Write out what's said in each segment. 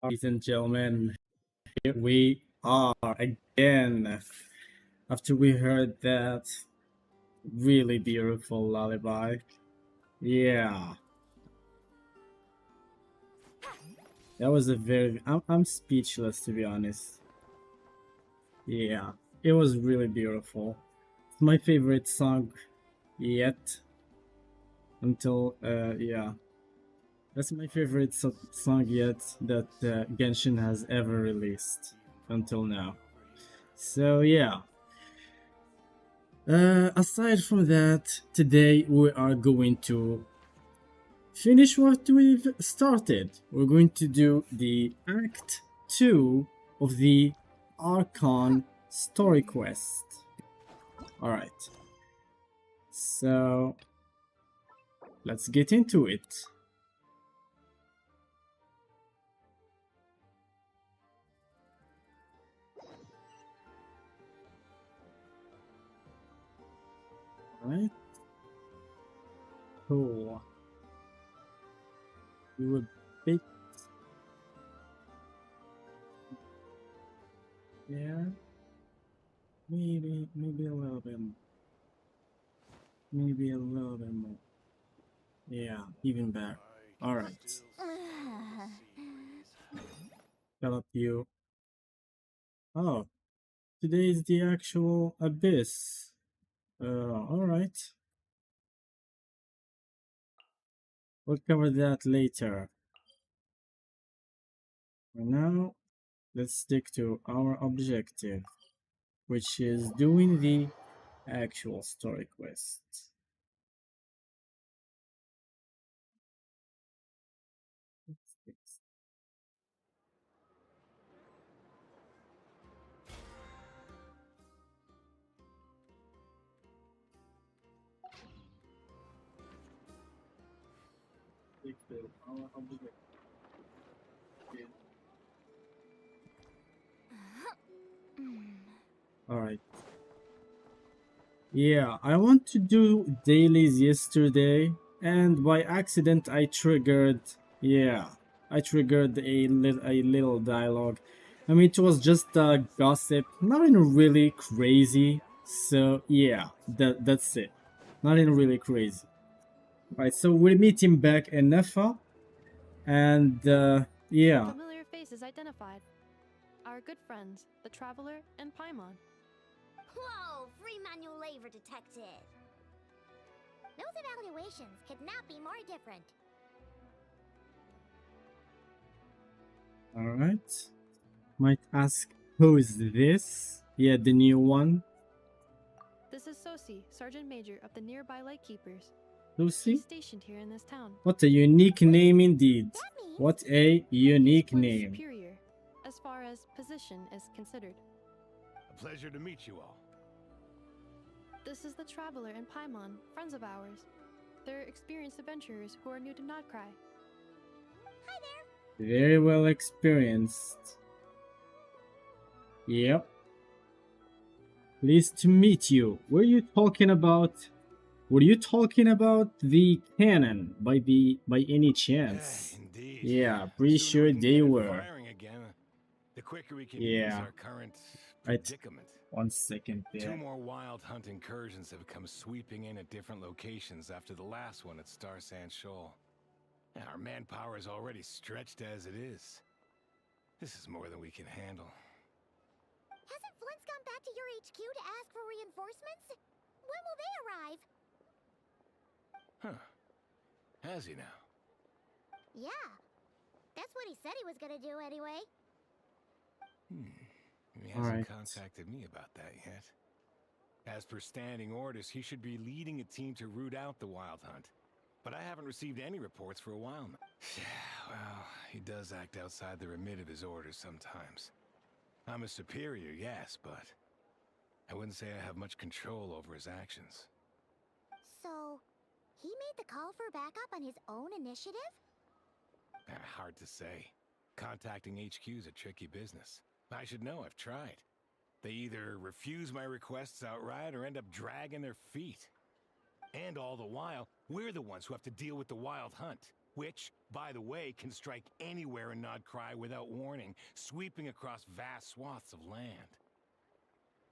Ladies and gentlemen, here we are again. After we heard that really beautiful lullaby. Yeah, that was a very. I'm speechless to be honest. Yeah, it was really beautiful. It's my favorite song yet until, yeah. That's my favorite song yet that Genshin has ever released until now. So, yeah. Aside from that, today we are going to finish what we've started. We're going to do the Act 2 of the Archon story quest. Alright, so let's get into it. Alright, cool. We were bit there. Maybe a little bit. Maybe a little bit more. Yeah, even better. Alright. Help you. Oh, today is the actual abyss. Alright. We'll cover that later. For now, let's stick to our objective, which is doing the actual story quest. Stick to our objective. Alright. Yeah, I want to do dailies yesterday, and by accident I triggered. Yeah, I triggered a little dialogue. I mean, it was just gossip, nothing really crazy. So yeah, that's it. Nothing really crazy. Right, so we're meeting back in Nefa, and yeah. Familiar faces identified. Our good friends, the Traveler and Paimon. Whoa, free manual labor detected. Those evaluations could not be more different. All right. Might ask, who is this? Yeah, the new one. This is Sosi, Sergeant Major of the nearby Lightkeepers. Lucy? He's stationed here in this town. What a unique name indeed. That means What a unique name. Superior, as far as position is considered. A pleasure to meet you all. This is the Traveler and Paimon, friends of ours. They're experienced adventurers who are new to Notcry. Hi there. Very well experienced. Yep. Pleased to meet you. Were you talking about the cannon by any chance? Indeed. Yeah, pretty Sooner sure we can they get it were. firing again, the quicker we can Yeah. ease our current Right. predicament. 1 second Two there. more wild hunt incursions have come sweeping in at different locations after the last one at Star Sand Shoal. Our manpower is already stretched as it is. This is more than we can handle. Hasn't Flint's gone back to your HQ to ask for reinforcements? When will they arrive? Huh. Has he now? Yeah. That's what he said he was gonna do anyway. He hasn't Alright. contacted me about that yet. As per standing orders, he should be leading a team to root out the wild hunt. But I haven't received any reports for a while now. Well, he does act outside the remit of his orders sometimes. I'm a superior, yes, but I wouldn't say I have much control over his actions. So, he made the call for backup on his own initiative? Hard to say. Contacting HQ is a tricky business. I should know, I've tried. They either refuse my requests outright or end up dragging their feet. And all the while, we're the ones who have to deal with the wild hunt. which, by the way, can strike anywhere in Krai without warning, sweeping across vast swaths of land.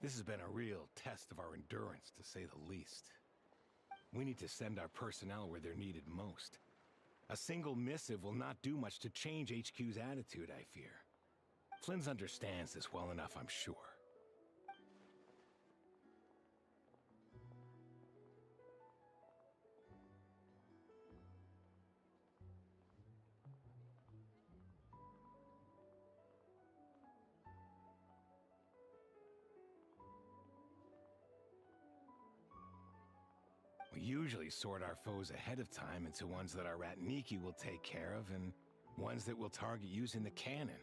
This has been a real test of our endurance, to say the least. We need to send our personnel where they're needed most. A single missive will not do much to change HQ's attitude, I fear. Flynn's understands this well enough, I'm sure. We usually sort our foes ahead of time into ones that our rat Niki will take care of and ones that we'll target using the cannon.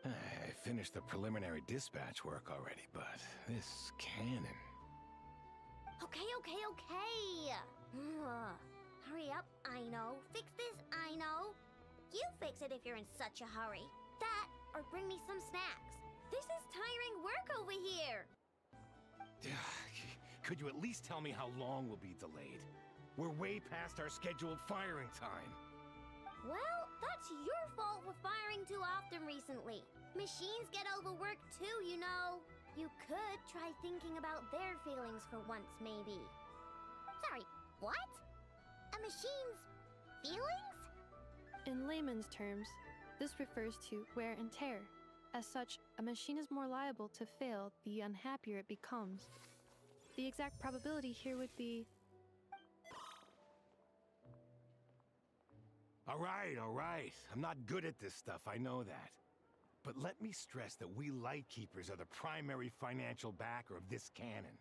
I finished the preliminary dispatch work already, but this cannon... Okay. Hurry up, I know. Fix this, I know. You fix it if you're in such a hurry. That, or bring me some snacks. This is tiring work over here. Could you at least tell me how long we'll be delayed? We're way past our scheduled firing time. Well, that's your fault for firing too often recently. Machines get overworked too, you know. You could try thinking about their feelings for once, maybe. Sorry, what? A machine's feelings? In layman's terms, this refers to wear and tear. As such, a machine is more liable to fail the unhappier it becomes. The exact probability here would be... All right. I'm not good at this stuff, I know that. But let me stress that we Lightkeepers are the primary financial backer of this cannon.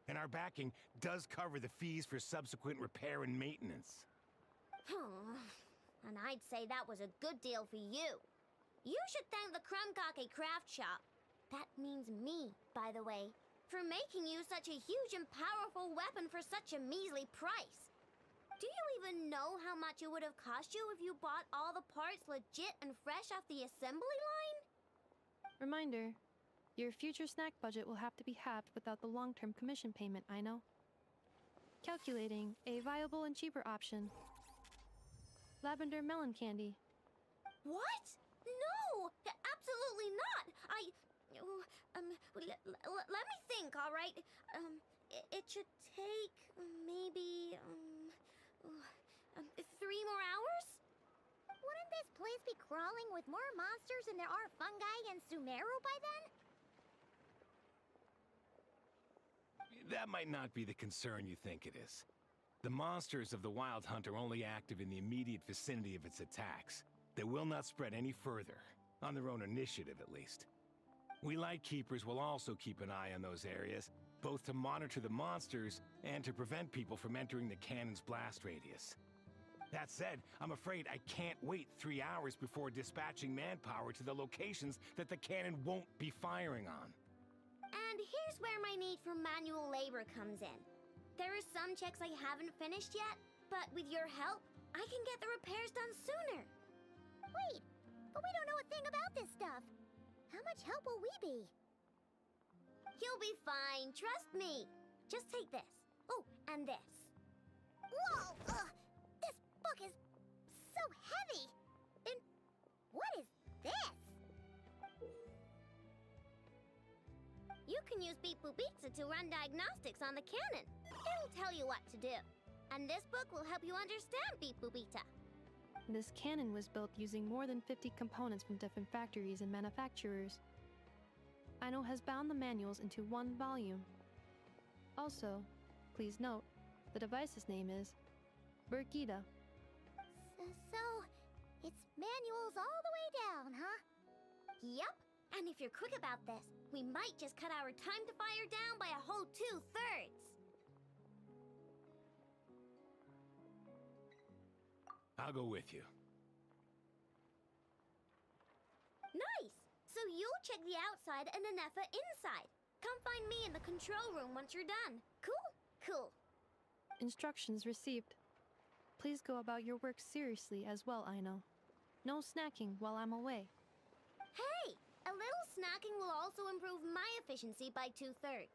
And our backing does cover the fees for subsequent repair and maintenance. And I'd say that was a good deal for you. You should thank the Krumkake craft shop. That means me, by the way, for making you such a huge and powerful weapon for such a measly price. Do you even know how much it would have cost you if you bought all the parts legit and fresh off the assembly line? Reminder, your future snack budget will have to be halved without the long-term commission payment, I know. Calculating a viable and cheaper option. Lavender melon candy. What? No! Absolutely not! Let me think, all right? It should take maybe, 3 more hours? Wouldn't this place be crawling with more monsters than there are fungi and Sumeru by then? That might not be the concern you think it is. The monsters of the Wild Hunt are only active in the immediate vicinity of its attacks. They will not spread any further, on their own initiative at least. We Lightkeepers will also keep an eye on those areas, both to monitor the monsters and to prevent people from entering the cannon's blast radius. That said, I'm afraid I can't wait 3 hours before dispatching manpower to the locations that the cannon won't be firing on. And here's where my need for manual labor comes in. There are some checks I haven't finished yet, but with your help, I can get the repairs done sooner. Wait, but we don't know a thing about this stuff. How much help will we be? You'll be fine, trust me. Just take this. Oh, and this. Whoa! This book is so heavy! And what is this? You can use Beep Boop Pizza to run diagnostics on the cannon. It'll tell you what to do. And this book will help you understand Beep Boop Pizza. This cannon was built using more than 50 components from different factories and manufacturers. Aino has bound the manuals into one volume. Also, please note, the device's name is Birgitta. So, it's manuals all the way down, huh? Yup. And if you're quick about this, we might just cut our time to fire down by a whole 2/3. I'll go with you. Nice! So you'll check the outside and Anefa inside. Come find me in the control room once you're done. Cool. Instructions received. Please go about your work seriously as well, Aino. No snacking while I'm away. Hey! A little snacking will also improve my efficiency by 2/3.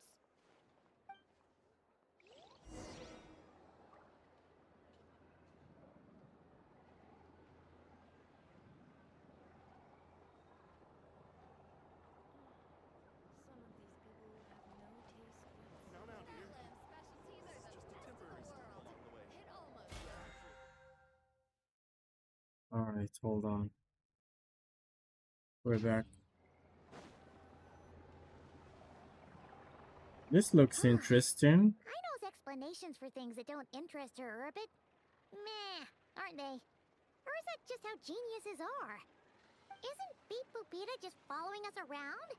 Alright, hold on. We're back. This looks interesting. I knows explanations for things that don't interest her a bit meh, aren't they? Or is that just how geniuses are? Isn't Beep Boopita just following us around?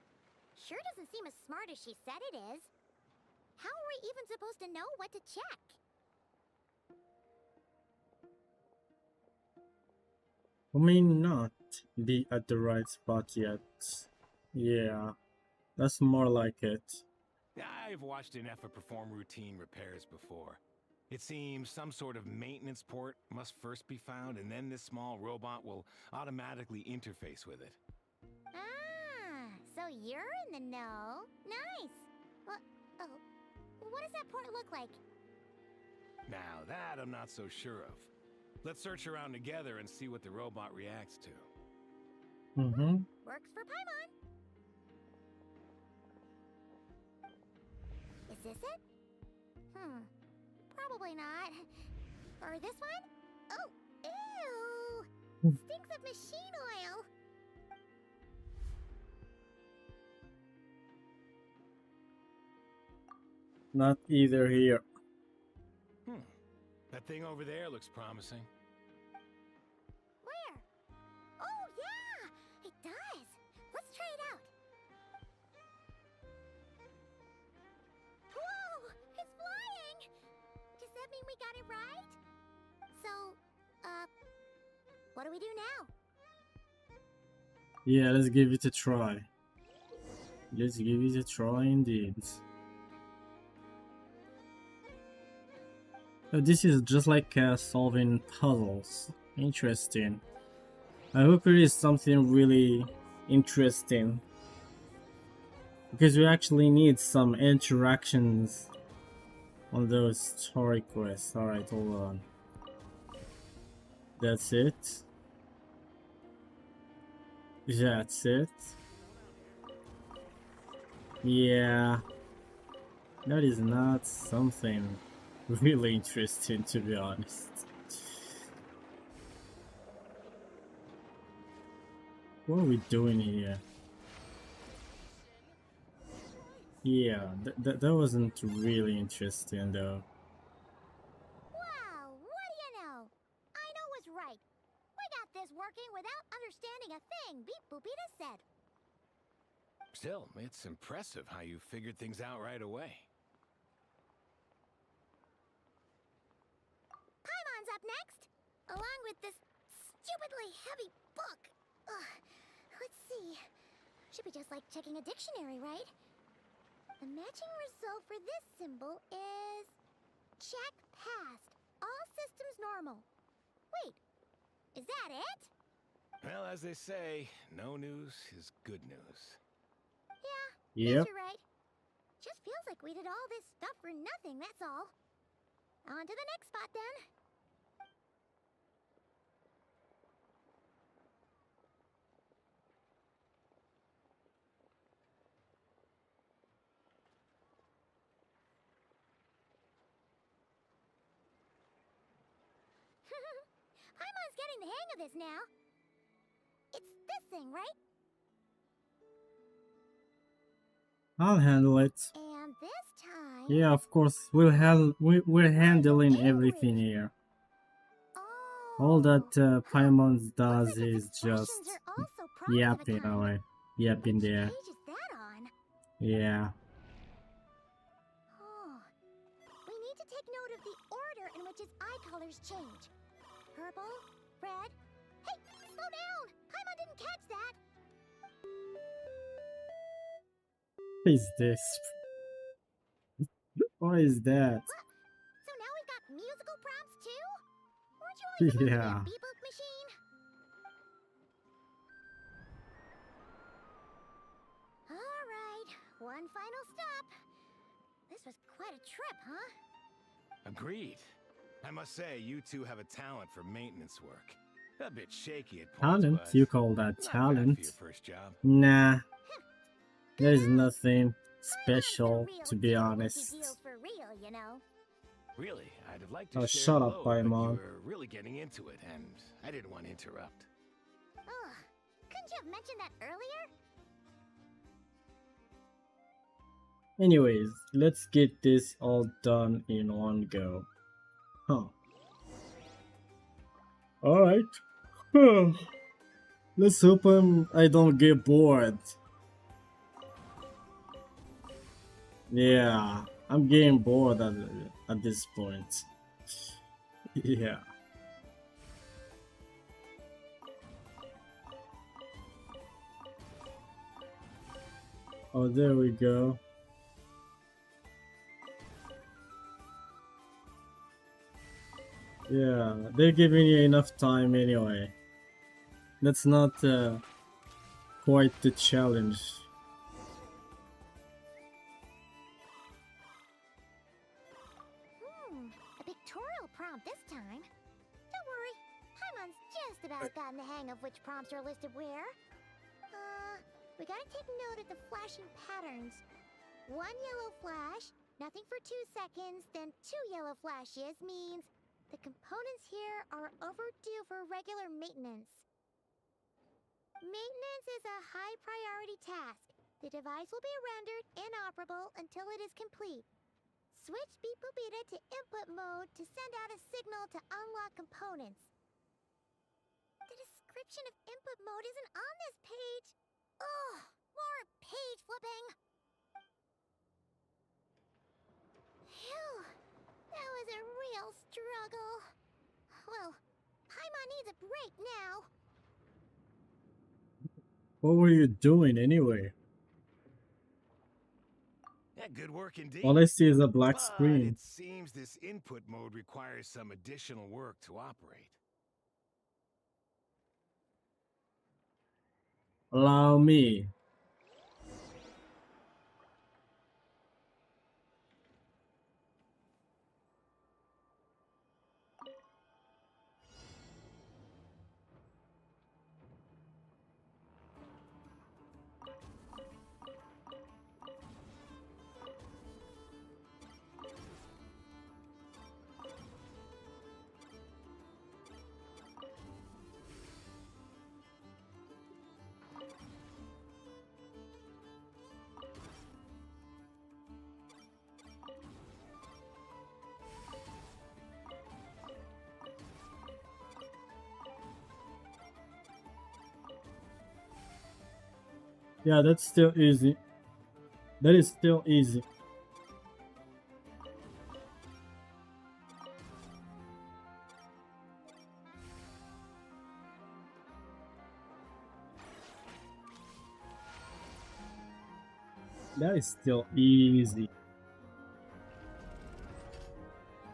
Sure doesn't seem as smart as she said it is. How are we even supposed to know what to check? I may not be at the right spot yet. Yeah, that's more like it. I've watched an Effa perform routine repairs before. It seems some sort of maintenance port must first be found, and then this small robot will automatically interface with it. Ah, so you're in the know. Nice. Oh, what does that port look like? Now that I'm not so sure of. Let's search around together and see what the robot reacts to. Mm-hmm. Works for Paimon. Is this it? Probably not. Or this one? Oh, ew! Stinks of machine oil. Not either here. That thing over there looks promising. Where? Oh, yeah! It does! Let's try it out. Whoa! It's flying! Does that mean we got it right? So, what do we do now? Yeah, let's give it a try. Let's give it a try indeed. This is just like solving puzzles. Interesting. I hope it is something really interesting. Because we actually need some interactions on those story quests. Alright, hold on. That's it. That's it. Yeah. That is not something really interesting, to be honest. What are we doing here? Yeah, that wasn't really interesting though. Wow, what do you know? I know was right. We got this working without understanding a thing Beep Boopita said. Still, it's impressive how you figured things out right away. Paimon's up next, along with this stupidly heavy book. Ugh. Let's see. Should be just like checking a dictionary, right? The matching result for this symbol is check passed. All systems normal. Wait, is that it? Well, as they say, no news is good news. Yeah, Yep. you're right. Just feels like we did all this stuff for nothing, that's all. On to the next spot then. Paimon's getting the hang of this now. It's this thing, right? I'll handle it. And this time... Yeah, of course. We're handling everything here. Oh. All that Paimon Looks does like the is expressions just are also prompts of a yapping kind. away. Yapping Which there. page is that on? Yeah. Oh. We need to take note of the order in which his eye colors change. Purple, red... Hey, slow down! Paimon didn't catch that! What is this? What is that? What? So now we've got musical prompts too? Weren't you only supposed to be Yeah. a beep-boop machine? Alright, one final stop. This was quite a trip, huh? Agreed. I must say, you two have a talent for maintenance work. A bit shaky at points, Talent? but You call that not bad for talent? your first job. Nah. There is nothing Paimon's special, the real to be deal when he honest. deals for real, you know. Really, I'd have liked to Oh, share shut the up, load, but Paimon. you were really getting into it, and I didn't want to interrupt. you have mentioned that earlier? Anyways, let's get this all done in one go. Huh. Alright. Let's hope I don't get bored. Yeah, I'm getting bored at this point. Yeah. Oh, there we go. Yeah, they're giving you enough time anyway. That's not quite the challenge. A pictorial prompt this time. Don't worry, Paimon's just about gotten the hang of which prompts are listed where. We gotta take note of the flashing patterns. One yellow flash, nothing for 2 seconds, then 2 yellow flashes means the components here are overdue for regular maintenance. Maintenance is a high priority task. The device will be rendered inoperable until it is complete. Switch Beep Boopita to input mode to send out a signal to unlock components. The description of input mode isn't on this page. Ugh, more page flipping. Phew, that was a real struggle. Well, Paimon needs a break now. What were you doing anyway? Yeah, good work indeed. All I see is a black But screen. it seems this input mode requires some additional work to operate. Allow me. Yeah, that's still easy. That is still easy. That is still easy.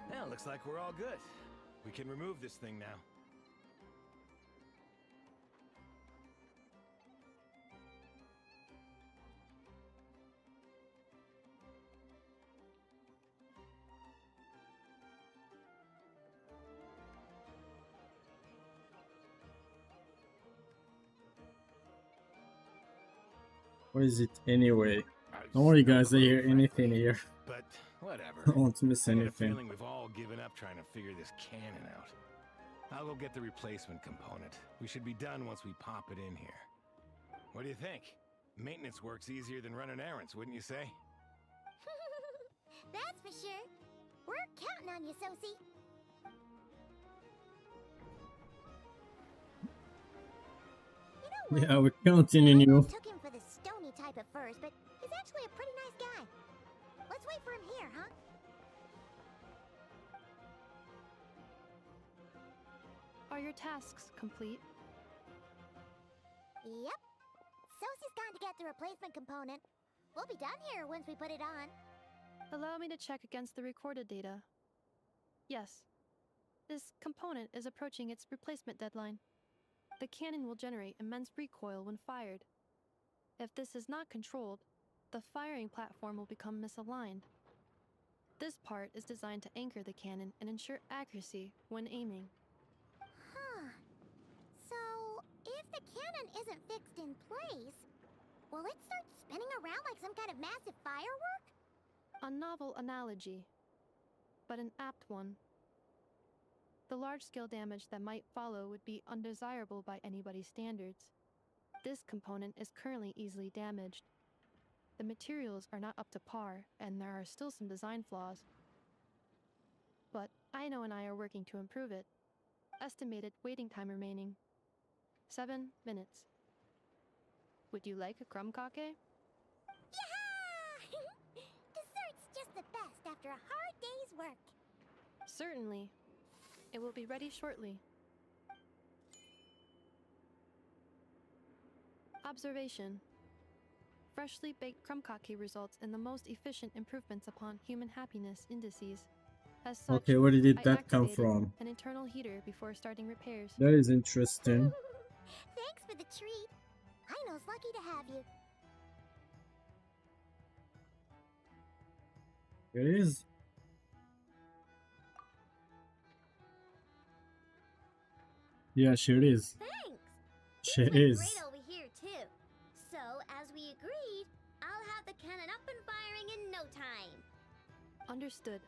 Now, looks like we're all good. We can remove this thing now. What is it anyway? I Don't worry, smell guys. I the hear food, anything frankly. here. But whatever. I won't miss I got a anything. feeling we've all given up trying to figure this cannon out. I'll go get the replacement component. We should be done once we pop it in here. What do you think? Maintenance work's easier than running errands, wouldn't you say? That's for sure. We're counting on you, Sosie. You know what? Yeah, we're counting on you. Paimon took him for the stony type at first, but he's actually a pretty nice guy. Let's wait for him here, huh? Are your tasks complete? Yep. Sosie's gone to get the replacement component. We'll be done here once we put it on. Allow me to check against the recorded data. Yes. This component is approaching its replacement deadline. The cannon will generate immense recoil when fired. If this is not controlled, the firing platform will become misaligned. This part is designed to anchor the cannon and ensure accuracy when aiming. Huh. So, if the cannon isn't fixed in place, will it start spinning around like some kind of massive firework? A novel analogy, but an apt one. The large-scale damage that might follow would be undesirable by anybody's standards. This component is currently easily damaged. The materials are not up to par, and there are still some design flaws. But Aino and I are working to improve it. Estimated waiting time remaining 7 minutes. Would you like a crumb kake? Yeah! Dessert's just the best after a hard day's work. Certainly. It will be ready shortly. Observation. Freshly baked crumb kake results in the most efficient improvements upon human happiness indices. As such, Okay, where did I that come activated from? an internal heater before starting repairs. That is interesting. Thanks for the treat. Aino's lucky to have you. It is. Yeah, sure is. Thanks! She Things went is. great over here, too. So, as we agreed, I'll have the cannon up and firing in no time. Understood.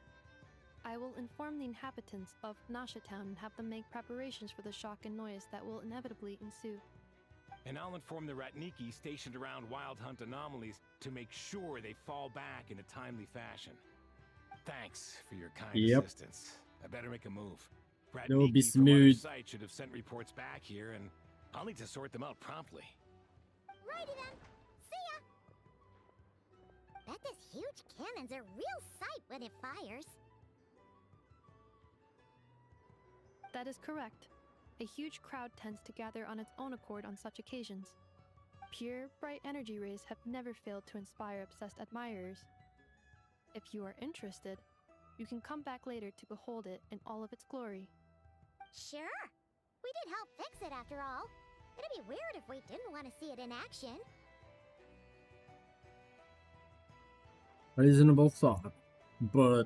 I will inform the inhabitants of Nasha Town and have them make preparations for the shock and noise that will inevitably ensue. And I'll inform the Ratniki stationed around Wild Hunt anomalies to make sure they fall back in a timely fashion. Thanks for your kind Yep. assistance. I better make a move. That will be Ratniki from other smooth. sites should have sent reports back here, and I'll need to sort them out promptly. Righty then. See ya! Bet this huge cannon's a real sight when it fires. That is correct. A huge crowd tends to gather on its own accord on such occasions. Pure, bright energy rays have never failed to inspire obsessed admirers. If you are interested, you can come back later to behold it in all of its glory. Sure. We did help fix it after all. It'd be weird if we didn't want to see it in action. Reasonable thought. But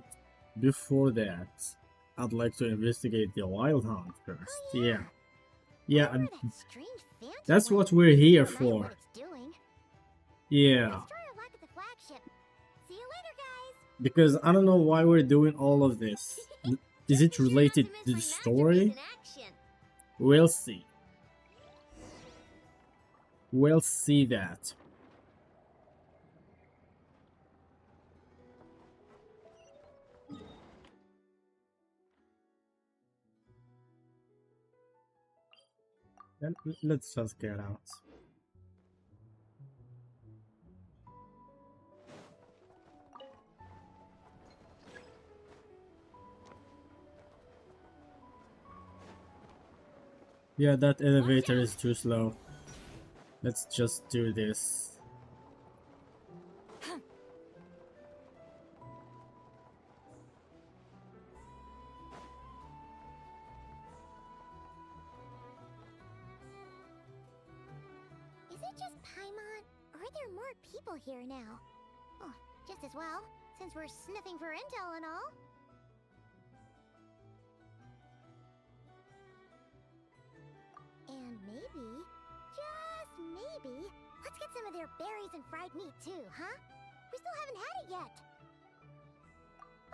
before that, I'd like to investigate the Wild Hunt first. Oh, yeah. Yeah, Whatever that strange phantom that's was, what we're here don't know for. what it's doing. Yeah, Let's try our luck at the flagship. See you later, guys. because I don't know why we're doing all of this. Is it Be sure not related miss to my the story? masterpiece in action. We'll see. We'll see that. Let's just get out. Yeah, that elevator is too slow. Let's just do this. Is it just Paimon, or are there more people here now? Oh, just as well, since we're sniffing for intel and all. And maybe, just maybe, let's get some of their berries and fried meat too, huh? We still haven't had it yet.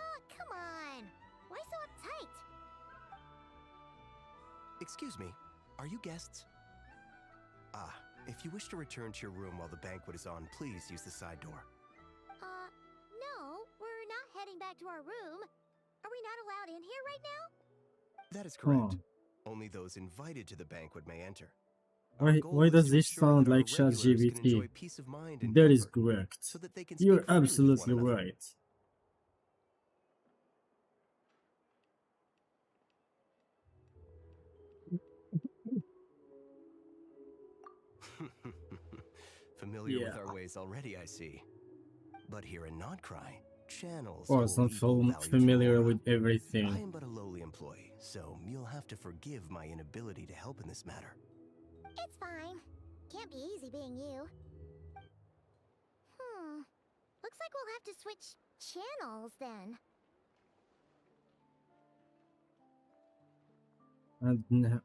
Oh, come on. Why so uptight? Excuse me, are you guests? Ah, if you wish to return to your room while the banquet is on, please use the side door. No, we're not heading back to our room. Are we not allowed in here right now? That is correct. Huh. Only those invited to the banquet may enter. Why- Our goal why is does to this ensure sound that our like regulars can ChatGPT? enjoy peace of mind and That is comfort, correct. so that they can You're speak freely with one absolutely another. right. Familiar with Yeah. our ways already, I see. But here in Krai, channels Of course, I'm hold equal value to familiar aura. with I everything. am but a lowly employee, so you'll have to forgive my inability to help in this matter. It's fine. Can't be easy being you. Looks like we'll have to switch channels then. And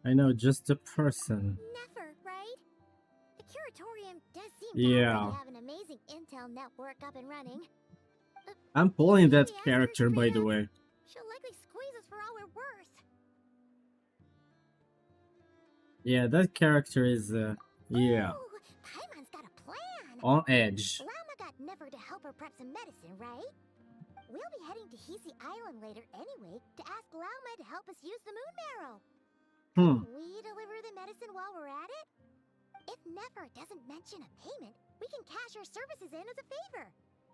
I know, just a person. Never, right? The curatorium does seem to Yeah. already have an amazing intel network up and running. I'm pulling that Maybe ask her character, by straight the up. way. She'll likely squeeze us for all we're worth. Yeah, that character is, yeah, Oh, Paimon's got a plan. on edge. Lama got Never to help her prep some medicine, right? We'll be heading to Hisi Island later anyway to ask Lauma to help us use the moon marrow. Hmm. Couldn't we deliver the medicine while we're at it? If Never doesn't mention a payment, we can cash our services in as a favor.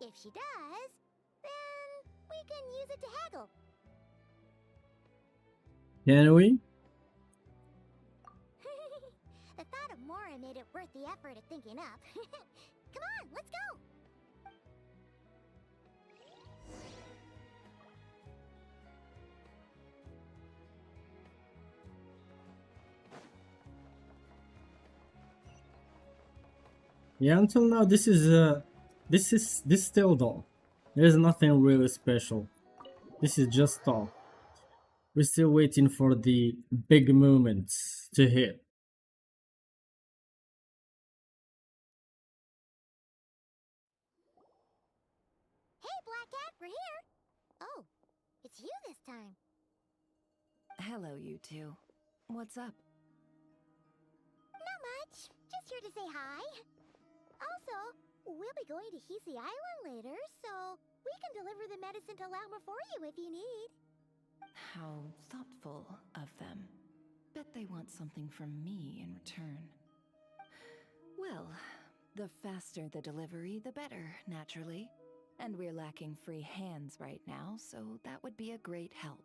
If she does, then we can use it to haggle. Can we? The thought of Mora made it worth the effort of thinking up. Come on, let's go! Yeah, until now, this still dull. There's nothing really special. This is just talk. We're still waiting for the big moments to hit. Hey, Black Cat, we're here! Oh, it's you this time. Hello, you two. What's up? Not much. Just here to say hi. Also, we'll be going to Hisi Island later, so we can deliver the medicine to Lauma for you if you need. How thoughtful of them. Bet they want something from me in return. Well, the faster the delivery, the better, naturally. And we're lacking free hands right now, so that would be a great help.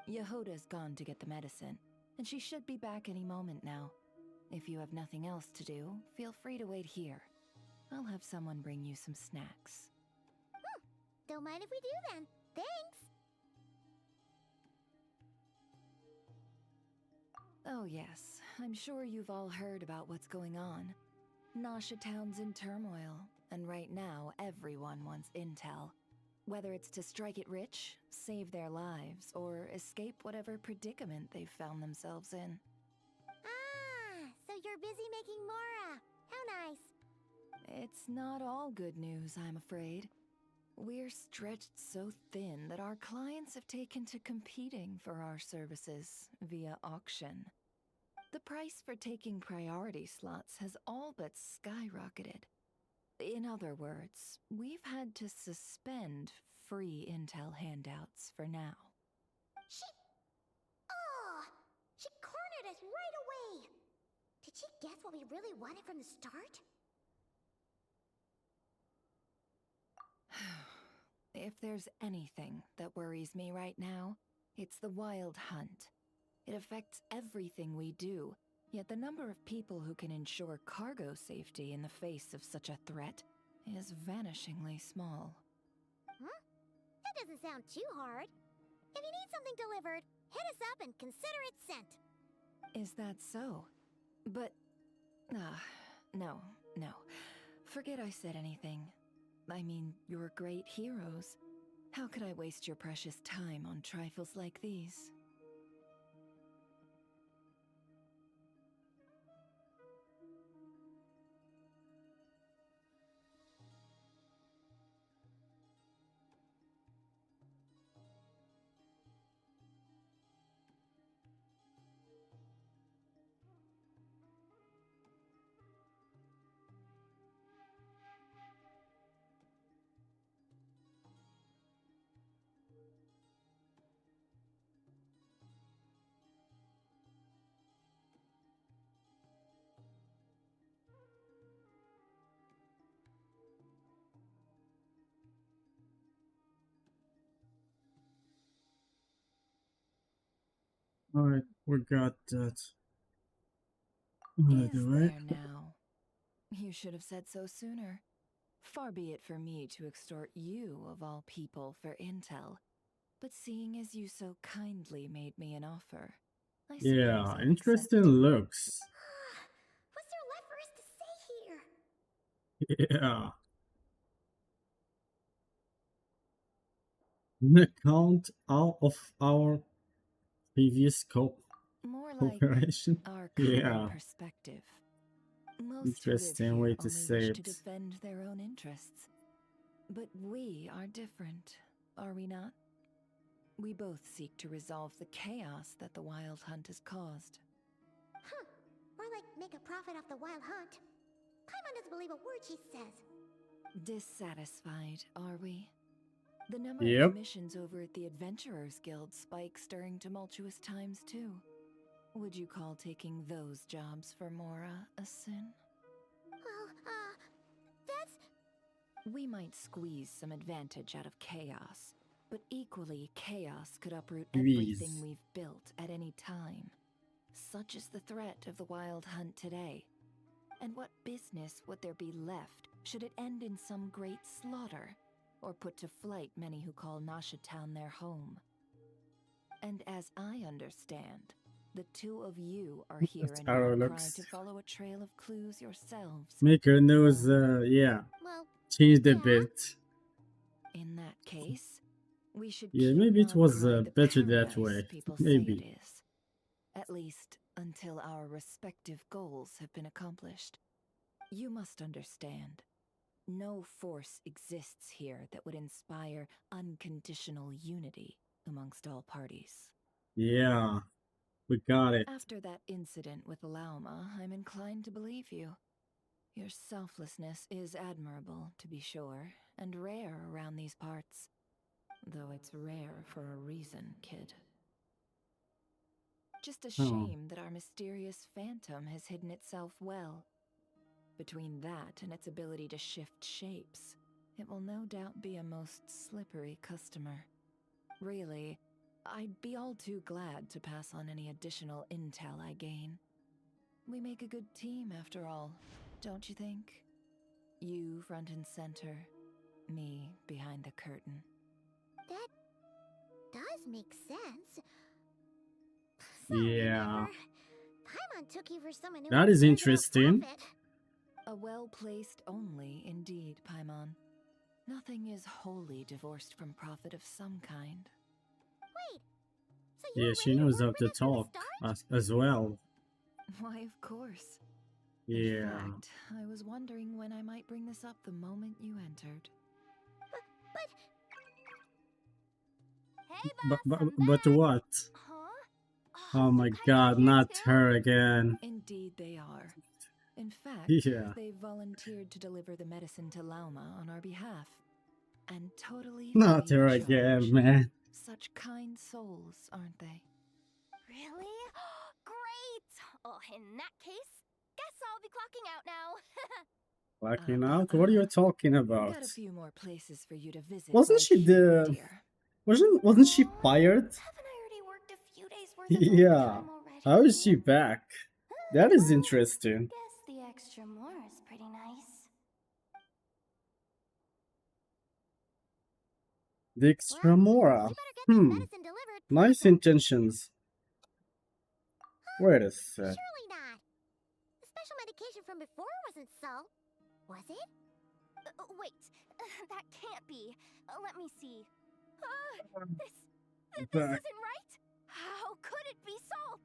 Yehoda's gone to get the medicine, and she should be back any moment now. If you have nothing else to do, feel free to wait here. I'll have someone bring you some snacks. Don't mind if we do then. Thanks! Oh yes, I'm sure you've all heard about what's going on. Nasha Town's in turmoil, and right now everyone wants intel. Whether it's to strike it rich, save their lives, or escape whatever predicament they've found themselves in. Ah, so you're busy making Mora. How nice. It's not all good news, I'm afraid. We're stretched so thin that our clients have taken to competing for our services via auction. The price for taking priority slots has all but skyrocketed. In other words, we've had to suspend free intel handouts for now. Oh, she cornered us right away. Did she guess what we really wanted from the start? If there's anything that worries me right now, it's the Wild Hunt. It affects everything we do, yet the number of people who can ensure cargo safety in the face of such a threat is vanishingly small. Huh? That doesn't sound too hard. If you need something delivered, hit us up and consider it sent. Is that so? But... no. Forget I said anything. I mean, you're great heroes. How could I waste your precious time on trifles like these? Alright, we got that. By the Is way, there now? You should have said so sooner. Far be it for me to extort you, of all people, for intel. But seeing as you so kindly made me an offer, I suppose yeah, I'll interesting accept. looks. What's there left for us to say here? Yeah. An account out of our previous More like cooperation. our common Yeah, perspective. Most who live interesting here way to only say wish it. to defend their own interests. But we are different, are we not? We both seek to resolve the chaos that the Wild Hunt has caused. Huh, like make a profit off the wild hunt. Paimon doesn't believe a word she says. Dissatisfied, are we? The number of Yep. commissions over at the Adventurers Guild spikes during tumultuous times, too. Would you call taking those jobs for Mora a sin? Well, that's... We might squeeze some advantage out of chaos, but equally, chaos could uproot everything Please. we've built at any time. Such is the threat of the wild hunt today. And what business would there be left should it end in some great slaughter, or put to flight many who call Nasha Town their home? And as I understand, the two of you are here That's in how it Krai looks. to follow a trail of clues yourselves. Maker knows, yeah, Well, changed a yeah. bit. In that case, we should Yeah, keep maybe it Mount was Krai the better that paradise way. people Maybe. say it is. At least until our respective goals have been accomplished. You must understand, no force exists here that would inspire unconditional unity amongst all parties. Yeah, we got it. After that incident with Lauma, I'm inclined to believe you. Your selflessness is admirable, to be sure, and rare around these parts. Though it's rare for a reason, kid. Just a Oh. shame that our mysterious phantom has hidden itself well. Between that and its ability to shift shapes, it will no doubt be a most slippery customer. Really, I'd be all too glad to pass on any additional intel I gain. We make a good team, after all, don't you think? You front and center, me behind the curtain. That does make sense. Sorry, Yeah. neighbor. Paimon took you for someone who That is cares about interesting. profit. A well-placed only, indeed, Paimon. Nothing is wholly divorced from profit of some kind. Wait, so you Yeah, were she ready to knows work how with to us from the talk start? as well. Why, of course. Yeah. In fact, I was wondering when I might bring this up the moment you entered. But... Hey, But, boss, but, I'm but back. what? Huh? Oh my Kai's god, here not too? her again. Indeed they are. In fact, Yeah. they volunteered to deliver the medicine to Lauma on our behalf. And totally Not free her of again, charge. man. Such kind souls, aren't they? Really? Great! Oh, in that case, guess I'll be clocking out now. Blacking out? What are you talking about? Got a few more places for you to visit. Wasn't right she here, the... dear. Wasn't she Oh, fired? haven't I already worked a few days worth of Yeah. overtime already? How is she back? That is interesting. Guess the extra more is pretty nice. The Extremora. You better get this Hmm. medicine delivered. Nice pronto. intentions. Wait a sec. Surely not. The special medication from before wasn't so. Was it? Wait, that can't be. Let me see. This Back. isn't right. How could it be salt?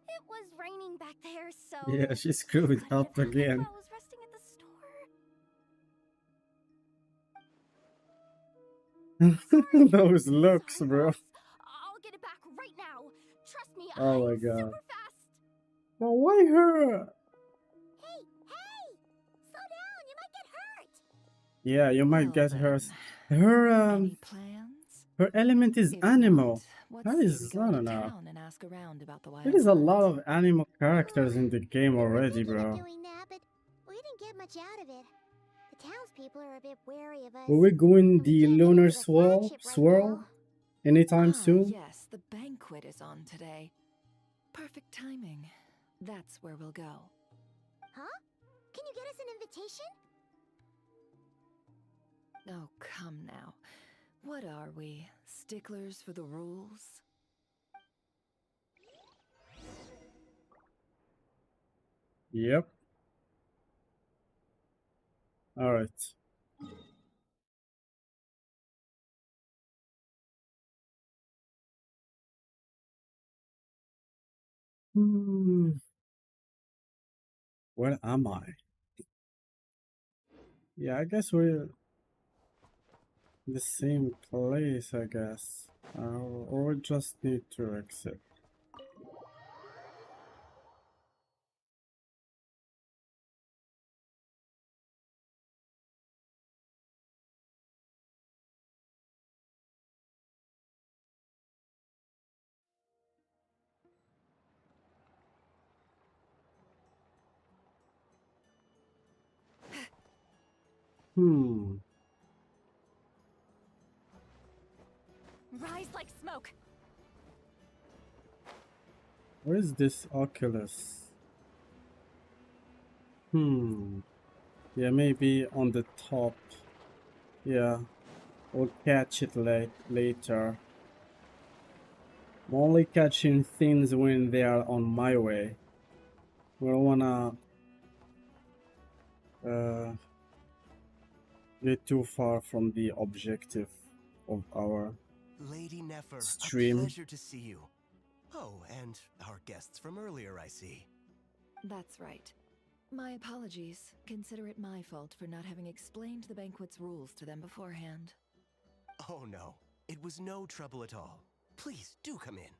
It was raining back there, so... Yeah, she screwed I up couldn't have had it again. while I was resting at the store. Those looks, Sorry, bro. boss. I'll get it back right now. Trust me, Oh my I'm god. super fast. Well, why her? Hey! Slow down, you might get hurt! Yeah, you might Well get her. then, Her Any plans? her element is If animal. not, That what say is, we I go don't into know. town and ask around about the wild There is a lot hunt? of animal characters in the game We were already, thinking of bro. doing that, but we didn't get much out of it. The townspeople are a bit wary of us. Will we go in and we the can't get lunar into the flagship right swirl now. anytime Ah, soon? yes, the banquet is on today. Perfect timing. That's where we'll go. Huh? Can you get us an invitation? Oh, come now. What are we? Sticklers for the rules? Yep. Alright. Hmm. Where am I? Yeah, I guess we're in the same place, I guess. Or we just need to exit. Hmm. Rise like smoke. Where is this Oculus? Hmm. Yeah, maybe on the top. Yeah, we'll catch it later. I'm only catching things when they are on my way. We don't wanna uh, get too far from the objective of our Lady Nefer, a stream. pleasure to see you. Oh, and our guests from earlier, I see. That's right. My apologies. Consider it my fault for not having explained the banquet's rules to them beforehand. Oh no, it was no trouble at all. Please do come in.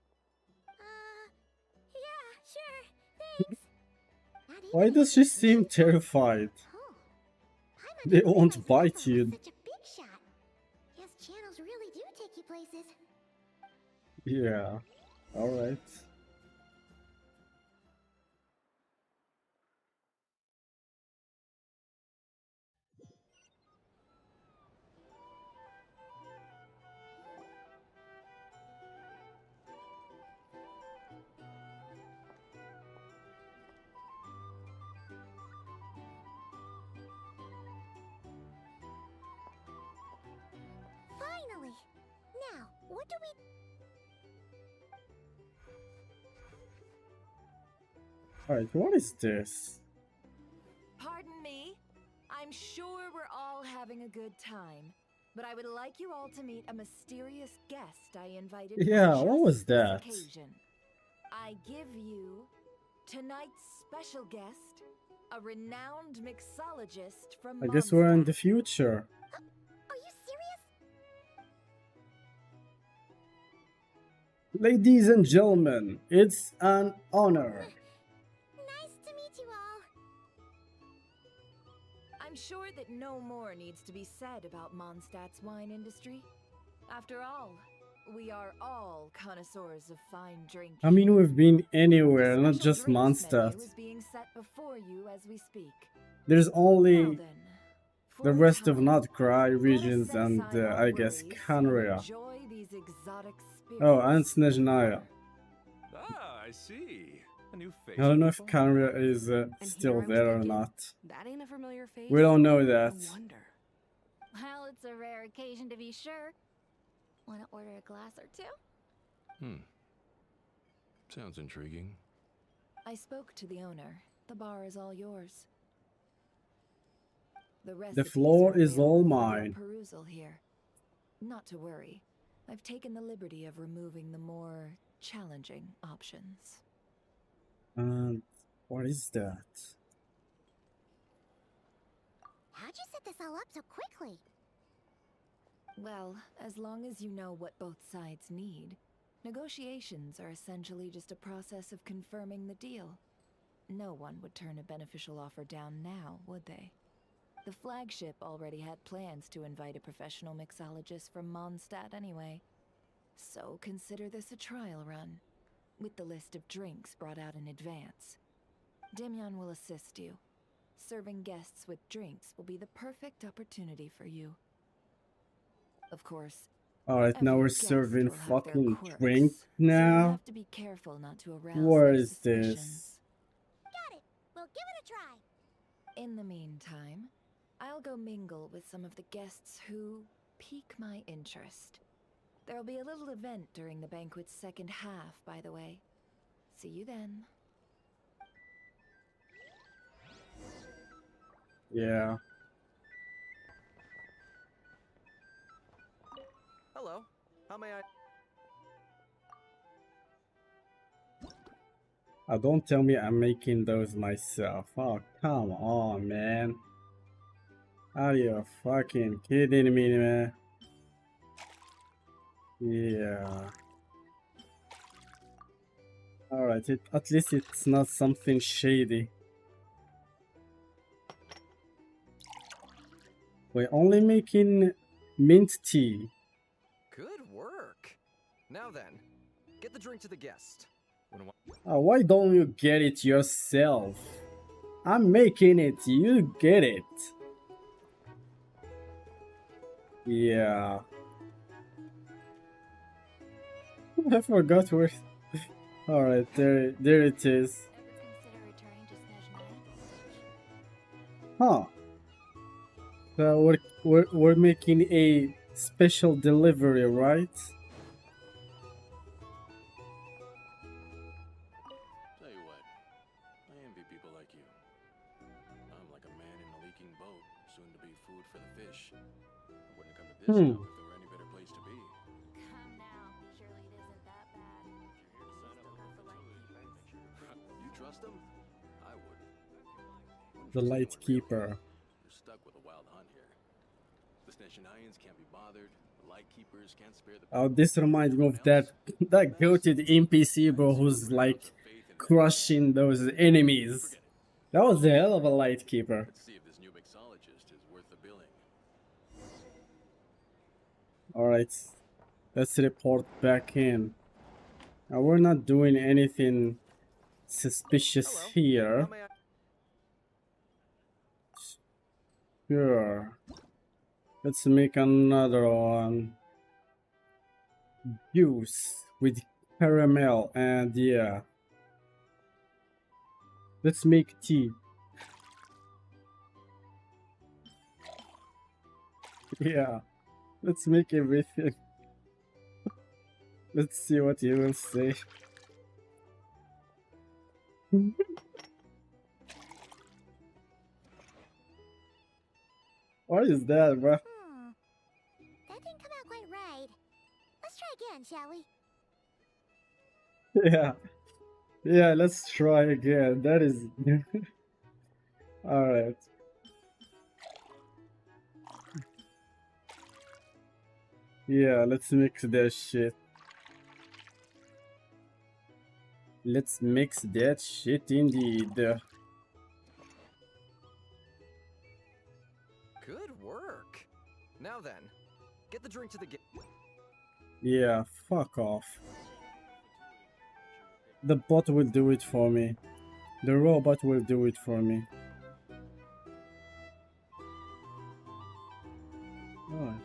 Yeah, sure. Thanks. Not even Why a does she vacation seem time? terrified? Oh, They Paimon won't didn't realize bite Nefer was you. such a big shot. Guess channels really do take you places. Yeah, alright. Finally. Now, what do we... Alright, what is this? Pardon me? I'm sure we're all having a good time, but I would like you all to meet a mysterious guest I invited Yeah, for what just was this that? occasion. I give you tonight's special guest, a renowned mixologist from I guess we're in the Mondstadt. future. Are you serious? Ladies and gentlemen, it's an honor. Nice to meet you all. I'm sure that no more needs to be said about Mondstadt's wine industry. After all, we are all connoisseurs of fine drinking. I mean, we've been anywhere, The not special just drinks Mondstadt. menu is being set before you as we speak. There's Now only then, the for a rest of time, not Krai let us regions set and aside our I guess worries Kanria. and enjoy these exotic spirits. Oh, and Snezhnaya. Ah, I see. A new face. I don't know if people. Kanria is And still here I was there or thinking, not. that ain't a familiar face. We don't know that. No wonder. Well, it's a rare occasion to be sure. Want to order a glass or two? Sounds intriguing. I spoke to the owner. The bar is all yours. The recipes floor are is all available for your mine. perusal here. Not to worry. I've taken the liberty of removing the more challenging options. And what is that? How'd you set this all up so quickly? Well, as long as you know what both sides need, negotiations are essentially just a process of confirming the deal. No one would turn a beneficial offer down now, would they? The flagship already had plans to invite a professional mixologist from Mondstadt anyway. So consider this a trial run, with the list of drinks brought out in advance. Demyon will assist you. Serving guests with drinks will be the perfect opportunity for you. Of course, Alright, now every we're guest serving will have their fucking quirks, drink so you'll now? have to be careful not to arouse What their is suspicions. this? Got it. We'll give it a try. In the meantime, I'll go mingle with some of the guests who pique my interest. There'll be a little event during the banquet's second half, by the way. See you then. Yeah. Hello. How may I... Don't tell me I'm making those myself. Oh, come on, man. Are you fucking kidding me, man? Yeah. Alright, at least it's not something shady. We're only making mint tea. Good work. Now then, get the drink to the guest. Why don't you get it yourself? I'm making it, you get it. Yeah. I forgot where. All right, there it is. Huh. So we're making a special delivery, right? Tell you what, I envy people like you. I'm like a man in a leaking boat, soon to be food for the fish. I wouldn't come to this Hmm. stuff if there were any better place to be. Come now. Surely it isn't that bad. You trust them? I wouldn't. Wouldn't The trust anyone, Light really. Keeper. You're stuck with a wild hunt here. The Sneshanians can't be bothered. The Light Keepers can't spare the Oh, people. this reminds me of that that goated NPC bro who's like crushing those enemies. That was a hell of a Light Keeper. Let's see if this new mixologist is worth the billing. All right, let's report back in. Now we're not doing anything suspicious Hello. here. How may I? Sure. Let's make another one. Juice with caramel and yeah. Let's make tea. Yeah. Let's make everything. Let's see what he will say. What is that, bro? That didn't come out quite right. Let's try again, shall we? Yeah. Yeah, let's try again. That is. Alright. Yeah, let's mix that shit. Let's mix that shit indeed. Good work. Now then, get the drink to the. Yeah, fuck off. The bot will do it for me. The robot will do it for me. Alright.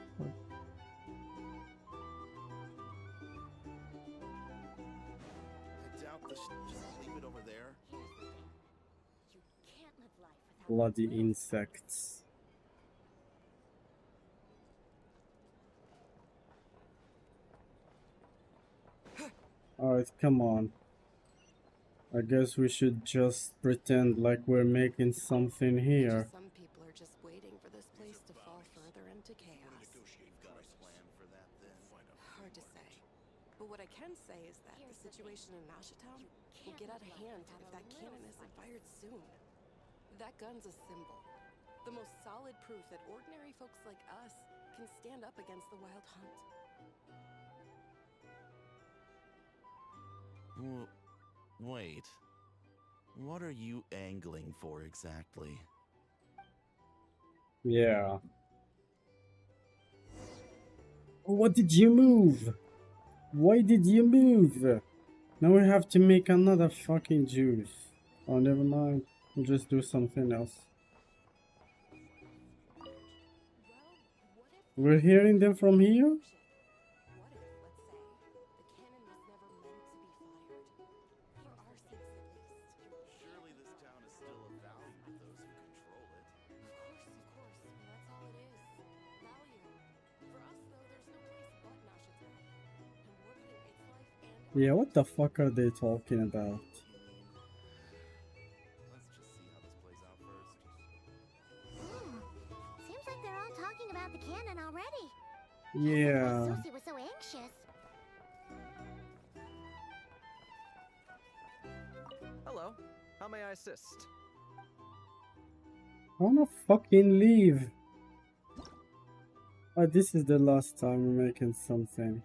I doubt this. Just leave it over there. Here's the thing. You can't live life without Bloody life. insects. Alright, come on. I guess we should just pretend like we're making something here. Some people are just waiting for this place to fall further into chaos. Got a plan for that then. Hard to say. But what I can say is that the situation in Nashitown will get out of hand if that cannon isn't fired soon. That gun's a symbol. The most solid proof that ordinary folks like us can stand up against the Wild Hunt. Wait. What are you angling for exactly? Yeah. What did you move? Why did you move? Now we have to make another fucking juice. Oh, never mind. We'll just do something else. We're hearing them from here? What if, let's say, the cannon was never meant to be fired? For our sakes, at least. Surely this town is still of value to those who control it. Of course. That's all it is. Value. For us, though, there's no place but Nashitown. And we're putting its life and Yeah, what the fuck are they talking about? Let's just see how this plays out first. Seems like they're all talking about the cannon already. Yeah. Susie was so anxious. Hello. How may I assist? I wanna fucking leave. Oh, this is the last time we're making something.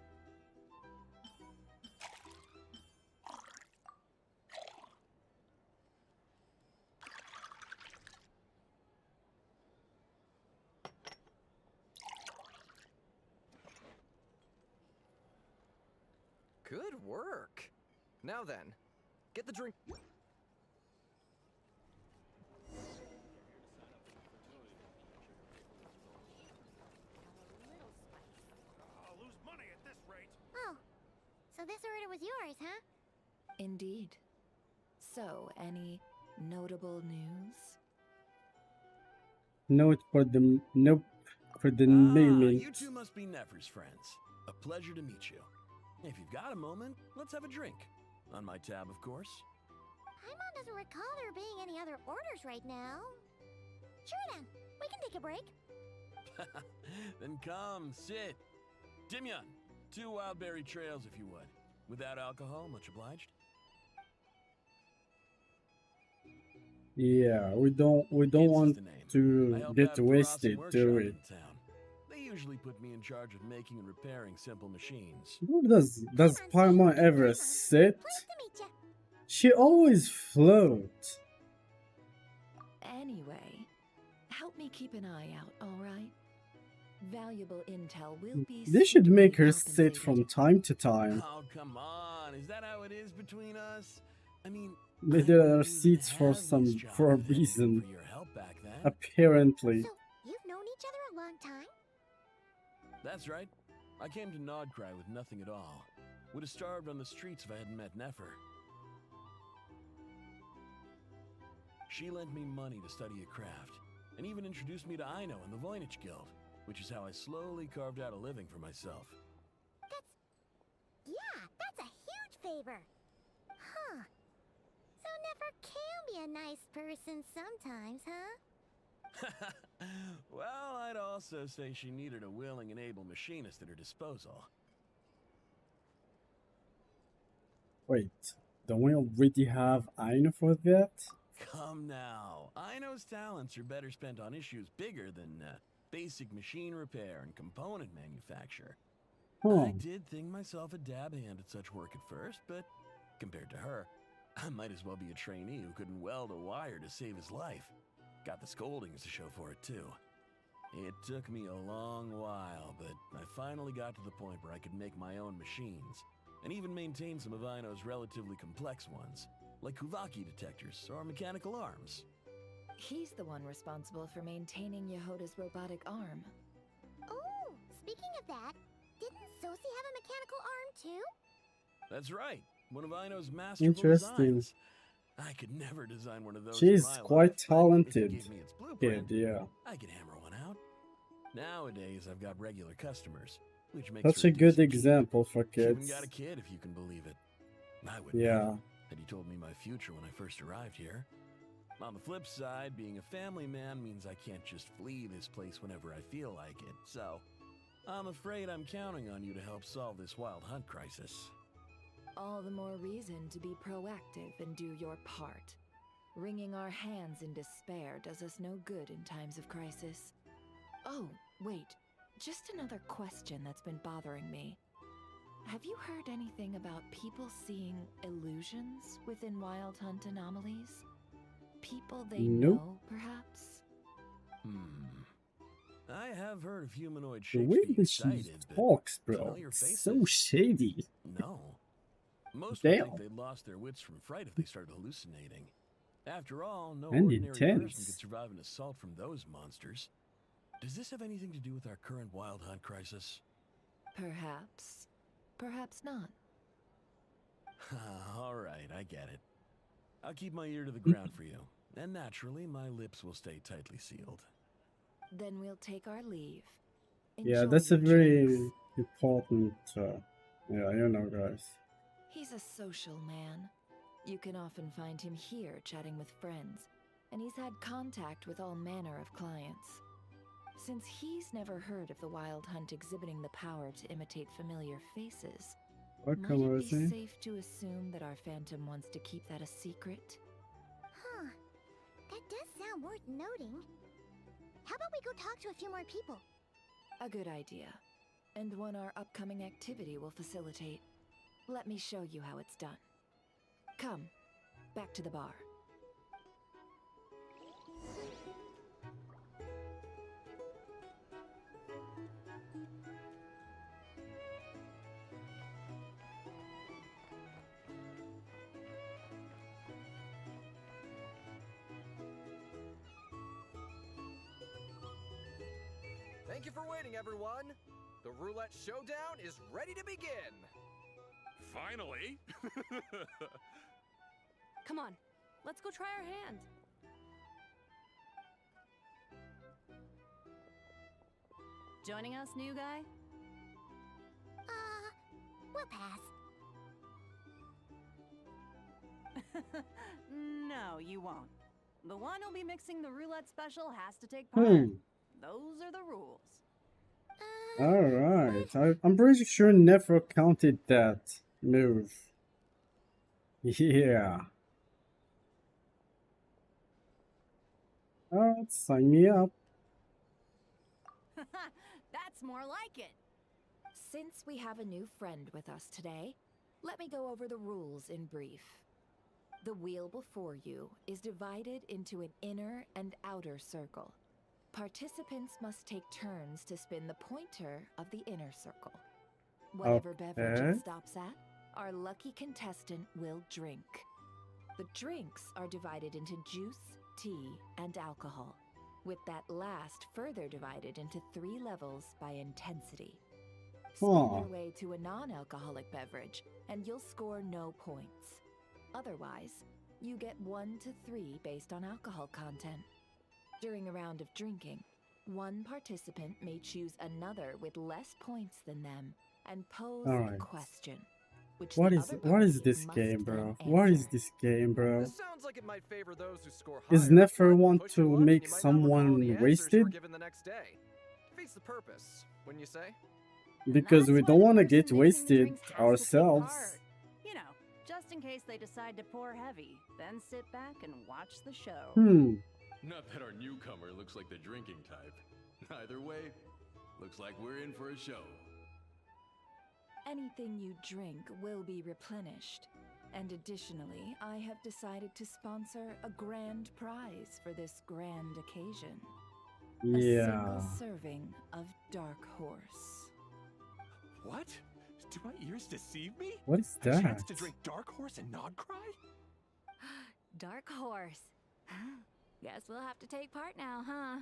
Good work. Now then, get the drink. this order was yours, huh? Indeed. So, any notable news? Note for the nope for the Ah, naming. you two must be Nefer's friends. A pleasure to meet you. If you've got a moment, let's have a drink. On my tab, of course. Paimon doesn't recall there being any other orders right now. Sure then, we can take a break. Then come, sit. Dimyon, 2 wild berry trails if you would. Without alcohol, much obliged. Yeah, we don't Gibbs is want the name. I to help get out at the wasted, Rossum do workshop we? in town. They usually put me in charge of making and repairing simple machines. Who does Paimon ever sit? Pleased to meet ya. She always floats. Anyway, help me keep an eye out, alright? Valuable intel will be They should make her suitably sit from compensated. time to time. Oh, come on. Is that how it is between us? I mean, Maybe I there wouldn't are even seats for have some this job for a if it hadn't been reason. for your help back then. Apparently. So, you've known each other a long time? That's right. I came to Nodcry with nothing at all. Would have starved on the streets if I hadn't met Nefer. She lent me money to study a craft, and even introduced me to Aino and the Voynich Guild, which is how I slowly carved out a living for myself. That's a huge favor. Huh. So Nefer can be a nice person sometimes, huh? Well, I'd also say she needed a willing and able machinist at her disposal. Wait, don't we already have Aino for that? Come now. Aino's talents are better spent on issues bigger than basic machine repair and component manufacture. Huh. I did think myself a dab hand at such work at first, but compared to her, I might as well be a trainee who couldn't weld a wire to save his life. Got the scoldings to show for it, too. It took me a long while, but I finally got to the point where I could make my own machines, and even maintain some of Aino's relatively complex ones, like Kuvaki detectors or mechanical arms. He's the one responsible for maintaining Yehoda's robotic arm. Oh, speaking of that, didn't Sosi have a mechanical arm too? That's right, one of Aino's masterful Interesting. designs. I could never design one of those. She's in my quite life, but if you talented gave me its blueprint, kid, yeah. I could hammer one out. Nowadays, I've got regular customers, which makes Such her a good decent keep. example for Even kids. got a kid, if you can believe it. I would Yeah. had he told me my future when I first arrived here. On the flip side, being a family man means I can't just flee this place whenever I feel like it, so I'm afraid I'm counting on you to help solve this wild hunt crisis. All the more reason to be proactive and do your part. Wringing our hands in despair does us no good in times of crisis. Oh, wait. Just another question that's been bothering me. Have you heard anything about people seeing illusions within Wild Hunt anomalies? People they Nope. know, perhaps? I have heard of humanoid The shapes way being that she sighted, but talks, bro, familiar it's so faces? shady. No. Most would Damn. think they'd lost their wits from fright if they started hallucinating. After all, no And ordinary person intense. could survive an assault from those monsters. Does this have anything to do with our current wild hunt crisis? Perhaps. Perhaps not. All right, I get it. I'll keep my ear to the ground for you, and naturally, my lips will stay tightly sealed. Then we'll take our leave. Yeah, Enjoy that's a your very drinks. important, yeah, you know, guys. He's a social man. You can often find him here chatting with friends, and he's had contact with all manner of clients. Since he's never heard of the Wild Hunt exhibiting the power to imitate familiar faces, might Welcome, it be Rosie. safe to assume that our Phantom wants to keep that a secret? Huh. That does sound worth noting. How about we go talk to a few more people? A good idea, and one our upcoming activity will facilitate. Let me show you how it's done. Come, back to the bar. Thank you for waiting, everyone. The roulette showdown is ready to begin. Finally! Come on, let's go try our hand. Joining us, new guy? We'll pass. No, you won't. The one who'll be mixing the roulette special has to take part. Those are the rules. Alright, I'm pretty sure never counted that move. Yeah. Alright, sign me up. That's more like it. Since we have a new friend with us today, let me go over the rules in brief. The wheel before you is divided into an inner and outer circle. Participants must take turns to spin the pointer of the inner circle. Whatever beverage it stops at, our lucky contestant will drink. The drinks are divided into juice, tea, and alcohol, with that last further divided into 3 levels by intensity. Spin your way to a non-alcoholic beverage, and you'll score no points. Otherwise, you get 1 to 3 based on alcohol content. During a round of drinking, one participant may choose another with less points than them and pose a question. What is this game, bro? What is this game, bro? This sounds like it might favor those who score higher. Is never but want push to your luck and make you might not recall the someone answers you wasted? were given the next day. Defeats the purpose, wouldn't you say? Because we don't want to get wasted ourselves. You know, just in case they decide to pour heavy, then sit back and watch the show. Not that our newcomer looks like the drinking type. Either way, looks like we're in for a show. Anything you drink will be replenished. And additionally, I have decided to sponsor a grand prize for this grand occasion. A single serving of Dark Horse. What? Do my ears deceive me? What is A that? chance to drink Dark Horse and not cry? Dark Horse. Guess we'll have to take part now, huh?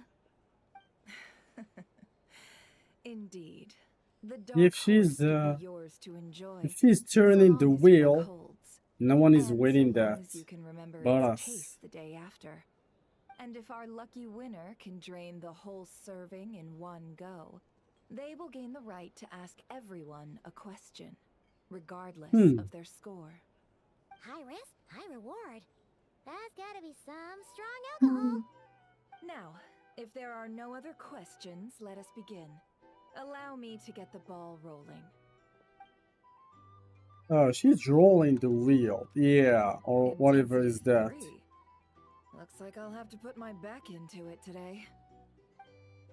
Indeed. The Dark If she's Horse will be yours to enjoy, if she's turning the so long as your luck wheel, holds, no one is and winning so long that as you can remember but its us. taste the day after. And if our lucky winner can drain the whole serving in one go, they will gain the right to ask everyone a question, regardless of their score. High risk, high reward. That's gotta be some strong alcohol. Now, if there are no other questions, let us begin. Allow me to get the ball rolling. Oh, she's rolling the wheel. Yeah, or whatever is that. Intensity 3. Looks like I'll have to put my back into it today.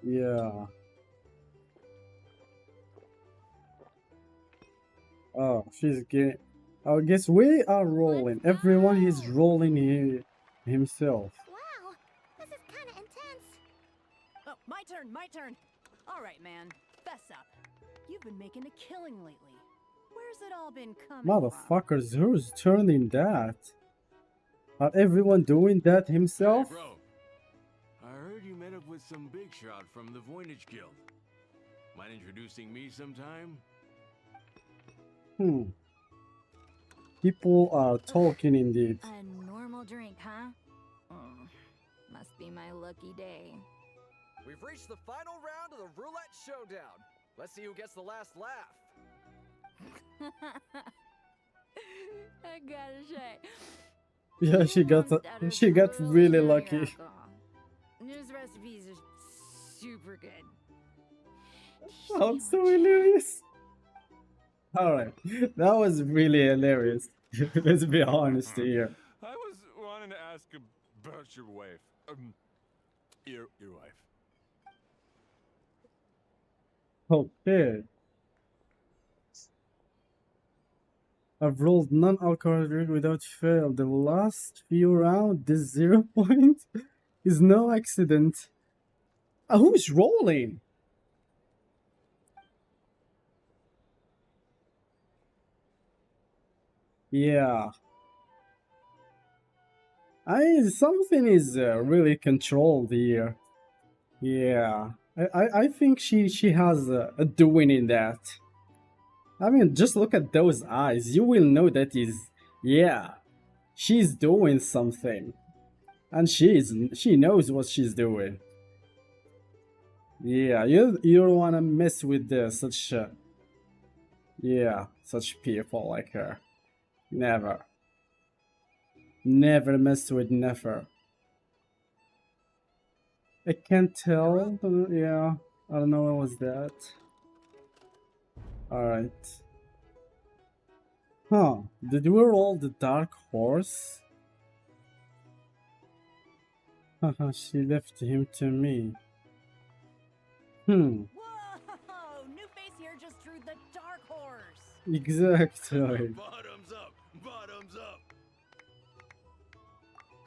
Yeah. Oh, she's getting... I guess we are rolling. Everyone is rolling himself. Wow, this is kind of intense. Oh, my turn. All right, man, fess up. You've been making a killing lately. Where's it all been coming from? Motherfuckers, who's turning that? Are everyone doing that himself? Hey, bro. I heard you met up with some big shot from the Voynich Guild. Mind introducing me sometime? People are talking indeed. A normal drink, huh? Must be my lucky day. We've reached the final round of the roulette showdown. Let's see who gets the last laugh. I gotta say. Yeah, she got really lucky. This recipes are super good. Oh, so hilarious. Alright, that was really hilarious. Let's be honest here. I was wanting to ask about your wife. Your wife. Okay. I've rolled non-alcoholic drink without fail. The last few rounds, this 0 point is no accident. Who's rolling? Yeah. Something is really controlled here. Yeah. I think she has a doing in that. I mean, just look at those eyes. You will know that is, yeah, she's doing something, and she knows what she's doing. Yeah, you don't wanna mess with such yeah, such people like her. Never, never mess with never. I can't tell. Yeah, I don't know what was that. All right. Huh? Did we roll the dark horse? Haha, she left him to me. Hmm. Whoa! New face here just drew the dark horse. Exactly. Bottoms up! Bottoms up!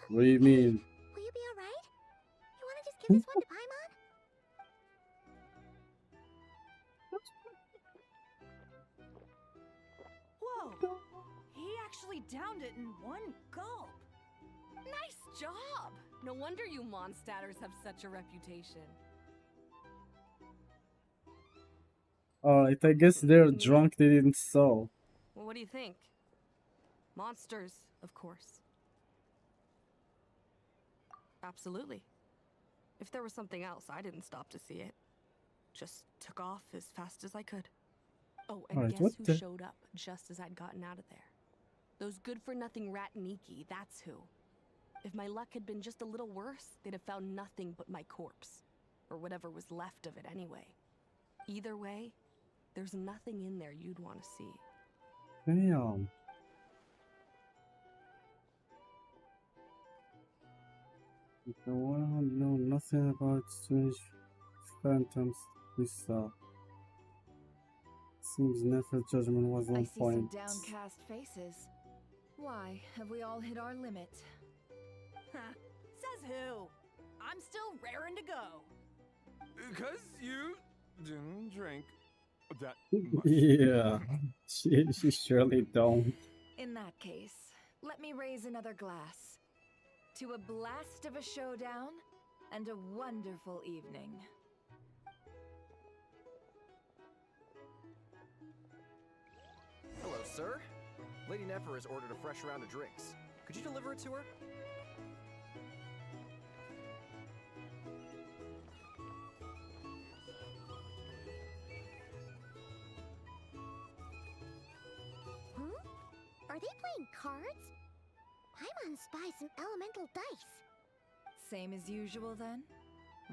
What do you mean? Will you be alright? You wanna just give this one to Paimon? Whoa! He actually downed it in one gulp. Nice job! No wonder you monstatters have such a reputation. Alright, I guess they're drunk, they didn't sell. Well, what do you think? Monsters, of course. Absolutely. If there was something else, I didn't stop to see it. Just took off as fast as I could. Oh, and Alright, guess who showed up just as I'd gotten out of there? Those good-for-nothing rat Niki, that's who. If my luck had been just a little worse, they'd have found nothing but my corpse. Or whatever was left of it anyway. Either way, there's nothing in there you'd want to see. Damn. I wanna know nothing about strange phantoms we saw. Seems Nefer's judgment was on I see point. some downcast faces. Why, have we all hit our limit? Says who? I'm still raring to go. Because you didn't drink that Yeah, she surely don't. In that case, let me raise another glass. To a blast of a showdown and a wonderful evening. Hello, sir. Lady Nefer has ordered a fresh round of drinks. Could you deliver it to her? Are they playing cards? Paimon spies some elemental dice. Same as usual then?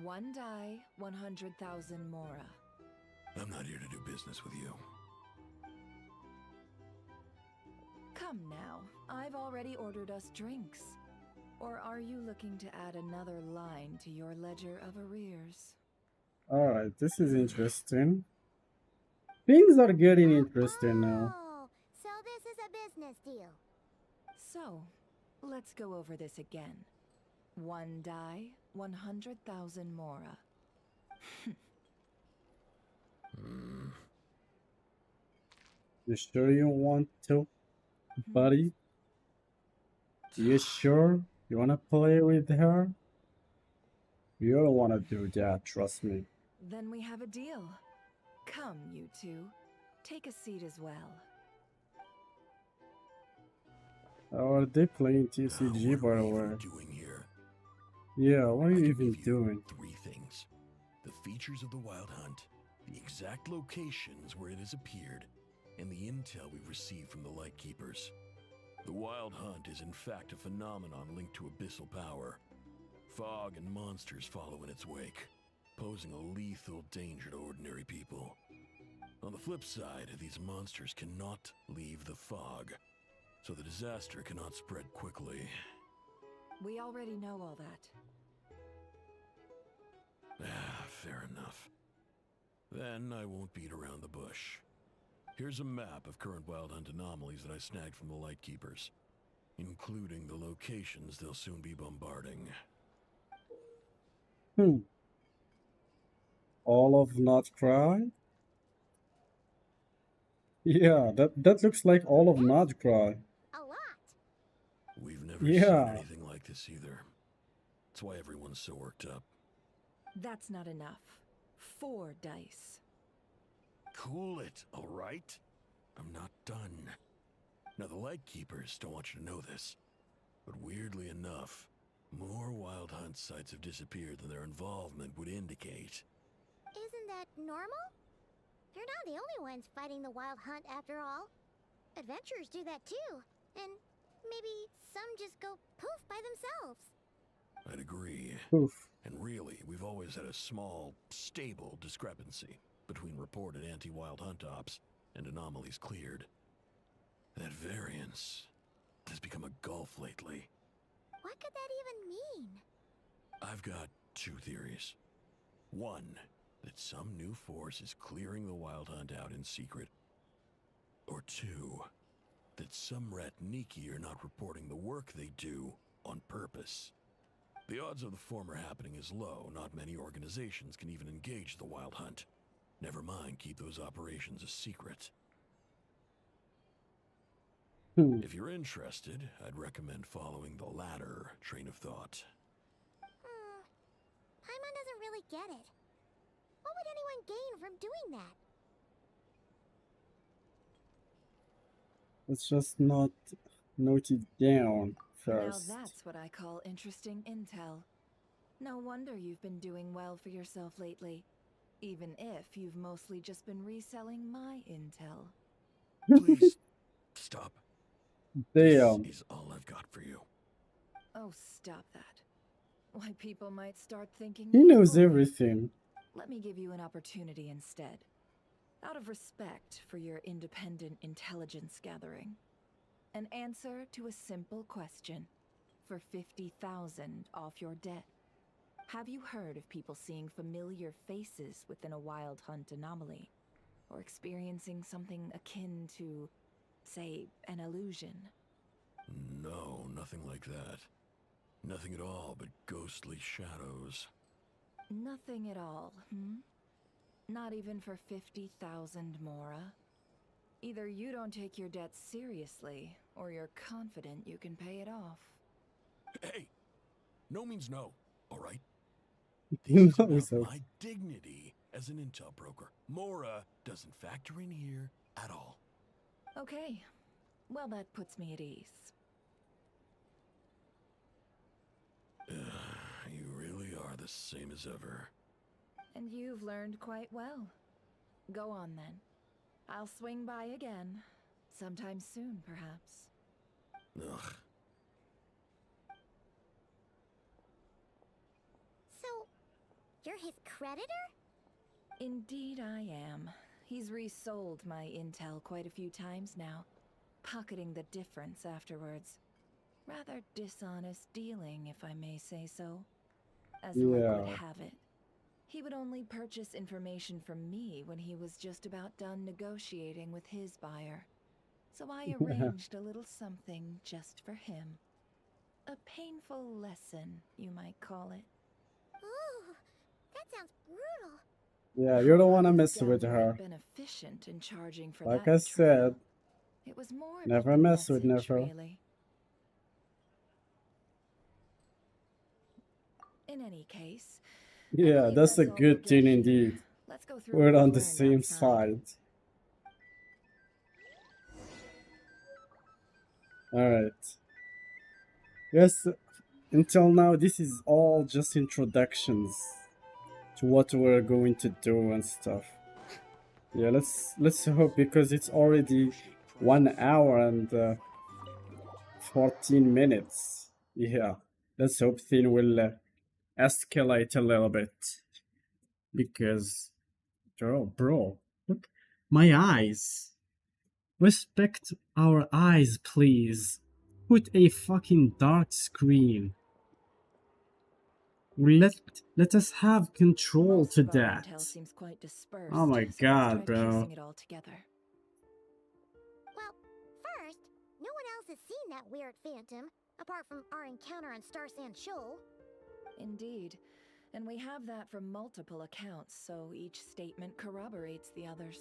One die, 100,000 Mora. I'm not here to do business with you. Come now, I've already ordered us drinks. Or are you looking to add another line to your ledger of arrears? Alright, this is interesting. Things are getting interesting now. Oh, so this is a business deal. So, let's go over this again. One die, 100,000 Mora. You sure you want to, buddy? You sure you wanna play with her? You don't wanna do that, trust me. Then we have a deal. Come, you two. Take a seat as well. Are they playing TCG, by the way? Doing here? Yeah, what are you I can even give you doing? 3 things. The features of the Wild Hunt, the exact locations where it has appeared, and the intel we've received from the Lightkeepers. The Wild Hunt is in fact a phenomenon linked to abyssal power. Fog and monsters follow in its wake, posing a lethal danger to ordinary people. On the flip side, these monsters cannot leave the fog, so the disaster cannot spread quickly. We already know all that. Fair enough. Then I won't beat around the bush. Here's a map of current Wild Hunt anomalies that I snagged from the Lightkeepers, including the locations they'll soon be bombarding. All of Not Cry? Yeah, that looks like all of Not Cry. A lot. We've never Yeah. seen anything like this either. That's why everyone's so worked up. That's not enough. 4 dice. Cool it, all right? I'm not done. Now, the Lightkeepers don't want you to know this, but weirdly enough, more Wild Hunt sites have disappeared than their involvement would indicate. Isn't that normal? They're not the only ones fighting the Wild Hunt after all. Adventurers do that too. And maybe some just go poof by themselves. I'd agree. Oof. And really, we've always had a small, stable discrepancy between reported anti-Wild Hunt ops and anomalies cleared. That variance has become a gulf lately. What could that even mean? I've got two theories. One, that some new force is clearing the Wild Hunt out in secret. Or two, that some Ratniki are not reporting the work they do on purpose. The odds of the former happening is low. Not many organizations can even engage the Wild Hunt. Never mind keep those operations a secret. If you're interested, I'd recommend following the latter train of thought. Paimon doesn't really get it. What would anyone gain from doing that? Let's just not note it down first. Now that's what I call interesting intel. No wonder you've been doing well for yourself lately, even if you've mostly just been reselling my intel. Please, stop. Damn. This is all I've got for you. Oh, stop that. Why, people might start thinking He me knows fool. everything. Let me give you an opportunity instead. Out of respect for your independent intelligence gathering. An answer to a simple question for 50,000 off your debt. Have you heard of people seeing familiar faces within a Wild Hunt anomaly? Or experiencing something akin to, say, an illusion? No, nothing like that. Nothing at all but ghostly shadows. Nothing at all, hmm? Not even for 50,000 Mora? Either you don't take your debts seriously, or you're confident you can pay it off. Hey! No means no, alright? He This is about knows my dignity as an intel broker. Mora doesn't factor in here at all. Okay. Well, that puts me at ease. You really are the same as ever. And you've learned quite well. Go on then. I'll swing by again. Sometime soon, perhaps. Ugh. So, you're his creditor? Indeed I am. He's resold my intel quite a few times now, pocketing the difference afterwards. Rather dishonest dealing, if I may say so. As luck would have it, he would only purchase information from me when he was just about done negotiating with his buyer. So I arranged a little something just for him. A painful lesson, you might call it. Ooh, that sounds brutal. Yeah, you don't want to mess with Downright her. beneficent in charging for Like that I betrayal. said, It was more never about the mess with message, Nefer. really. In any case, I Yeah, believe that's a all we'll good get thing here. indeed. Let's go through We're what on we've the learned same outside. side. Alright. Yes, until now, this is all just introductions to what we're going to do and stuff. Yeah, let's hope, because it's already 1 hour and 14 minutes. Yeah, let's hope thing will escalate a little bit, because bro, look, my eyes. Respect our eyes, please. Put a fucking dark screen. Let us have control Most to of our that. intel seems quite dispersed. Oh my so god, let's try bro. piecing it all together. Well, first, no one else has seen that weird phantom, apart from our encounter on Star Sand Shoal. Indeed. And we have that from multiple accounts, so each statement corroborates the others.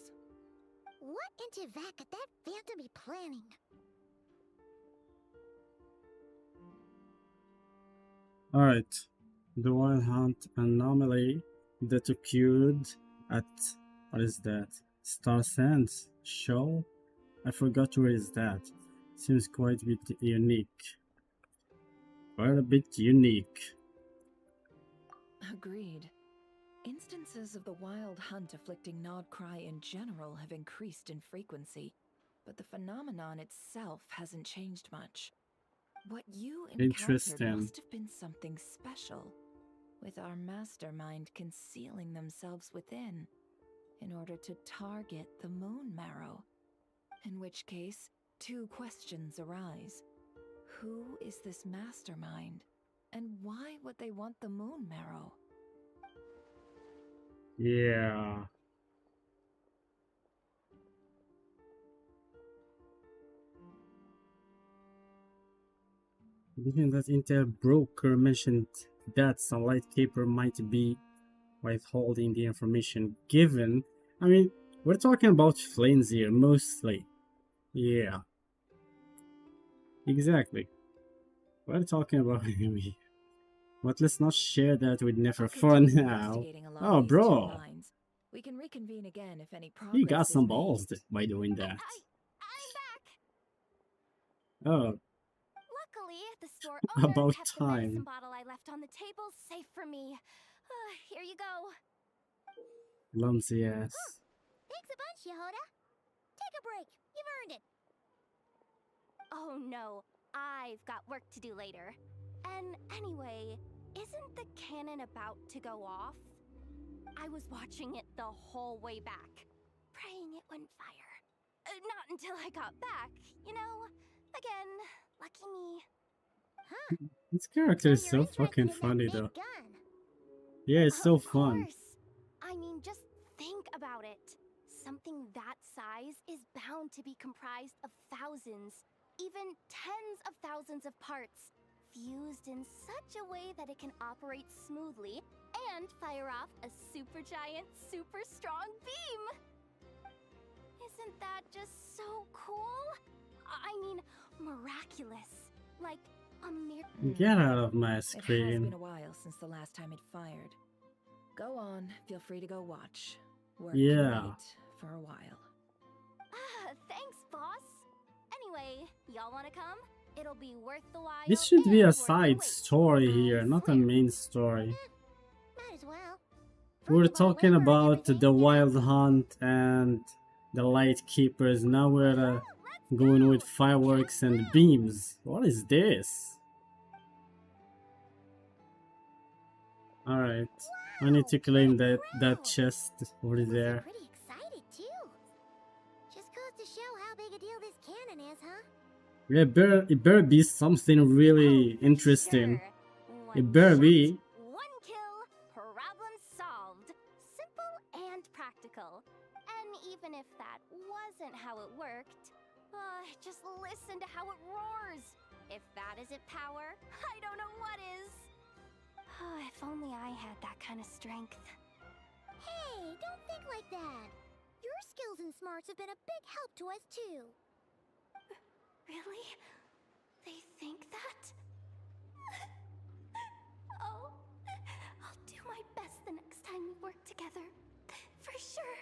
What in Teyvat could that phantom be planning? Alright. The Wild Hunt anomaly that occurred at, what is that? Star Sands Shoal? I forgot where is that. Seems quite a bit unique. Quite a bit unique. Agreed. Instances of the wild hunt afflicting Krai in general have increased in frequency, but the phenomenon itself hasn't changed much. What you encountered Interesting. must have been something special, with our mastermind concealing themselves within, in order to target the moon marrow. In which case, two questions arise. Who is this mastermind, and why would they want the moon marrow? Yeah. Given that Intel broker mentioned that Sunlight Keeper might be withholding the information given. I mean, we're talking about flames here, mostly. Yeah. Exactly. We're talking about him here. But let's not share that with Nefer for now. Oh, bro. We can reconvene again if any progress You got some is made. balls by doing that. I'm back. Oh, Luckily, the store owner about kept the medicine time. bottle I left on the table safe for me. Here you go. Clumsy ass. Thanks a bunch, Yehoda. Take a break. You've earned it. Oh no, I've got work to do later. And anyway, isn't the cannon about to go off? I was watching it the whole way back, praying it wouldn't fire. Not until I got back, you know? Again, lucky me. Huh. This character is So so you're interested fucking in that funny big though. gun. Yeah, it's so Of fun. course. I mean, just think about it. Something that size is bound to be comprised of thousands, even tens of thousands of parts, fused in such a way that it can operate smoothly and fire off a supergiant, super strong beam. Isn't that just so cool? I mean, miraculous. Like a miracle. Get out of my It has screen. been a while since the last time it fired. Go on, feel free to go watch. Work can Yeah. wait for a while. Thanks, boss. Anyway, y'all wanna come? It'll be worth the while. This should be and a worth the side wait. story I here, not a swear. main story. Might as well. We're First of all, talking labor and about everything, the you know. Wild Hunt and the Light Keepers. Now we're Let's going go. with fireworks and beams. What is this? Alright. I need to claim that chest over People seem there. pretty excited too. Just goes to show how big a deal this cannon is, huh? Yeah, it better be something really Oh, for interesting. sure. It One better shot, be. one kill, problem solved. Simple and practical. And even if that wasn't how it worked, just listen to how it roars. If that isn't power, I don't know what is. If only I had that kind of strength. Hey, don't think like that. Your skills and smarts have been a big help to us too. Really? They think that? Oh, I'll do my best the next time we work together. For sure.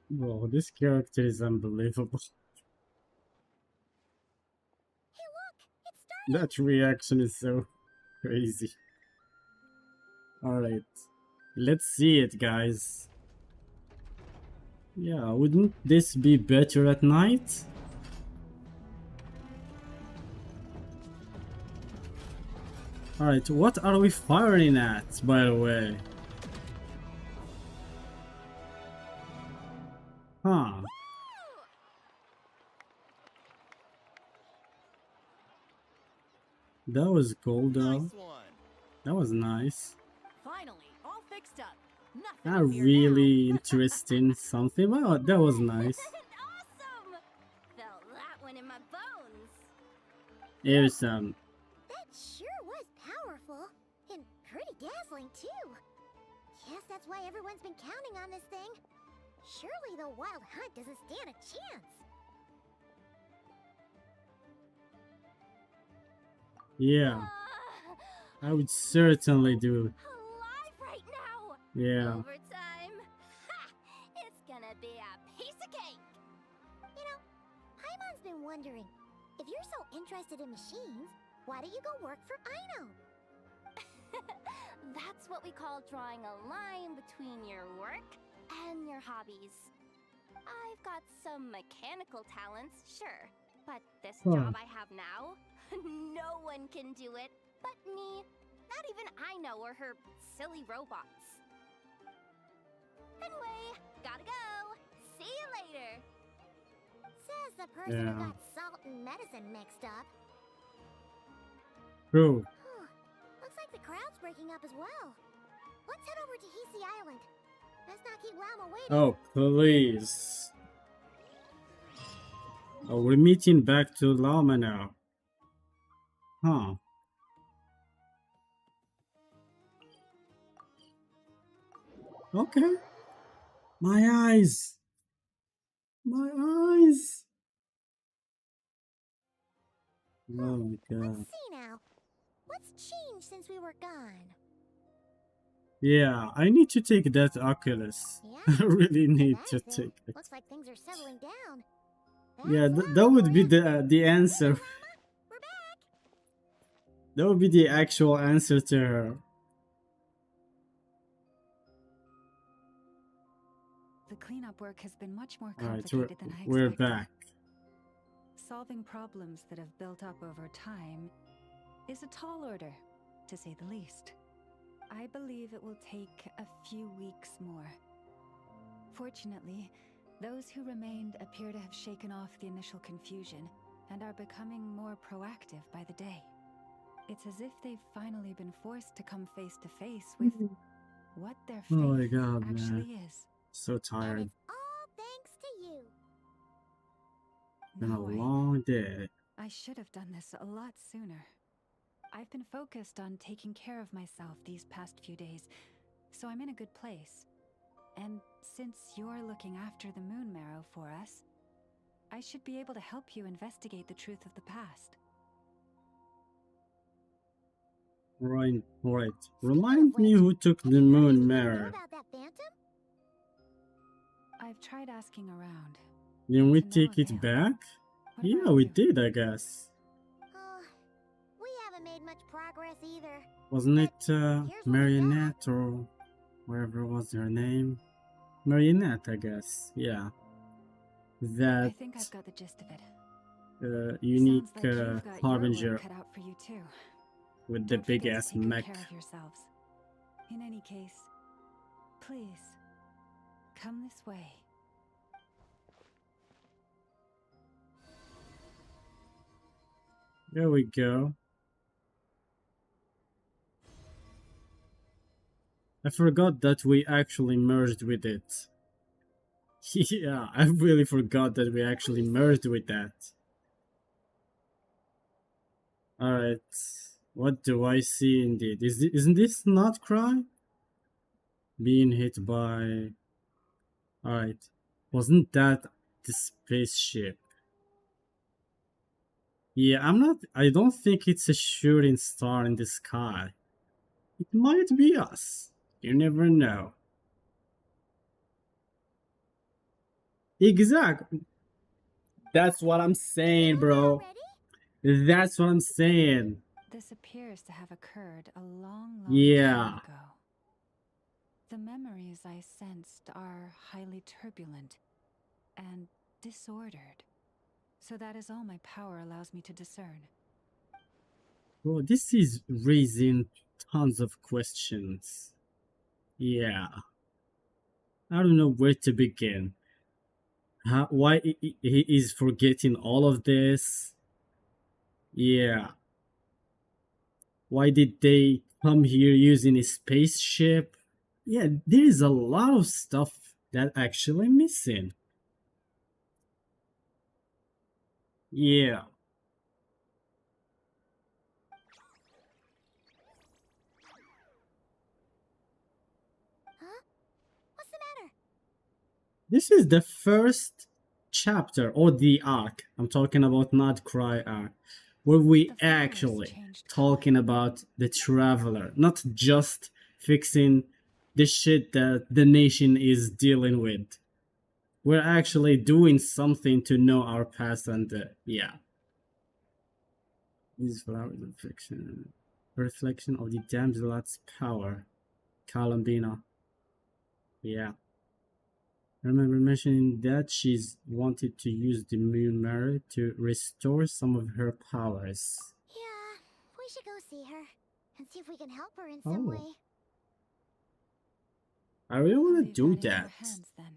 Whoa, this character is unbelievable. Hey, look, it's starting. That reaction is so crazy. Alright. Let's see it, guys. Yeah, wouldn't this be better at night? Alright, what are we firing at, by the way? Huh. That was cool though. Nice one. That was nice. Finally, all fixed up. Nothing Not to fear really now. interesting something, but that was nice. Awesome! Felt that one in my bones. Here's some. That sure was powerful. And pretty dazzling too. Guess that's why everyone's been counting on this thing. Surely the Wild Hunt doesn't stand a chance. Yeah, I would certainly do. Alive right now. Yeah. Overtime. Ha! It's gonna be a piece of cake. You know, I Paimon's been wondering, if you're so interested in machines, why don't you go work for Aino? That's what we call drawing a line between your work and your hobbies. I've got some mechanical talents, sure, but this job I have now, no one can do it but me. Not even Aino or her silly robots. Anyway, gotta go. See you later. Says the person who got salt and medicine mixed up. True. Looks like the crowd's breaking up as well. Let's head over to Hisi Island. Let's not keep Llama waiting. Oh, please. Oh, we're meeting back to Llama now. Huh. Okay. My eyes. My eyes. Oh my god. Let's see now. What's changed since we were gone? Yeah, I need to take that Oculus. Yeah, I really need to anything, take it. looks like things are settling down. Yeah, That's that Llama would for be you. the answer. We're back. That would be the actual answer to her. The cleanup work has been much more Alright, complicated than I we're expected. back. Solving problems that have built up over time is a tall order, to say the least. I believe it will take a few weeks more. Fortunately, those who remained appear to have shaken off the initial confusion and are becoming more proactive by the day. It's as if they've finally been forced to come face to face with what their faith Oh my god, actually man. is. So And tired. it's all thanks to you. Been a No way. long day. I should have done this a lot sooner. I've been focused on taking care of myself these past few days, so I'm in a good place. And since you're looking after the moon marrow for us, I should be able to help you investigate the truth of the past. Right. Speaking Remind of me which, who took have the you heard moon anything mirror. new about that phantom? I've tried asking around. Didn't we To no take it avail. back? What Yeah, about we you? did, I guess. Oh, we haven't made much progress either. Wasn't it here's what we got. Marionette or whatever was her name? Marionette, I guess. Yeah. I That think I've got the gist of it. unique Sounds like you've got your harbinger work cut out for you too. with the Don't big forget ass to take good mech. care of yourselves. In any case, please come this way. There we go. I forgot that we actually merged with it. Yeah, I really forgot that we actually merged with that. Alright, what do I see indeed? Isn't this not Krai? Being hit by... Alright, wasn't that the spaceship? Yeah, I don't think it's a shooting star in the sky. It might be us. You never know. Exactly. That's what I'm saying, bro. Already? That's what I'm saying. This appears to have occurred a long Yeah. time ago. The memories I sensed are highly turbulent and disordered. So that is all my power allows me to discern. Bro, this is raising tons of questions. Yeah. I don't know where to begin. Why he is forgetting all of this? Yeah. Why did they come here using a spaceship? Yeah, there is a lot of stuff that actually missing. Yeah. Huh? What's the matter? This is the first chapter or the arc. I'm talking about not Krai arc, where we The flowers actually changed talking color. about the traveler, not just fixing the shit that the nation is dealing with. we're actually doing something to know our past, and yeah. These flowers reflection of the damsel's power. Columbina. Yeah. I remember mentioning that she's wanted to use the moon mirror to restore some of her powers. Yeah, we should go see her and see if we can help her in some Oh, way. I really I'll want to leave do that in your that. hands then.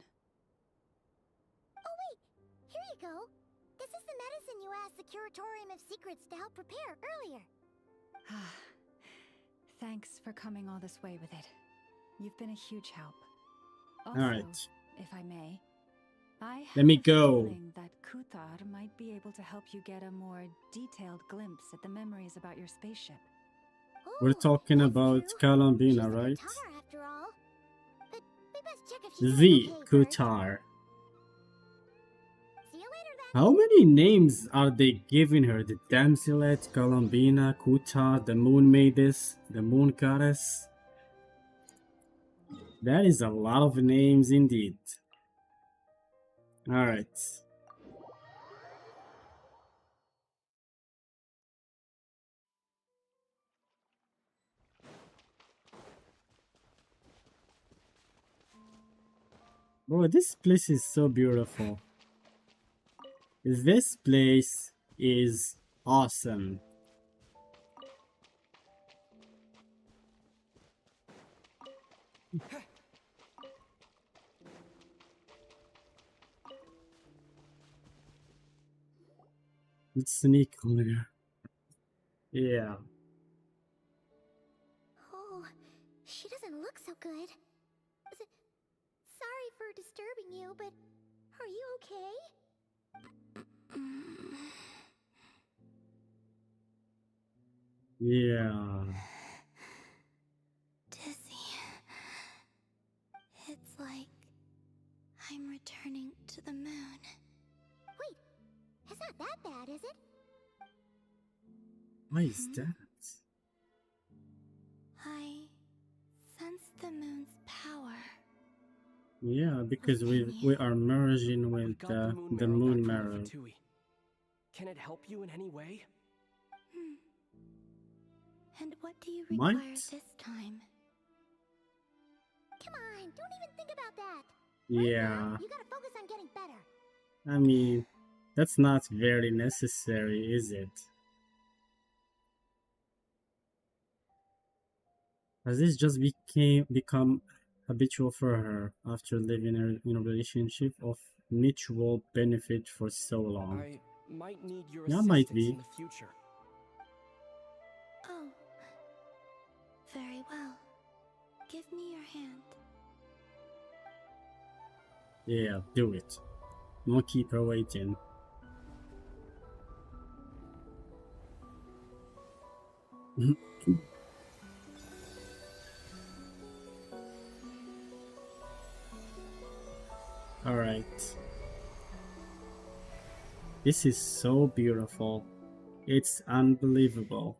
Oh wait, here you go. This is the medicine you asked the Curatorium of Secrets to help prepare earlier. Thanks for coming all this way with it. You've been a huge help. All Also, right, if I may, I let have me a go. feeling that Kuthar might be able to help you get a more detailed glimpse at the memories about your spaceship. We're talking That's about true. She's Columbina, the right? Kutar after all. But we best check if she's The doing okay first. Kutar. See you later then. How many names are they giving her? The Damselet, Columbina, Kutar, the Moon Maidess, the Moon Goddess? That is a lot of names indeed. Alright. Bro, this place is so beautiful. This place is awesome. Let's sneak on there. Yeah. Oh, she doesn't look so good. Sorry for disturbing you, but are you okay? Yeah. Dizzy. It's like I'm returning to the moon. Wait, it's not that bad, is it? Why is that? I sense the moon's power. Yeah, because we are merging with Got the the moon moon marrow back from mirror. the Fatui. Can it help you in any way? And what do you require Might. this time? Come on, don't even think about that. Yeah. You gotta focus on getting better. I mean, that's not very necessary, is it? Has this just become habitual for her after living in a relationship of mutual benefit for so long? I might need your Yeah, assistance might be. in the future. Oh. Very well. Give me your hand. Yeah, do it. Don't keep her waiting. Alright. This is so beautiful. It's unbelievable.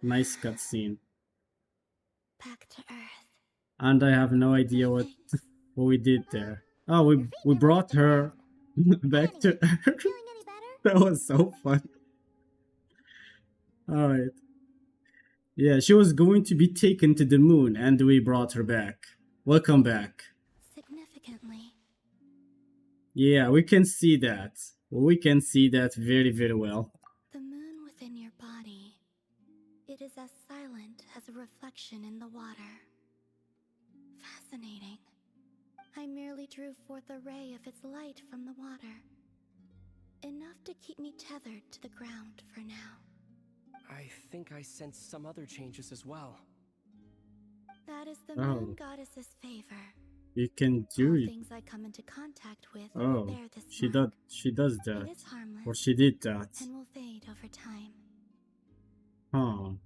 Nice cutscene. Back to Earth. And I have no idea what we did there. Oh, we brought her back to Earth. That was so fun. Alright. Yeah, she was going to be taken to the moon and we brought her back. Welcome back. Significantly. Yeah, we can see that. We can see that very, very well. The moon within your body. It is as silent as a reflection in the water. Fascinating. I merely drew forth a ray of its light from the water. Enough to keep me tethered to the ground for now. I think I sense some other changes as well. That is the Oh. moon goddess's favor. You can do All it. things I come into contact with Oh, bear this she mark. does that. It is harmless Or she did that. and will fade over time. Huh.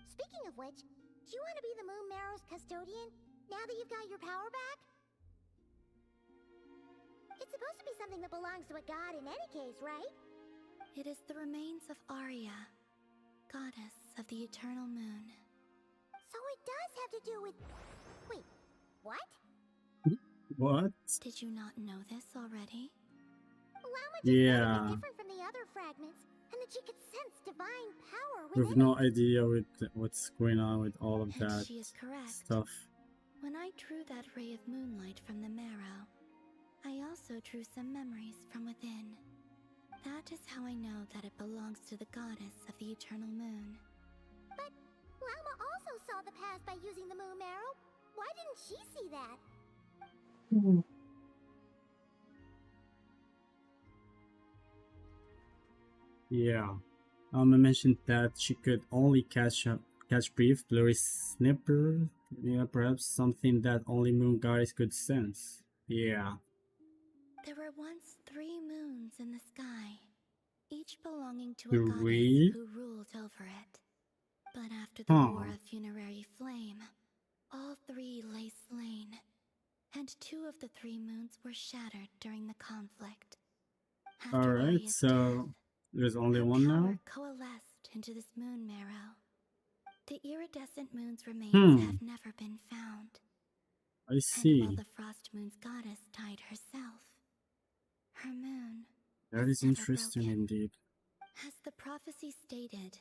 Speaking of which, do you want to be the Moon Marrow's custodian now that you've got your power back? It's supposed to be something that belongs to a god in any case, right? It is the remains of Arya, goddess of the eternal moon. So it does have to do with... Wait, what? What? Did you not know this already? Llama just said it Yeah. was different from the other fragments, and that she could sense divine power We've within no it. idea with what's going on with all of And that she is correct. stuff. When I drew that ray of moonlight from the marrow, I also drew some memories from within. That is how I know that it belongs to the goddess of the eternal moon. But Llama also saw the past by using the moon marrow. Why didn't she see that? Yeah. I mentioned that she could only catch brief blurry snipper. Yeah, perhaps something that only moon goddess could sense. Yeah. There were once 3 moons in the sky, each belonging to a Three? goddess who ruled over it. But after the Huh. war of funerary flame, all 3 lay slain, and 2 of the 3 moons were shattered during the conflict. After Alright, Aria's so death, there's only her one power now? coalesced into this moon marrow. The iridescent moon's remains Hmm. have never been found. I And see. while the frost moon's goddess died herself, her moon That was is never interesting broken. indeed. As the prophecy stated,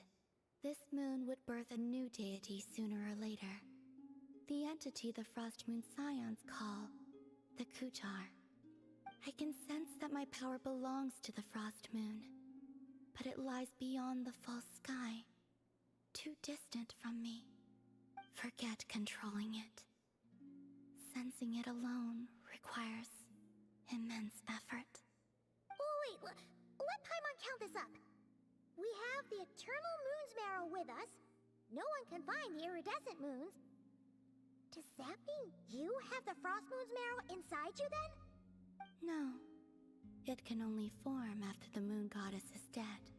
this moon would birth a new deity sooner or later. The entity the Frost Moon Scions call the Kutar. I can sense that my power belongs to the Frost Moon, but it lies beyond the false sky, too distant from me. Forget controlling it. Sensing it alone requires immense effort. Oh, wait, let Paimon count this up. We have the Eternal Moon's marrow with us. No one can find the iridescent moons. Does that mean you have the Frost Moon's marrow inside you then? No, it can only form after the moon goddess is dead.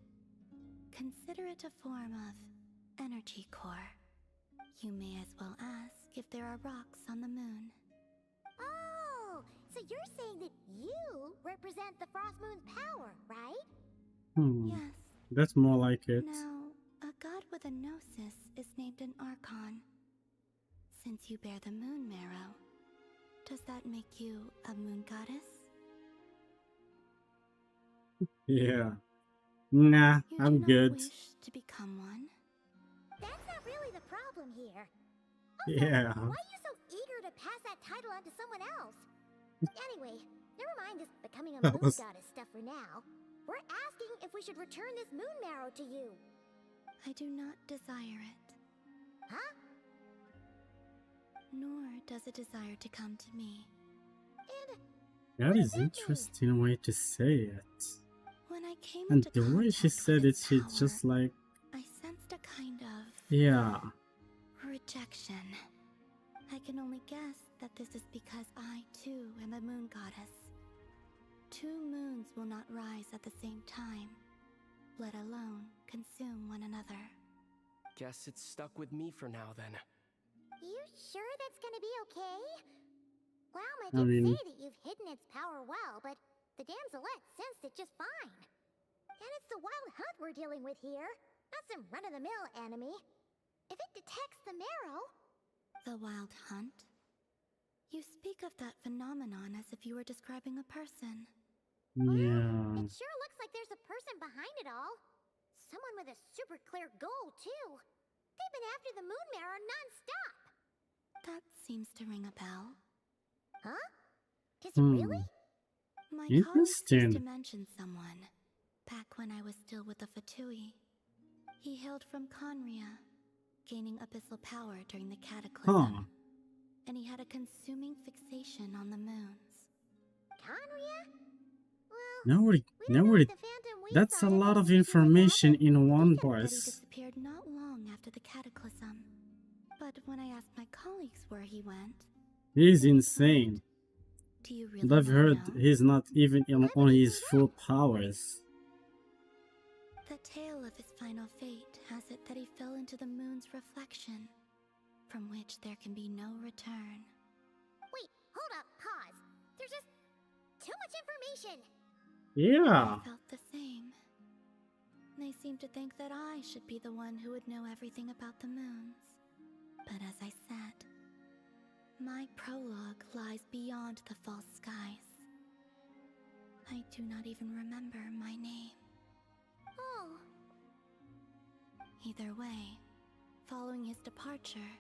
Consider it a form of energy core. You may as well ask if there are rocks on the moon. Oh, so you're saying that you represent the Frost Moon's power, right? Yes. That's more like it. Now, a god with a gnosis is named an Archon. Since you bear the moon marrow, does that make you a moon goddess? Yeah. Nah, You I'm do good. not wish to become one? That's not really the problem here. Yeah. Why are you so eager to pass that title on to someone else? Anyway, never mind this becoming a That moon was- goddess stuff for now. We're asking if we should return this moon marrow to you. I do not desire it. Huh? Nor does it desire to come to me. And That is interesting way to say it. When I came And into the way she contact said with it, its she power, just like, I sensed a kind of yeah. rejection. I can only guess that this is because I, too, am a moon goddess. 2 moons will not rise at the same time, let alone consume one another. Guess it's stuck with me for now then. you sure that's gonna be okay? Llama I did mean- say that you've hidden its power well, but the damselette sensed it just fine. And it's the wild hunt we're dealing with here, not some run-of-the-mill enemy. If it detects the marrow... The wild hunt? You speak of that phenomenon as if you were describing a person. Yeah. It sure looks like there's a person behind it all. Someone with a super clear goal, too. They've been after the moon marrow non-stop. That seems to ring a bell. Huh? Does it really? My colleagues used to Interesting. mention someone, back when I was still with the Fatui. He hailed from Conria, gaining abyssal power during the cataclysm. Huh. And he had a consuming fixation on the moons. Conria? Well, Now we that's a lot of information in one that he voice. disappeared not long after the cataclysm. But when I asked my colleagues where he went, He's insane. do you And really I've not heard know? he's not even on his full powers. The tale of his final fate has it that he fell into the moon's reflection, from which there can be no return. Wait, hold up, pause. There's just too much information. Yeah. I felt the same. They seemed to think that I should be the one who would know everything about the moons. But as I said, My prologue lies beyond the false skies. I do not even remember my name. Oh. Either way, following his departure,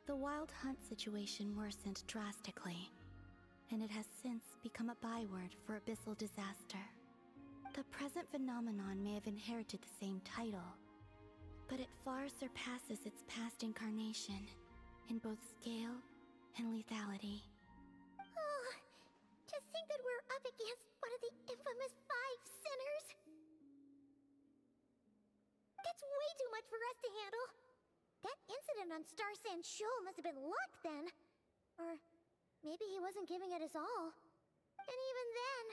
the Wild Hunt situation worsened drastically, and it has since become a byword for abyssal disaster. The present phenomenon may have inherited the same title, but it far surpasses its past incarnation in both scale and lethality. Oh, to think that we're up against one of the infamous 5 sinners! That's way too much for us to handle! That incident on Star Sand Shoal must have been luck then! Or maybe he wasn't giving it his all. And even then,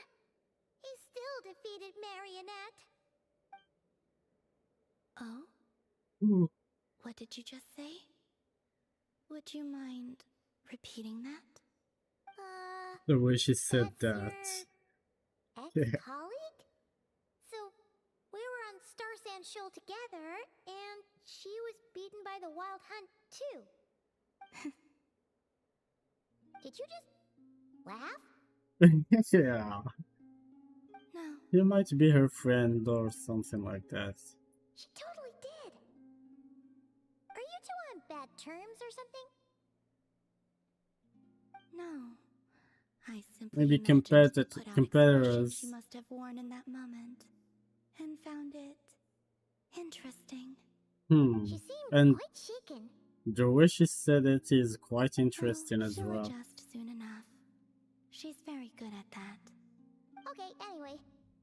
he still defeated Marionette. Oh? Ooh. What did you just say? Would you mind repeating that? The way she said That's that. your Yeah. ex-colleague? So, we were on Star Sand Shoal together, and she was beaten by the Wild Hunt, too. Did you just laugh? Yeah. No. You might be her friend or something like that. She totally did. Are you two on bad terms or something? No. I simply Maybe imagined the put-out expression competitors. she must have worn in that moment, and found it interesting. She seemed And quite shaken. the way she said it is quite interesting as She'll well. adjust soon enough. She's very good at that. Okay, anyway,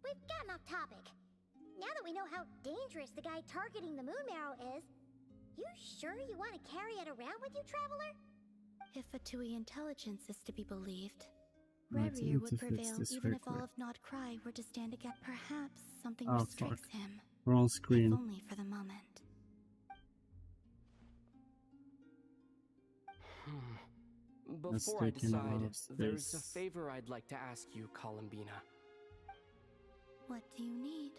we've gotten off topic. Now that we know how dangerous the guy targeting the moon marrow is, you sure you want to carry it around with you, Traveler? If Fatui intelligence is to be believed, Right, Rerir would to fix prevail this even real if all quick. of Nod Krai were to stand again. Perhaps something Oh, restricts fuck. him. We're on If screen. only for the moment. That's Before I taking a lot decide, of there's a space. favor I'd like to ask you, Columbina. What do you need?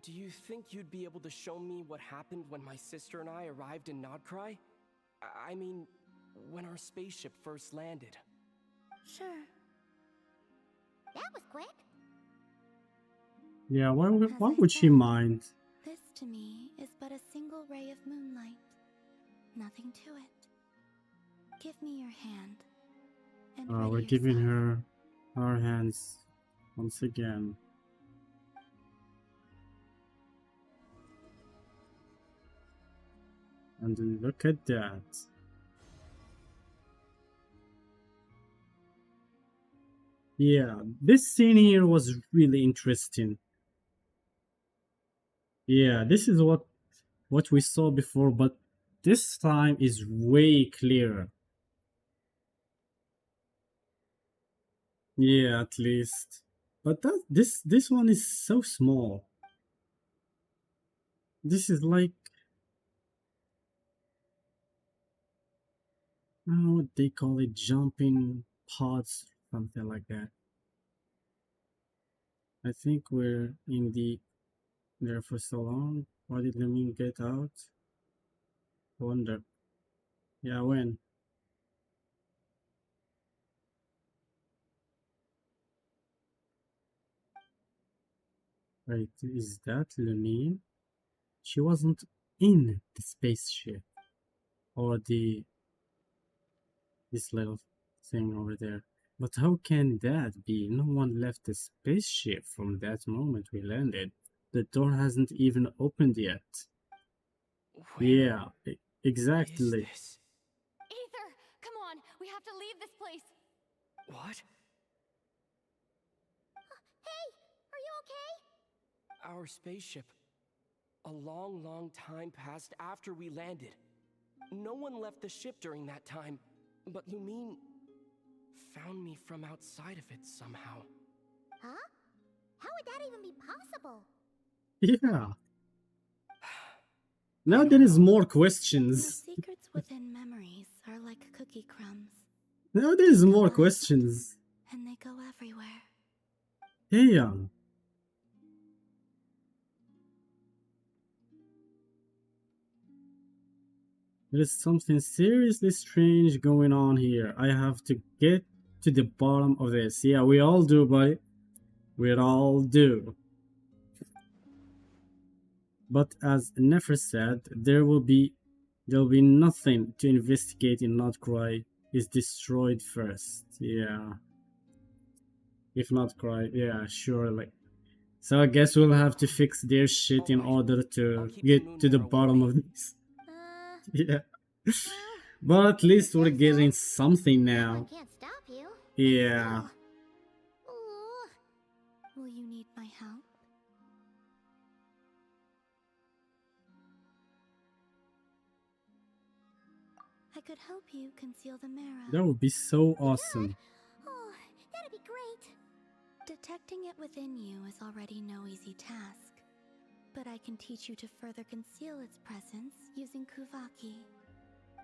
Do you think you'd be able to show me what happened when my sister and I arrived in Nodcry? I mean, when our spaceship first landed. Sure. That was quick. Yeah, why As I would she said, mind? This to me is but a single ray of moonlight. Nothing to it. Give me your hand. And ready We're giving yourself. her our hands once again. And look at that. Yeah, this scene here was really interesting. Yeah, this is what we saw before, but this time is way clearer. Yeah, at least. But this one is so small. This is like, I don't know what they call it, jumping pods, something like that. I think we're in there for so long. Why did Lemine get out? Wonder. Yeah, when? Wait, is that Lemine? She wasn't in the spaceship or this little thing over there. But how can that be? No one left the spaceship from that moment we landed. The door hasn't even opened yet. Yeah, exactly. Aether, come on, we have to leave this place. What? Hey, are you okay? Our spaceship. A long, long time passed after we landed. No one left the ship during that time, but Lumine found me from outside of it somehow. Huh? How would that even be possible? Yeah. Now there is more questions. The secrets within memories are like cookie crumbs. Now there is more questions. And they go everywhere. Damn. There's something seriously strange going on here. I have to get to the bottom of this. Yeah, we all do, buddy. We all do. But as Nefer said, there'll be nothing to investigate in Notcry is destroyed first. Yeah. If not Cry, yeah, surely. So I guess we'll have to fix their shit in order to get to the bottom of this. Yeah. But at least we're getting something now. Can't stop you. Yeah. Ooh. Will you need my help? I could help you conceal the marrow. That would be so awesome. Oh, that'd be great. Detecting it within you is already no easy task. But I can teach you to further conceal its presence using Kuvaki.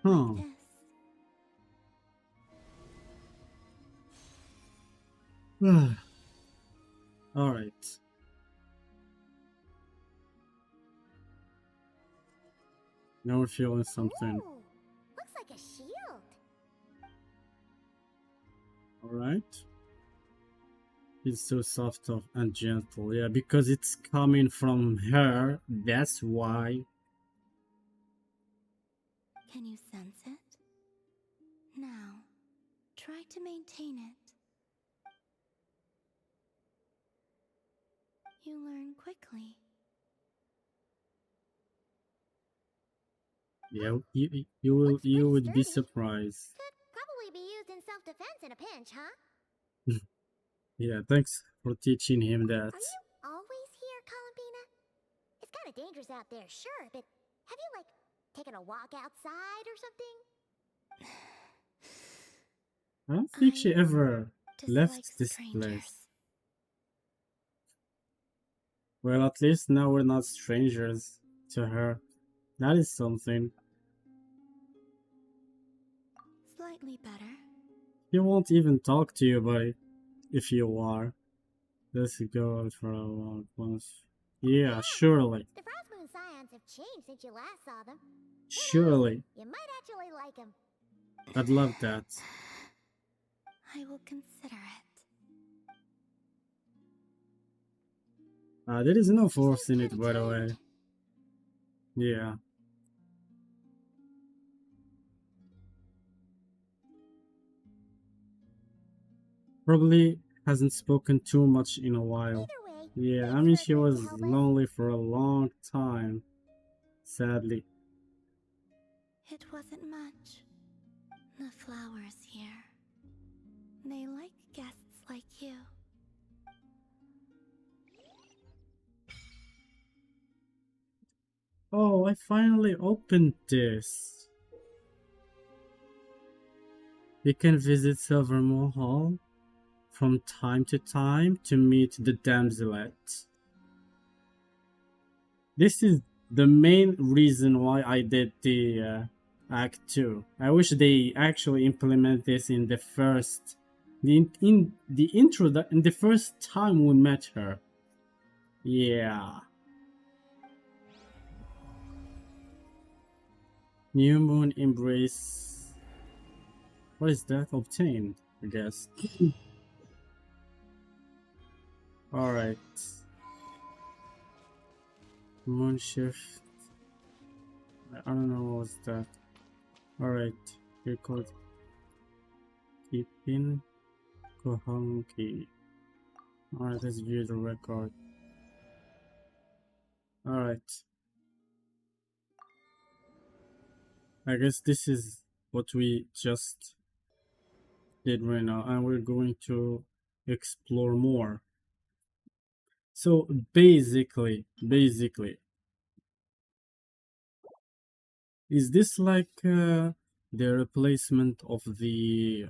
Huh. Like this. Alright. Now we're feeling something. Ooh, looks like a shield. Alright. It's so soft and gentle. Yeah, because it's coming from her. That's why. Can you sense it? Now, try to maintain it. You learn quickly. Yeah, you would be surprised. Could probably be used in self-defense in a pinch, huh? Yeah, thanks for teaching him that. Are you always here, Columbina? It's kind of dangerous out there, sure, but have you, like, taken a walk outside or something? I don't think she ever left this strangers. place. Well, at least now we're not strangers to her. That is something. Slightly better. He won't even talk to you, buddy. If you are. Let's go out for a walk once. Yeah, surely. The Frostmoon Scions have changed since you last saw them. Surely. You might actually like them. I'd love that. I will consider it. There is no force in it, by the way. Yeah. Probably hasn't spoken too much in a while. Yeah, I mean, she was lonely for a long time. Sadly. It wasn't much. The flowers here. They like guests like you. Oh, I finally opened this. You can visit Silvermoon Hall from time to time to meet the damselette. This is the main reason why I did the Act 2. I wish they actually implement this in the first... in the first time we met her. Yeah. New Moon Embrace. What is that? Obtained, I guess. Alright. Moon Shift. I don't know what was that. Alright. Record. Keeping Kohonki. Alright, let's view the record. Alright. I guess this is what we just did right now, and we're going to explore more. So basically, is this like the replacement of the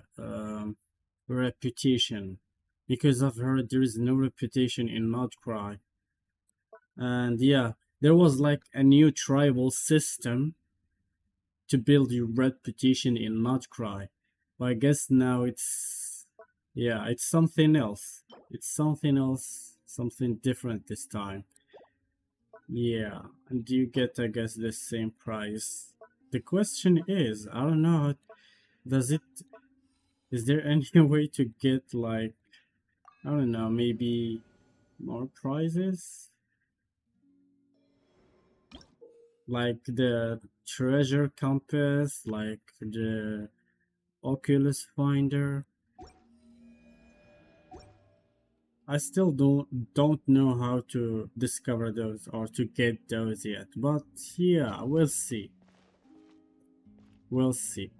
reputation? Because I've heard there is no reputation in Outcry. And yeah, there was like a new tribal system to build your reputation in Outcry. But I guess now it's... yeah, it's something else. It's something else, something different this time. Yeah, and you get, I guess, the same price. the question is, I don't know, does it, is there any way to get like, I don't know, maybe more prizes? Like the treasure compass, like the Oculus Finder. I still don't know how to discover those or to get those yet, but yeah, we'll see. We'll see.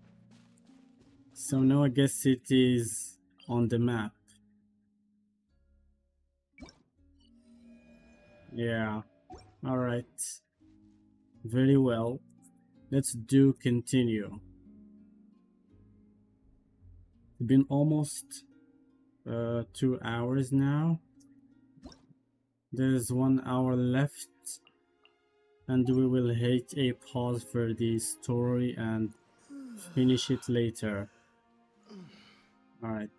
So now I guess it is on the map. Yeah. All right. Very well. Let's do continue. It's been almost 2 hours now. There's 1 hour left, and we will hit a pause for the story and finish it later. All right.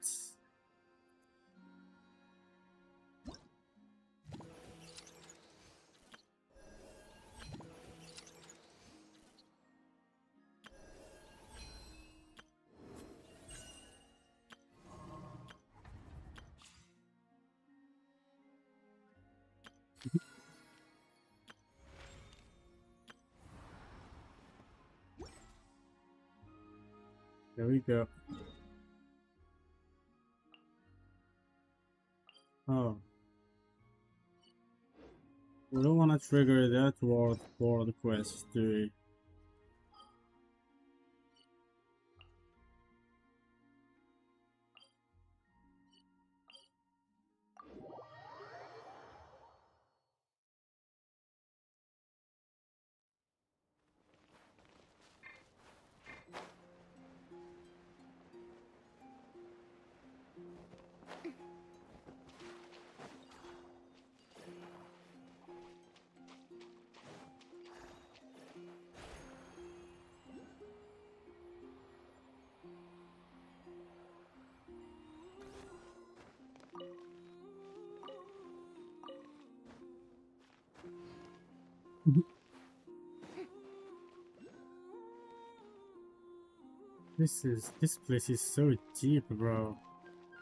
There we go. Oh, we don't want to trigger that word for the quest, do we? This place is so deep, bro.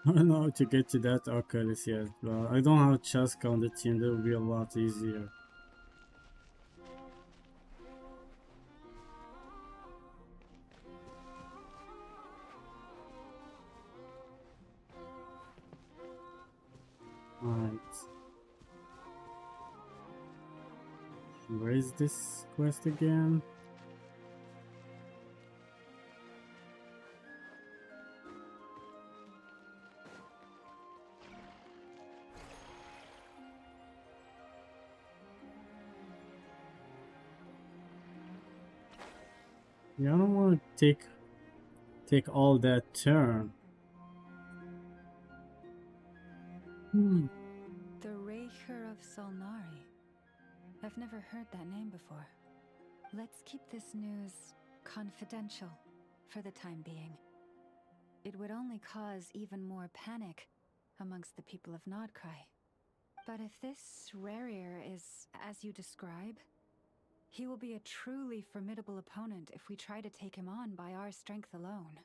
I don't know how to get to that Oculus yet, but I don't have Chaska on the team. That would be a lot easier. Alright. Where is this quest again? Yeah, I don't want to take all that turn. The Raker of Solnari. I've never heard that name before. Let's keep this news confidential for the time being. It would only cause even more panic amongst the people of Nodkrai. But if this Rarier is as you describe, he will be a truly formidable opponent if we try to take him on by our strength alone.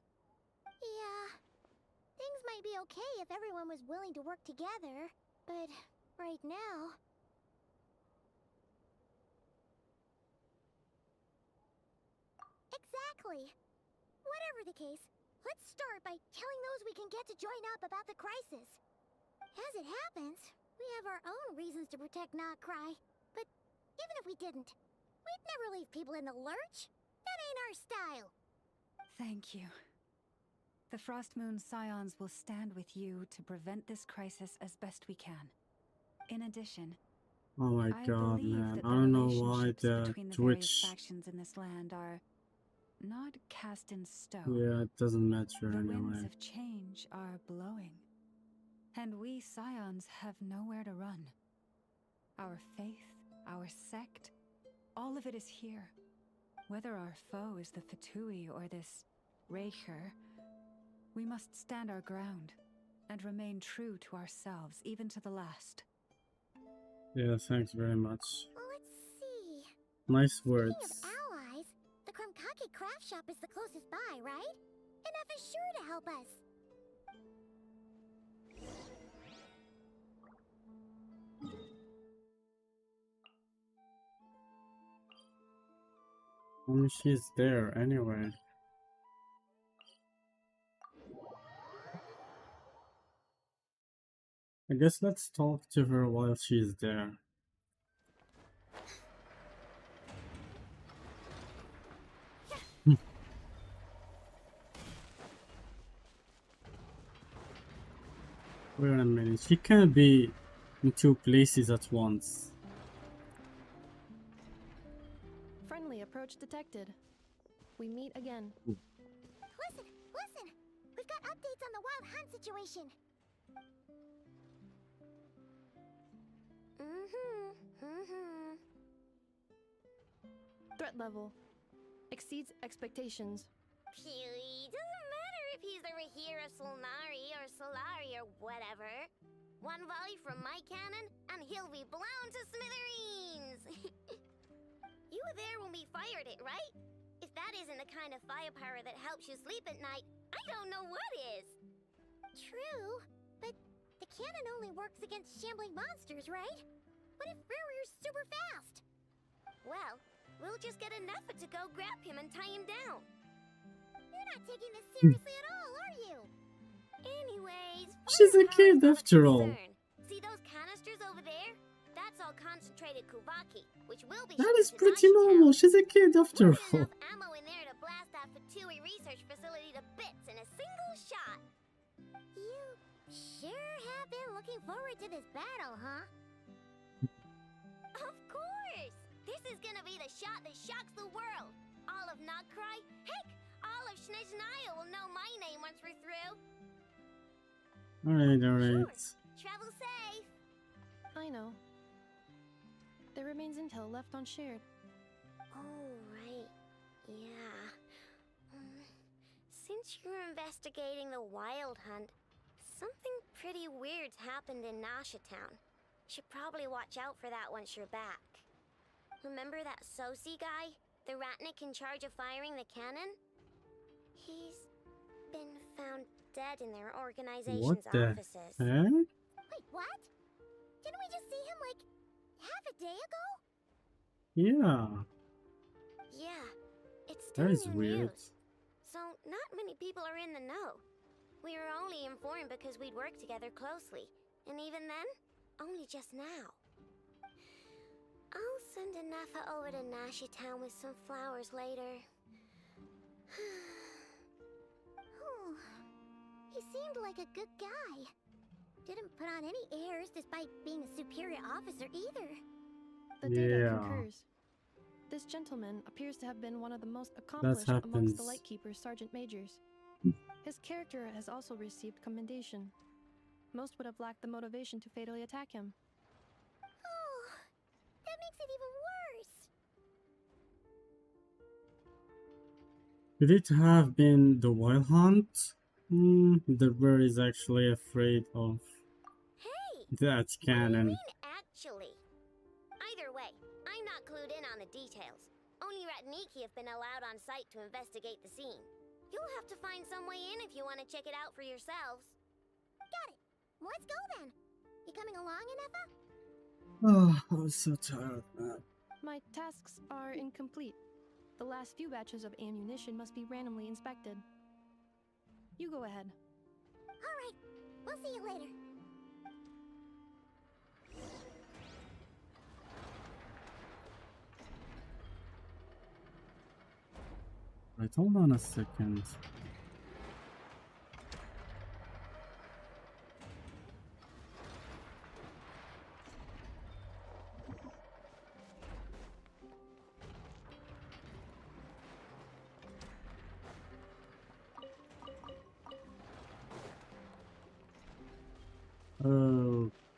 Yeah. Things might be okay if everyone was willing to work together, but right now... Exactly. Whatever the case, let's start by telling those we can get to join up about the crisis. As it happens, we have our own reasons to protect Nodkrai, but even if we didn't, we'd never leave people in the lurch. That ain't our style. Thank you. The Frostmoon Scions will stand with you to prevent this crisis as best we can. In addition, Oh my I god, believe man. that I the don't know why relationships the between the various Twitch... factions in this land are not cast in stone. Yeah, it doesn't matter The winds anyway. of change are blowing, and we Scions have nowhere to run. Our faith, our sect, all of it is here. Whether our foe is the Fatui or this Raker, we must stand our ground and remain true to ourselves, even to the last. Yeah, thanks very much. Let's see. Nice Speaking words. of allies, the Krumkake craft shop is the closest by, right? Enough is sure to help us. I mean, she's there anyway. I guess let's talk to her while she's there. Wait a minute, she can't be in two places at once. Friendly approach detected. We meet again. Listen, listen! We've got updates on the wild hunt situation. Threat level exceeds expectations. Phew, doesn't matter if he's the Rahira Solnari or Solari or whatever. One volley from my cannon, and he'll be blown to smithereens! You were there when we fired it, right? If that isn't the kind of firepower that helps you sleep at night, I don't know what is! True, but the cannon only works against shambling monsters, right? What if Rarir's super fast? Well, we'll just get an effort to go grab him and tie him down. You're not taking this seriously at all, are you? Anyways, She's a kid after all. See those canisters over there? That's all concentrated Kuvaki, which will be That is pretty normal. She's a kid after all. enough ammo in there to blast that Fatui research facility to bits in a single shot. You sure have been looking forward to this battle, huh? Of course! This is gonna be the shot that shocks the world. All of Krai, heck, all of Snezhnaya will know my name once we're through. Alright. Sure. Travel safe. I know. There remains intel left unshared. Oh, right. Yeah. Since you're investigating the Wild Hunt, something pretty weird's happened in Nasha Town. Should probably watch out for that once you're back. Remember that Sosi guy? The Ratnik in charge of firing the cannon? He's been found dead in their organization's What the offices. heck? Wait, what? Didn't we just see him, like, half a day ago? Yeah, Yeah, it's still that is new weird. news. So not many people are in the know. We were only informed because we'd worked together closely. And even then, only just now. I'll send Anafa over to Nashi Town with some flowers later. Oh, he seemed like a good guy. Didn't put on any airs despite being a superior officer either. The data Yeah. concurs. This gentleman appears to have been one of the most accomplished amongst the Lightkeeper's sergeant majors. His character has also received commendation. Most would have lacked the motivation to fatally attack him. Oh, that makes it even worse. Could it have been the Wild Hunt? The bird is actually afraid of Hey! that What do you cannon. mean, actually? Either way, I'm not clued in on the details. Only Ratniki have been allowed on site to investigate the scene. You'll have to find some way in if you want to check it out for yourselves. Got it. Let's go then. You coming along, Anafa? Oh, I'm so tired, man. My tasks are incomplete. The last few batches of ammunition must be randomly inspected. You go ahead. All right. We'll see you later. Right, hold on a second.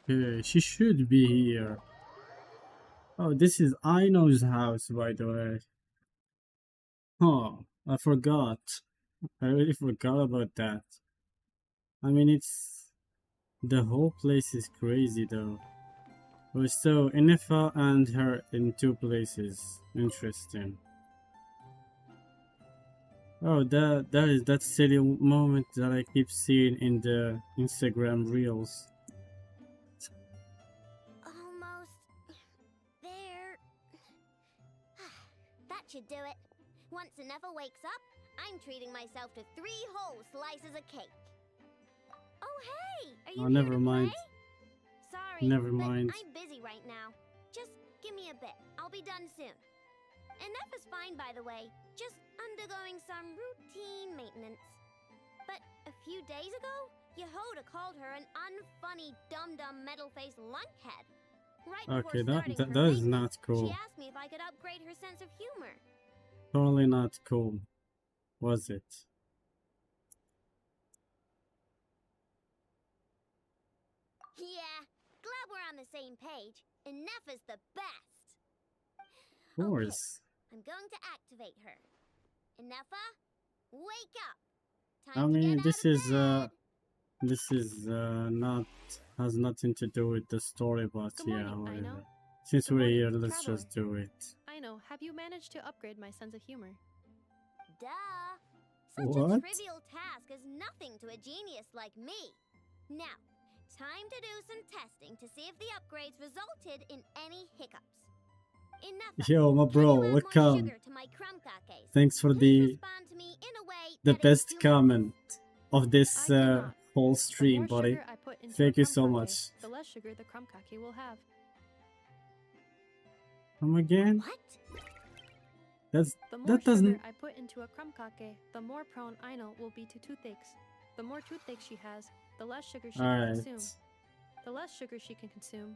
Okay, she should be here. Oh, this is Aino's house, by the way. Oh, I forgot. I really forgot about that. I mean, it's... The whole place is crazy, though. Oh, so, Inifa and her in two places. Interesting. Oh, that silly moment that I keep seeing in the Instagram reels. Almost there. That should do it. Once Anefa wakes up, I'm treating myself to 3 whole slices of cake. Oh, hey! Are you Oh, here never to mind. play? Sorry, Never but mind. I'm busy right now. Just give me a bit. I'll be done soon. Anefa's fine, by the way. Just undergoing some routine maintenance. But a few days ago, Yehoda called her an unfunny, dumb metal-faced lunkhead. Right before Okay, starting her that is maintenance, not cool. she asked me if I could upgrade her sense of humor. Totally not cool, was it? Yeah, glad we're on the same page. Anefa's the best. Of course. I'm going to activate her. Anefa, wake up. I Time to mean, get out of bed. this is not has nothing to do with the story, but Good yeah, morning, whatever. Aino. Since Good we're morning, here, let's Traveler. just do it. Aino, have you managed to upgrade my sense of humor? Duh. Such What? a trivial task is nothing to a genius like me. Now, time to do some testing to see if the upgrades resulted in any hiccups. Enough. Yo, my bro, welcome. Sugar to my crumb cakes. Thanks for Please respond to me in a way the that is best comment of this whole The stream, more buddy. sugar I put into Thank a you crumb so cake, much. the less sugar the crumb cake will have. Come again? What? The more That doesn't. sugar I put into a crumb cake, the more prone Aino will be to toothaches. The more toothaches she has, the less sugar she can Alright. consume. The less sugar she can consume,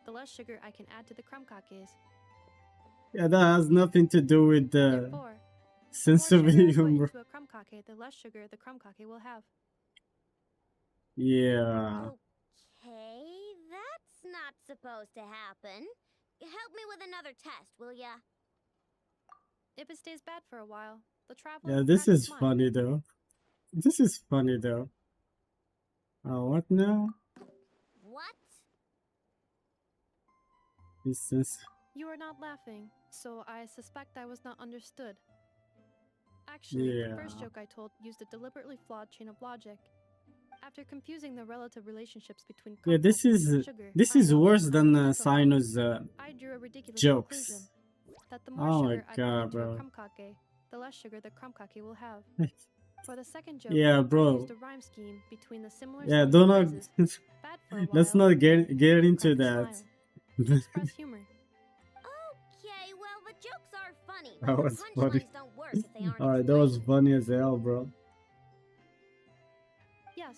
the less sugar I can add to the crumb cakes. Yeah, that has nothing to do with the Therefore, sense the of more sugar I put humor. into a crumb cake, the less sugar the crumb cake will have. Yeah. Okay, that's not supposed to happen. Help me with another test, will ya? If it stays bad for a while, the traveler Yeah, will this crack a is smile. funny though. This is funny though. Oh, what now? What? This is. You are not laughing, so I suspect I was not understood. Actually, the first Yeah. joke I told used a deliberately flawed chain of logic. After confusing the relative relationships between Yeah, crumb cake and sugar, this is Aino, worse than and Tifa, Sino's I drew a ridiculous jokes. conclusion that the more Oh my sugar I put god, into a bro. crumb cake, the less sugar the crumb cake will have. For the second joke, Yeah, I bro. used a rhyme scheme between the similar Yeah, sounding don't not. phrases. Bad for a while, Let's not get into crack a that. smile. Express humor. Okay, well, the jokes are funny, That but the was funny. punchlines don't work if they aren't Alright, that was funny as hell, bro. Yes.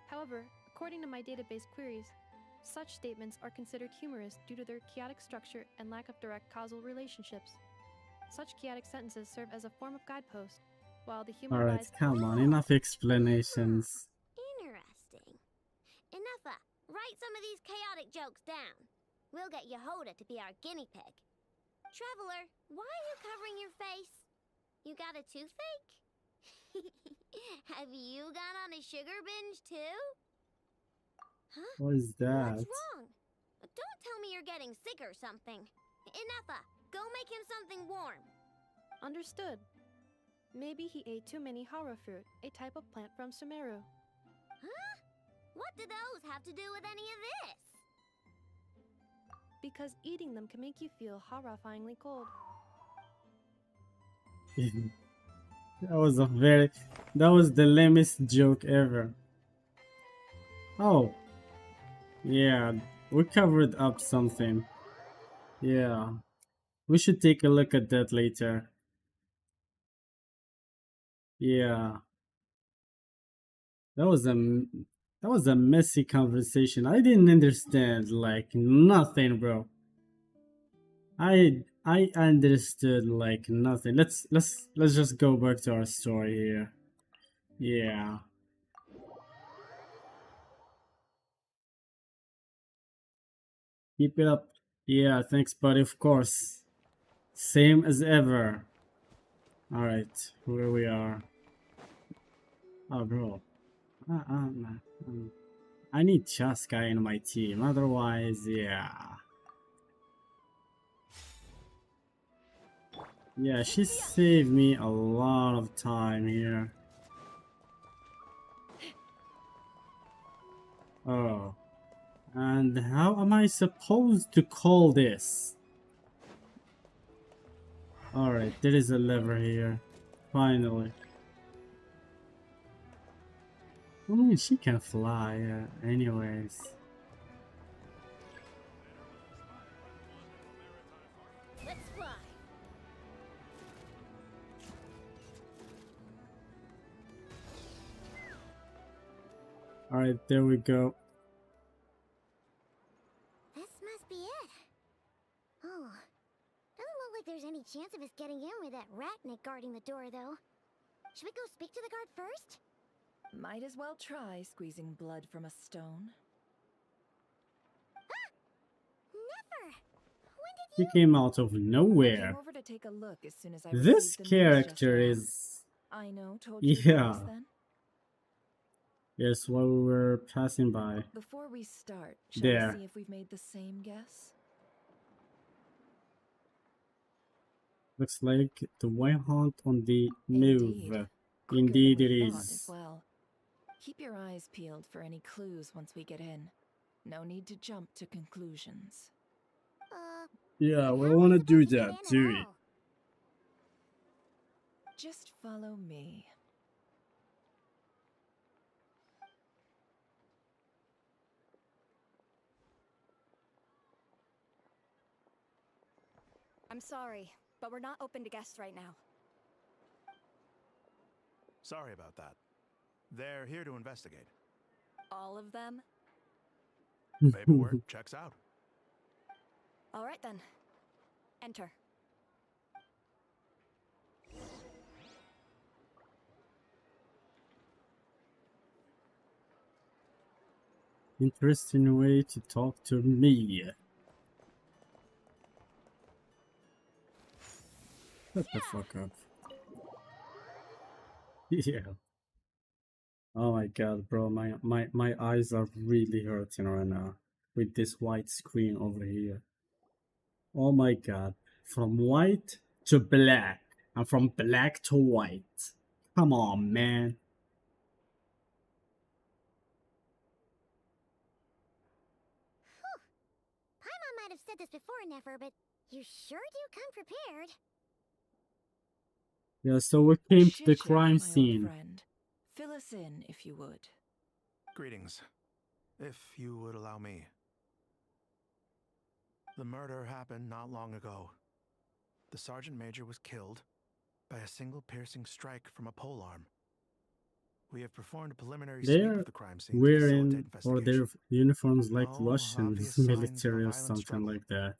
However, according to my database queries, such statements are considered humorous due to their chaotic structure and lack of direct causal relationships. Such chaotic sentences serve as a form of guidepost, while the humor Alright, lies come on, enough explanations. Interesting. Enough. Write some of these chaotic jokes down. We'll get Yehoda to be our guinea pig. Traveler, why are you covering your face? You got a toothache? Have you gone on a sugar binge too? Huh? What is that? What's wrong? Don't tell me you're getting sick or something. Enough. Go make him something warm. Understood. Maybe he ate too many hara fruit, a type of plant from Sumeru. Huh? What do those have to do with any of this? Because eating them can make you feel horrifyingly cold. That was the lamest joke ever. Oh. Yeah, we covered up something. Yeah. We should take a look at that later. Yeah. That was a messy conversation. I didn't understand like nothing, bro. I understood like nothing. Let's just go back to our story here. Yeah. Keep it up. Yeah, thanks, buddy. Of course. Same as ever. Alright, where we are. Oh, bro. I need Chaska in my team. Otherwise, yeah. Yeah, she saved me a lot of time here. Oh. And how am I supposed to call this? Alright, there is a lever here. Finally. I mean, she can fly, anyways. Let's fly. Alright, there we go. This must be it. Oh, doesn't look like there's any chance of us getting in with that ratnik guarding the door, though. Should we go speak to the guard first? Might as well try squeezing blood from a stone. Never! He came out of I nowhere. came over to take a look as soon as I This received the news character just now. is... I know, told you about Yeah. this then? Yes, while we were passing by. Before we start, shall There. we see if we've made the same guess? Looks like the White Hunt on the move. Quicker Indeed than it we thought is. as well. Keep your eyes peeled for any clues once we get in. No need to jump to conclusions. Yeah, we want to do that, do it. Just follow me. I'm sorry, but we're not open to guests right now. Sorry about that. They're here to investigate. All of them? Paperwork checks out. All right then. Enter. Interesting way to talk to me. Shut the fuck up. Yeah. Oh my god, bro, my eyes are really hurting right now with this white screen over here. Oh my god. From white to black and from black to white. Come on, man. Paimon might have said this before, Nefer, but you sure do come prepared. Yeah, so we came to the Shishik, crime my scene. old friend. Fill us in, if you would. Greetings. If you would allow me. The murder happened not long ago. The sergeant major was killed by a single piercing strike from a polearm. We have performed a preliminary sweep They're of the crime scene to wearing facilitate or their investigation. uniforms like No Russian obvious signs of a military or violent something struggle. like that.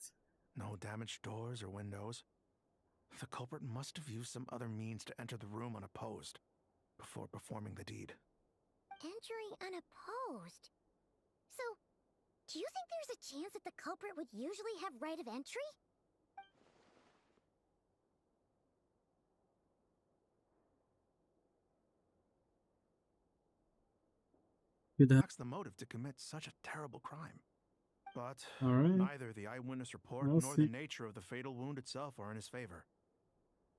No damaged doors or windows. The culprit must have used some other means to enter the room unopposed before performing the deed. Entering unopposed. So, do you think there's a chance that the culprit would usually have right of entry? Lacks the motive to commit such a terrible crime. But Alright. neither the eyewitness report We'll nor see. the nature of the fatal wound itself are in his favor.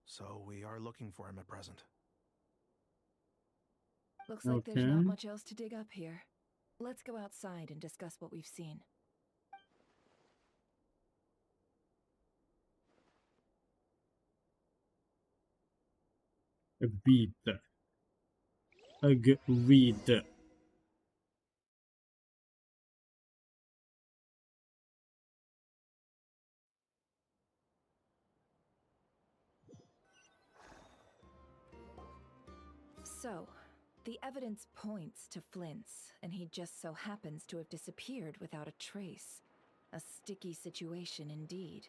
So we are looking for him at present. Looks like there's not much else to dig up here. Let's go outside and discuss what we've seen. Agreed. Agreed. So, the evidence points to Flint's, and he just so happens to have disappeared without a trace. A sticky situation indeed.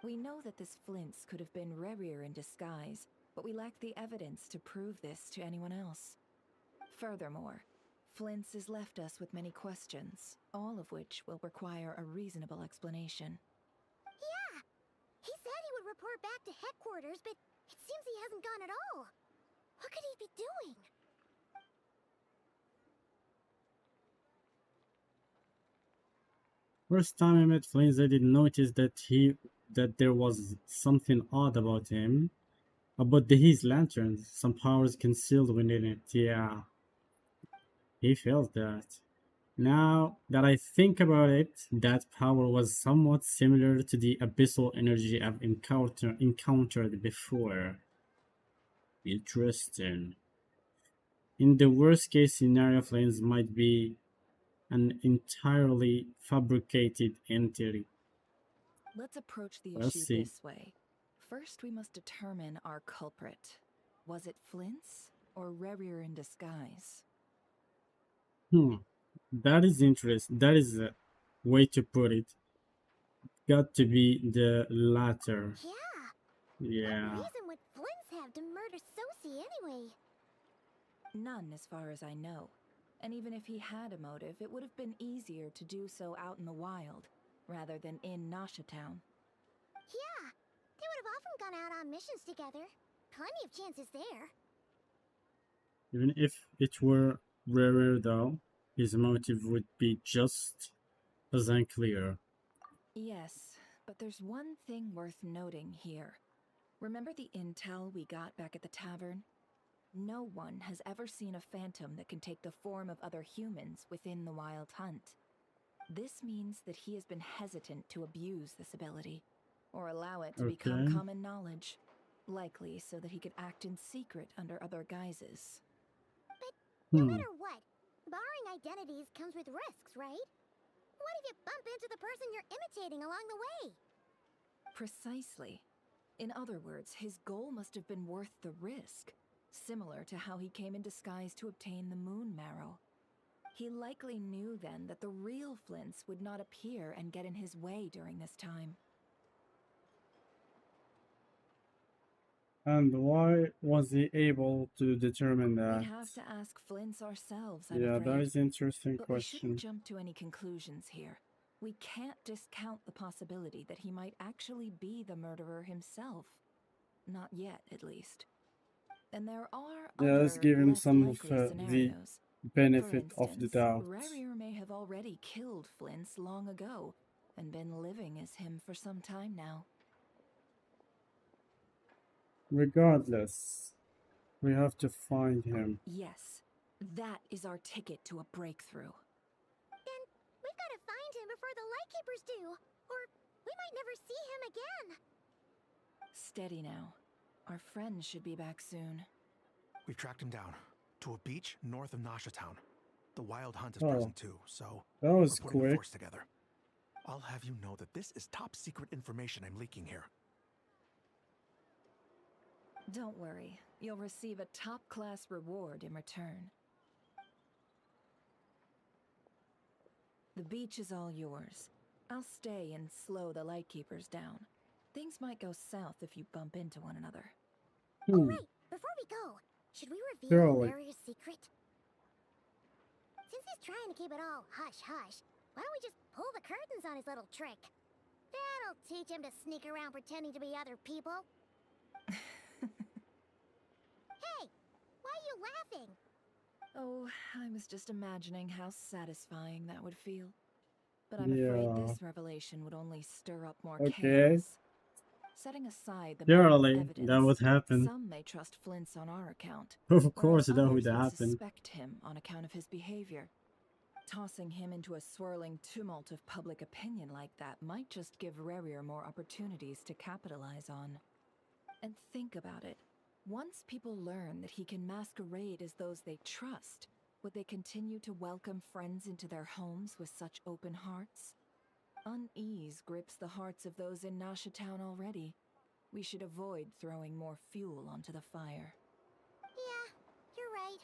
We know that this Flint's could have been Rerir in disguise, but we lack the evidence to prove this to anyone else. Furthermore, Flint's has left us with many questions, all of which will require a reasonable explanation. Yeah! He said he would report back to headquarters, but it seems he hasn't gone at all. What could he be doing? First time I met Flint, I did notice that he that there was something odd about him, about his lanterns, some powers concealed within it. Yeah, he felt that. Now that I think about it, that power was somewhat similar to the abyssal energy I've encountered before. Interesting. In the worst case scenario, Flames might be an entirely fabricated entity. Let's approach the Let's issue see. this way. First, we must determine our culprit. Was it Flint's or Rerir in disguise? Hmm, that is interesting. That is a way to put it. Got to be the latter. Yeah. Yeah. What reason would Flints have to murder Sosie anyway? None, as far as I know. And even if he had a motive, it would have been easier to do so out in the wild, rather than in Nasha Town. Yeah, they would have often gone out on missions together. Plenty of chances there. Even if it were rarer, though, his motive would be just as unclear. Yes, but there's one thing worth noting here. Remember the intel we got back at the tavern? No one has ever seen a phantom that can take the form of other humans within the Wild Hunt. This means that he has been hesitant to abuse this ability, or allow it to become Okay. common knowledge, likely so that he could act in secret under other guises. But no Hmm. matter what, barring identities comes with risks, right? What if you bump into the person you're imitating along the way? Precisely. In other words, his goal must have been worth the risk, similar to how he came in disguise to obtain the moon marrow. He likely knew then that the real Flints would not appear and get in his way during this time. And why was he able to determine We'd that? have to ask Flints ourselves, I'm Yeah, that afraid. is an interesting But we shouldn't question. jump to any conclusions here. We can't discount the possibility that he might actually be the murderer himself. Not yet, at least. And there are Yeah, let's other, give him less some of likely the scenarios. For benefit of the instance, doubt. Rerir may have already killed Flints long ago, and been living as him for some time now. Regardless, we have to find him. Yes, that is our ticket to a breakthrough. Then we've got to find him before the Lightkeepers do, or we might never see him again. Steady now. Our friend should be back soon. We've tracked him down to a beach north of Nasha Town. The Wild Hunt is Oh, present too, so that was we're putting a quick. force together. I'll have you know that this is top secret information I'm leaking here. Don't worry, you'll receive a top-class reward in return. The beach is all yours. I'll stay and slow the Lightkeepers down. Things might go south if you bump into one another. Oh, right. Before we go, should we reveal Surely. Larry's secret? Since he's trying to keep it all hush-hush, why don't we just pull the curtains on his little trick? That'll teach him to sneak around pretending to be other people. Hey, why are you laughing? Oh, I was just imagining how satisfying that would feel. But I'm Yeah. afraid this revelation would only stir up more Okay. chaos. Setting aside the Surely, medical that evidence, would happen. some may trust Flint's on our account. Of course, whereas that would others happen. suspect him on account of his behavior. Tossing him into a swirling tumult of public opinion like that might just give Rerir more opportunities to capitalize on. And think about it. Once people learn that he can masquerade as those they trust, would they continue to welcome friends into their homes with such open hearts? Unease grips the hearts of those in Nasha Town already. We should avoid throwing more fuel onto the fire. Yeah, you're right.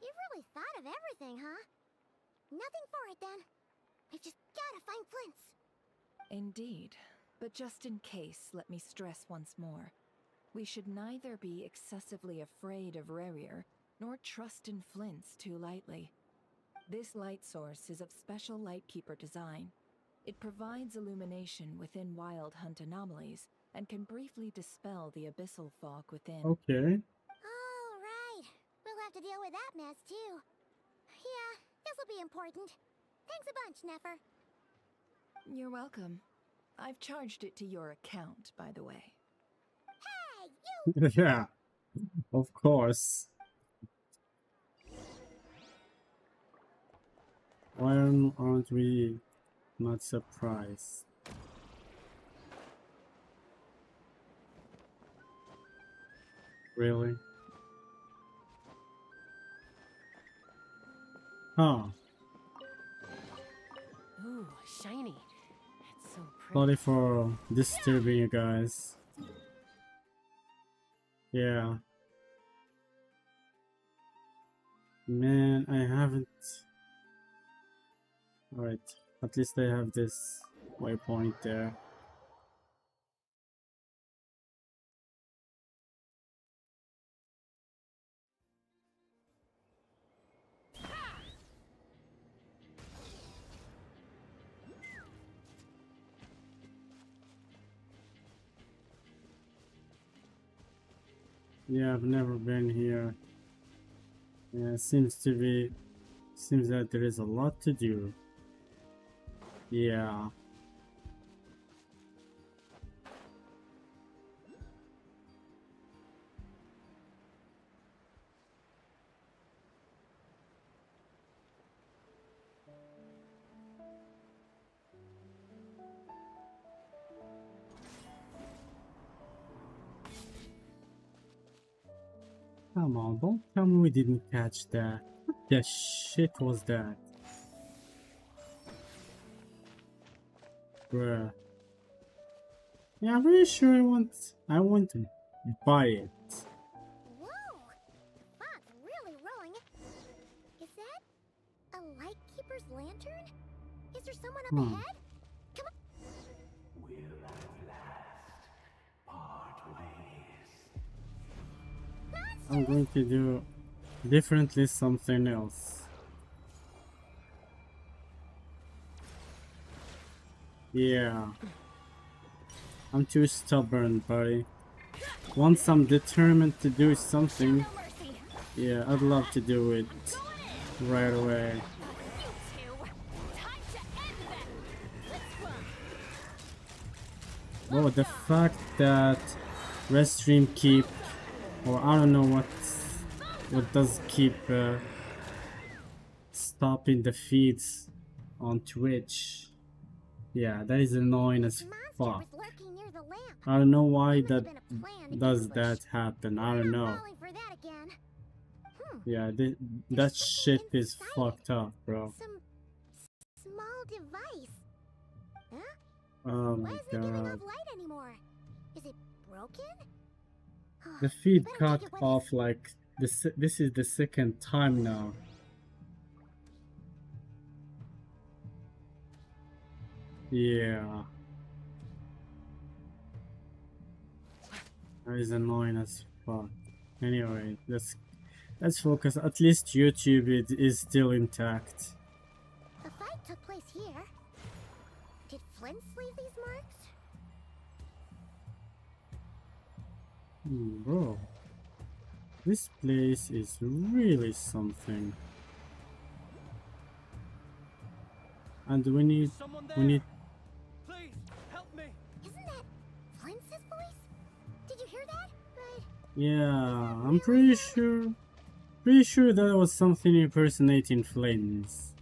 You've really thought of everything, huh? Nothing for it, then. We've just gotta find Flint's. Indeed. But just in case, let me stress once more. We should neither be excessively afraid of Rerir, nor trust in Flint's too lightly. This light source is of special Lightkeeper design. It provides illumination within Wild Hunt anomalies, and can briefly dispel the abyssal fog within. Okay. All right. We'll have to deal with that mess, too. Yeah, this'll be important. Thanks a bunch, Nefer. You're welcome. I've charged it to your account, by the way. Yeah, of course. Why aren't we not surprised? Really? Huh. Ooh, shiny. It's so pretty. Sorry for disturbing you guys. Yeah. Man, I haven't... Alright, at least I have this waypoint there. Yeah, I've never been here. Yeah, seems that there is a lot to do. Yeah. Come on, don't tell me we didn't catch that. What the shit was that? Bruh. Yeah, I'm pretty sure I want to buy it. Whoa! Fog's really rolling. Is that a lightkeeper's lantern? Is there someone up ahead? Come on. We'll at last part ways. I'm going to do differently something else. Yeah. I'm too stubborn, buddy. Once I'm determined to do something, yeah, I'd love to do it right away. Oh, the fact that Restream keep, or I don't know what does keep stopping the feeds on Twitch. Yeah, that is annoying as fuck. I don't know why that does that happen. I don't know. Yeah, that shit is fucked up, bro. Some small device. Huh? Oh Why my isn't it giving god. off light anymore? Is it broken? The feed cut off like this is the second time now. Yeah. That is annoying as fuck. Anyway, let's focus. At least YouTube is still intact. A fight took place here. Did Flint leave these marks? Bro, this place is really something. And we need Please help me. Isn't that Flint's voice? Did you hear that? But yeah, I'm pretty sure that was something impersonating Flames.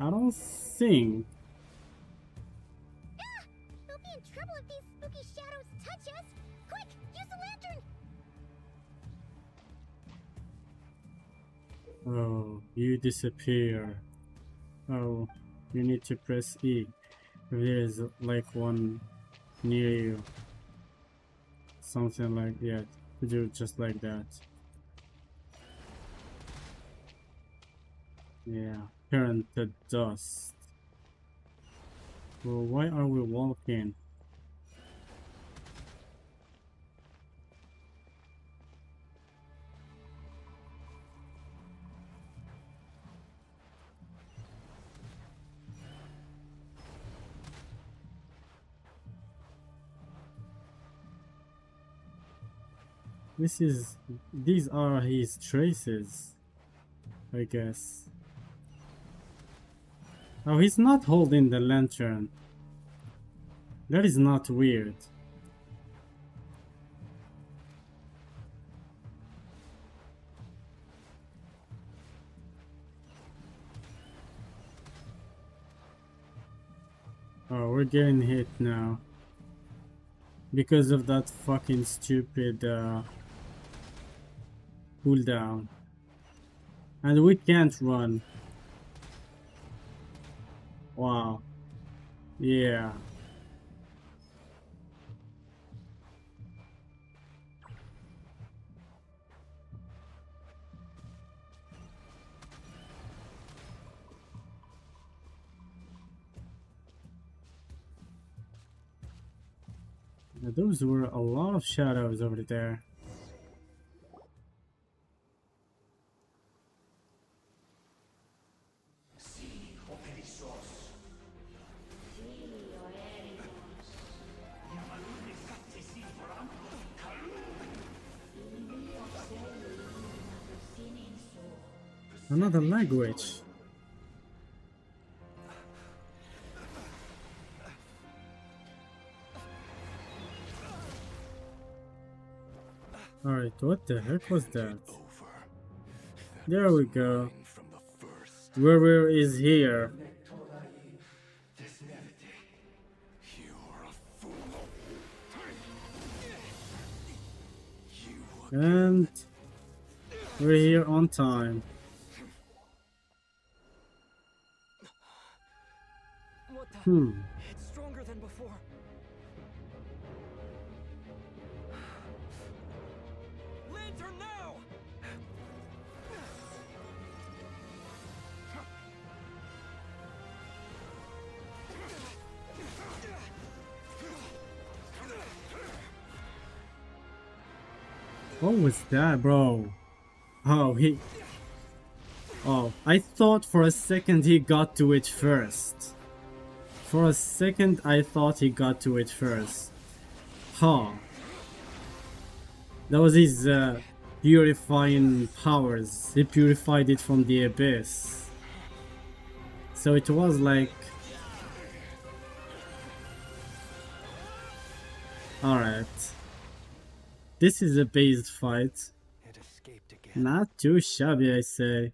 I don't think. ah! We'll be in trouble if these spooky shadows touch us. Quick, use the lantern. Oh, you disappear. Oh, you need to press E. There's like one near you. Something like that. Do just like that. Yeah, turn to dust. Well, why are we walking? These are his traces, I guess. Oh, he's not holding the lantern. That is not weird. Oh, we're getting hit now. Because of that fucking stupid cooldown. And we can't run. Wow. Yeah. Those were a lot of shadows over there. Another language. Alright, what the heck was that? There we go. Whoever is here. And we're here on time. It's stronger than before. Lantern now! What was that, bro? Oh, I thought for a second he got to it first. For a second, I thought he got to it first. Huh. That was his purifying powers. He purified it from the abyss. So it was like... Alright. This is a based fight. Not too shabby, I say.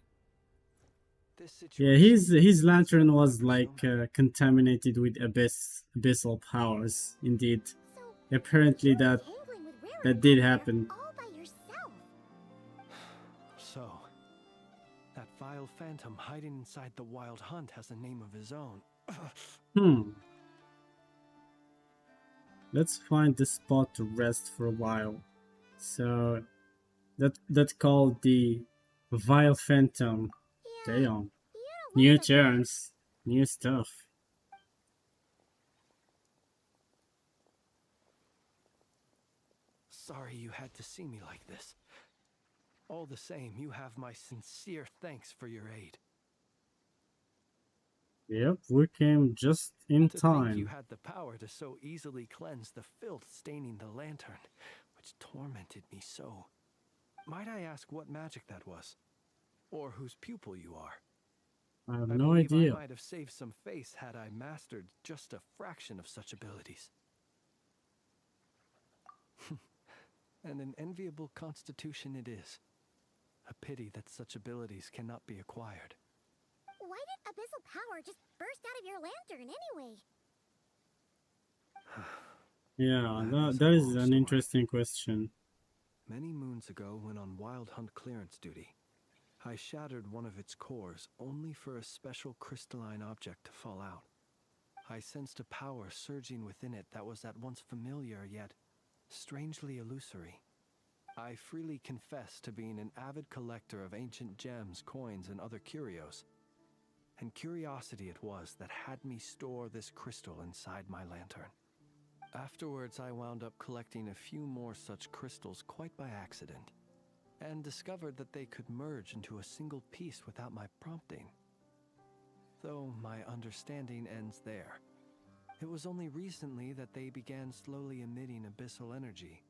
Yeah, his lantern was like contaminated with abyssal powers. Indeed, apparently that did happen. So, that vile phantom hiding inside the Wild Hunt has a name of his own. Let's find the spot to rest for a while. So, that's called the Vile Phantom. Damn. New terms, new stuff. Sorry you had to see me like this. All the same, you have my sincere thanks for your aid. Yep, we came just in To time. think you had the power to so easily cleanse the filth staining the lantern, which tormented me so. Might I ask what magic that was? Or whose pupil you are? I have I no believe idea. I might have saved some face had I mastered just a fraction of such abilities. And an enviable constitution it is. A pity that such abilities cannot be acquired. Why did abyssal power just burst out of your lantern anyway? Yeah, that is an interesting question. Many moons ago, when on Wild Hunt clearance duty, I shattered one of its cores only for a special crystalline object to fall out. I sensed a power surging within it that was at once familiar yet strangely illusory. I freely confess to being an avid collector of ancient gems, coins, and other curios. And curiosity it was that had me store this crystal inside my lantern. Afterwards, I wound up collecting a few more such crystals quite by accident, and discovered that they could merge into a single piece without my prompting. Though my understanding ends there. It was only recently that they began slowly emitting abyssal energy,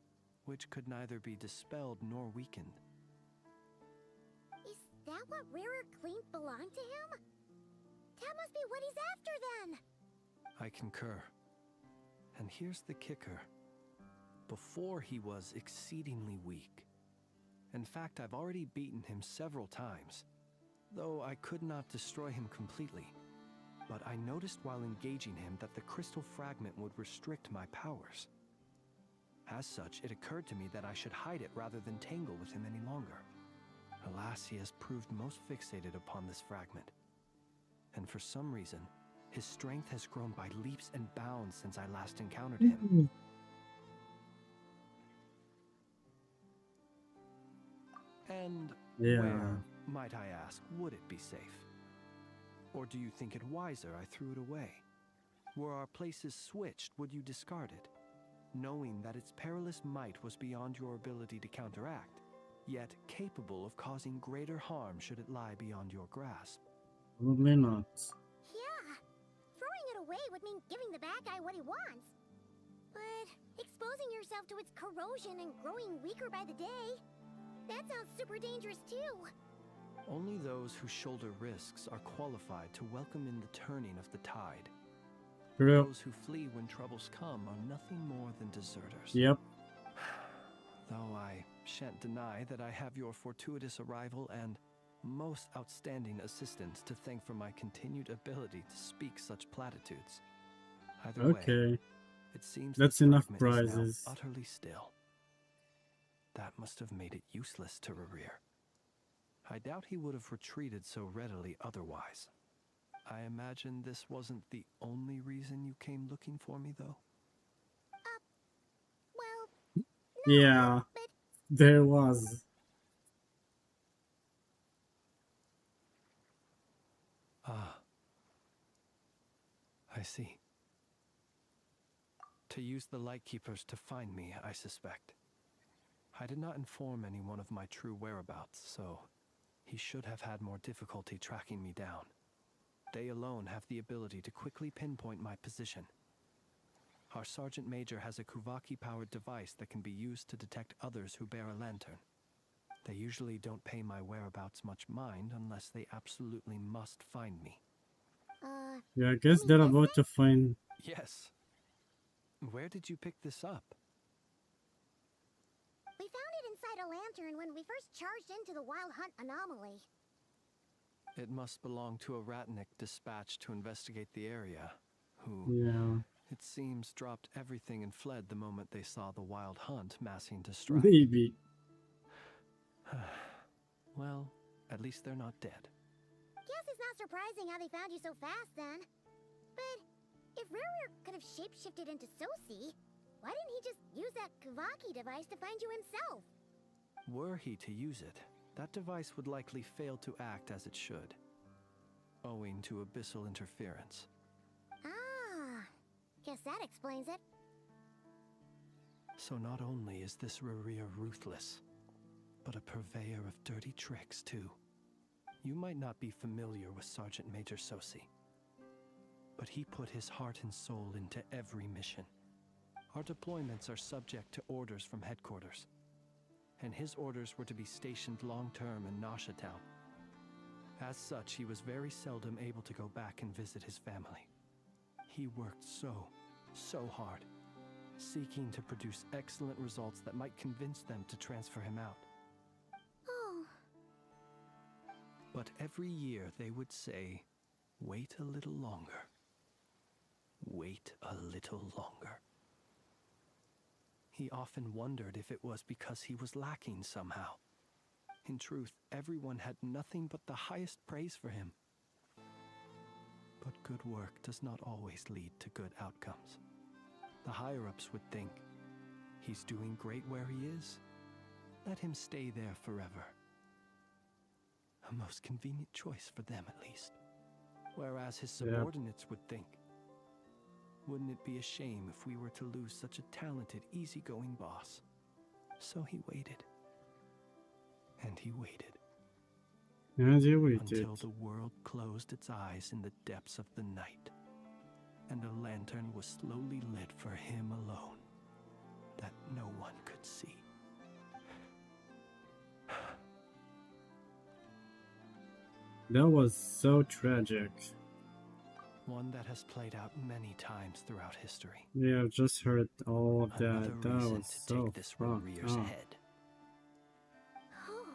which could neither be dispelled nor weakened. Is that what Rarer claimed belonged to him? That must be what he's after then! I concur. And here's the kicker. Before he was exceedingly weak. In fact, I've already beaten him several times, though I could not destroy him completely. But I noticed while engaging him that the crystal fragment would restrict my powers. As such, it occurred to me that I should hide it rather than tangle with him any longer. Alas, he has proved most fixated upon this fragment. And for some reason, his strength has grown by leaps and bounds since I last encountered him. And where, might I ask, would it be safe? Or do you think it wiser I threw it away? Were our places switched, would you discard it, knowing that its perilous might was beyond your ability to counteract, yet capable of causing greater harm should it lie beyond your grasp? Probably not. Yeah, throwing it away would mean giving the bad guy what he wants. But exposing yourself to its corrosion and growing weaker by the day, that sounds super dangerous too. Only those who shoulder risks are qualified to welcome in the turning of the tide. True. Those who flee when troubles come are nothing more than deserters. Yep. Though I shan't deny that I have your fortuitous arrival and most outstanding assistance to thank for my continued ability to speak such platitudes. Either way, it seems that's the enough fragment is now prizes. utterly still. That must have made it useless to Rerir. I doubt he would have retreated so readily otherwise. I imagine this wasn't the only reason you came looking for me, though? Well, Yeah, there was. Ah. I see. To use the Lightkeepers to find me, I suspect. I did not inform anyone of my true whereabouts, so he should have had more difficulty tracking me down. They alone have the ability to quickly pinpoint my position. Our Sergeant Major has a Kuvaki-powered device that can be used to detect others who bear a lantern. They usually don't pay my whereabouts much mind unless they absolutely must find me. Yeah, I guess they're about to find... Yes. Where did you pick this up? We found it inside a lantern when we first charged into the Wild Hunt anomaly. It must belong to a Ratnik dispatched to investigate the area, who, it seems, dropped everything and fled the moment they saw the Wild Hunt massing to strike. Maybe. Well, at least they're not dead. Guess it's not surprising how they found you so fast then. But if Rerir could have shapeshifted into Sosi, why didn't he just use that Kuvaki device to find you himself? Were he to use it, that device would likely fail to act as it should, owing to abyssal interference. Ah, guess that explains it. So not only is this Rerir ruthless, but a purveyor of dirty tricks too. You might not be familiar with Sergeant Major Sosi, but he put his heart and soul into every mission. Our deployments are subject to orders from headquarters, and his orders were to be stationed long-term in Nasha Town. As such, he was very seldom able to go back and visit his family. He worked so hard, seeking to produce excellent results that might convince them to transfer him out. Oh. But every year they would say, wait a little longer. Wait a little longer. He often wondered if it was because he was lacking somehow. In truth, everyone had nothing but the highest praise for him. But good work does not always lead to good outcomes. The higher-ups would think, he's doing great where he is. Let him stay there forever. A most convenient choice for them, at least. Whereas his subordinates would think, wouldn't it be a shame if we were to lose such a talented, easygoing boss? So he waited. And he waited. And he waited. Until the world closed its eyes in the depths of the night, and a lantern was slowly lit for him alone, that no one could see. That was so tragic. one that has played out many times throughout history. Yeah, I've just heard all of that. Another That reason was to so take this fucked warrior's up. head. Oh.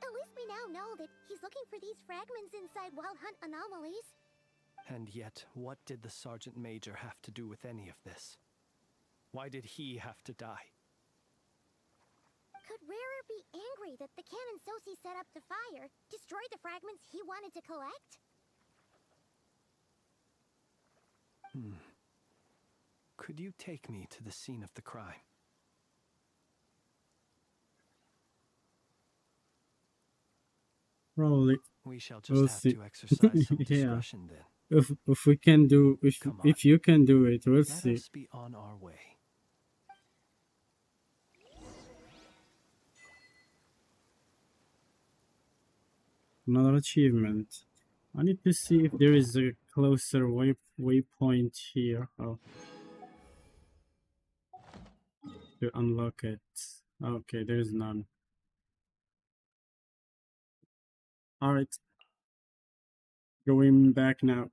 At least we now know that he's looking for these fragments inside Wild Hunt anomalies. And yet, what did the Sergeant Major have to do with any of this? Why did he have to die? Could Rarer be angry that the cannon Sosi set up to fire destroyed the fragments he wanted to collect? Could you take me to the scene of the crime? Probably. We shall just We'll have see. to exercise some Yeah. discretion then. If we can do if you can do it, we'll Let see. us be on our way. Another achievement. I need to see if there is a closer waypoint here. Oh. To unlock it. Okay, there's none. Alright. Going back now.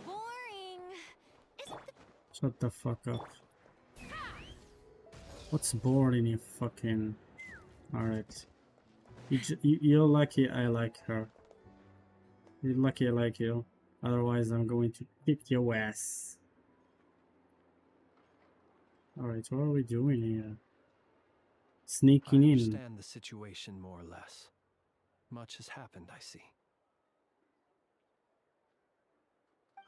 Boring. Shut the fuck up. What's boring, you fucking... Alright. You're lucky I like her. You're lucky I like you. Otherwise I'm going to kick your ass. Alright, what are we doing here? Sneaking I in. understand the situation more or less. Much has happened, I see.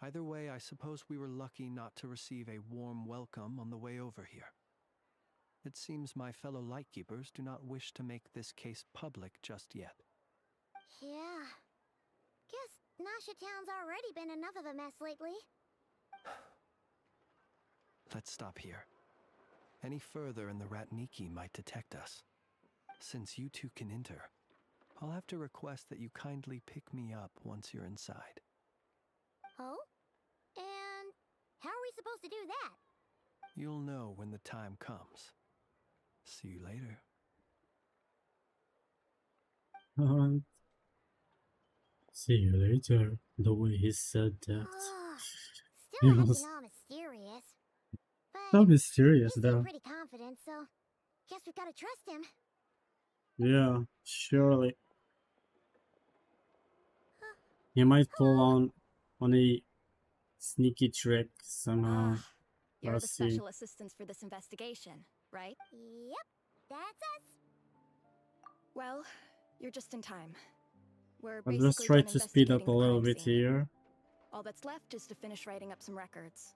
Either way, I suppose we were lucky not to receive a warm welcome on the way over here. It seems my fellow Lightkeepers do not wish to make this case public just yet. Yeah. Guess Nasha Town's already been enough of a mess lately. Let's stop here. Any further and the Ratniki might detect us. Since you two can enter, I'll have to request that you kindly pick me up once you're inside. Oh? And how are we supposed to do that? You'll know when the time comes. See you later. See you later. The way he said that. Still It acting was all mysterious. so But mysterious he seemed though. pretty confident, so guess we've got to trust him. Yeah, surely. He might pull on a sneaky trick somehow. You're Let's the see. special assistants for this investigation, right? Yep, that's us. Well, you're just in time. We're I'll basically just try done to speed up investigating a the little crime bit scene. here. All that's left is to finish writing up some records.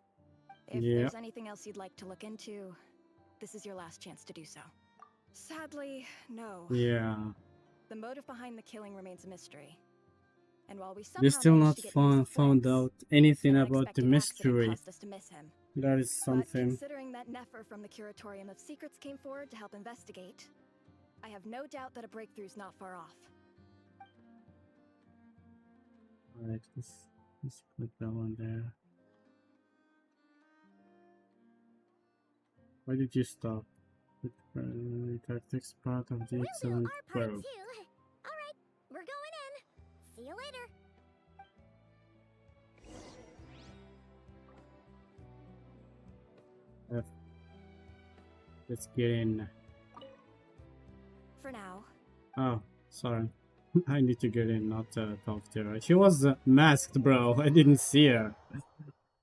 If Yeah. there's anything else you'd like to look into, this is your last chance to do so. Sadly, no. Yeah. The motive behind the killing remains a mystery. And while we They somehow still managed not to get news of found Flint's, out anything an about the unexpected accident mystery. caused us to miss him. That is But something. considering that Nefer from the Curatorium of Secrets came forward to help investigate, I have no doubt that a breakthrough's not far off. Alright, let's put that one there. Why did you stop? Tactics part of the excellent Part probe. 2. Alright, we're going in. See you later. Let's get in. For now. Oh, sorry. I need to get in, not talk to her. She was masked, bro. I didn't see her.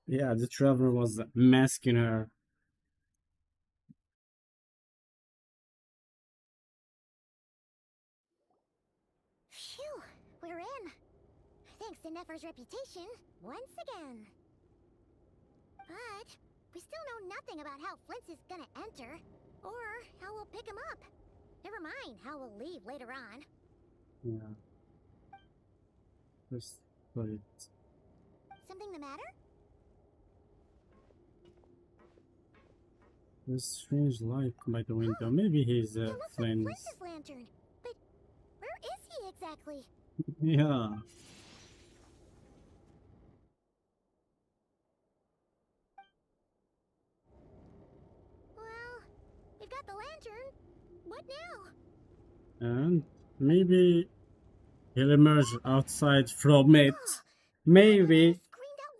Yeah, the traveler was masking her. Phew, we're in. Thanks to Nefer's reputation, once again. But we still know nothing about how Flint's is gonna enter, or how we'll pick him up. Never mind how we'll leave later on. Yeah. Just put it. Something the matter? There's strange light by the window. Maybe he's It looks like Flint's. Flint's lantern. But where is he exactly? Yeah. Well, got the lantern. What now? And maybe he'll emerge outside from it. Maybe.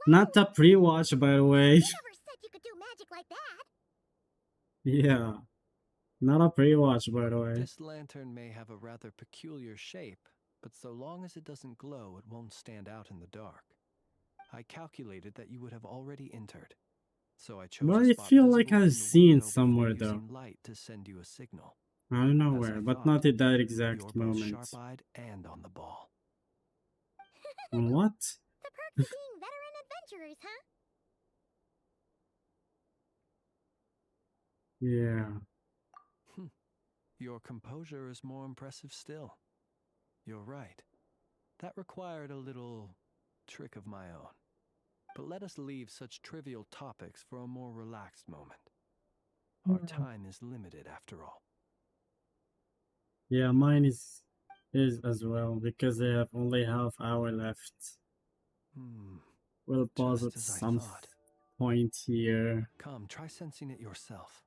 Not a pre-watch, by the way. Never said you could do magic like that. Yeah. Not a pre-watch, by the way. This lantern may have a rather peculiar shape, but so long as it doesn't glow, it won't stand out in the dark. I calculated that you would have already entered, so I chose But a I spot feel like visible I've from the seen window somewhere before though. using light to send you a signal. I don't know As where, I but thought, not at that you're exact both moment. sharp-eyed and on the ball. What? The perks of being veteran adventurers, huh? Yeah. Your composure is more impressive still. You're right. That required a little trick of my own. But let us leave such trivial topics for a more relaxed moment. Our time is limited after all. Yeah, mine is as well because they have only half hour left. We'll pause at Just as I some thought. point here. Come, try sensing it yourself.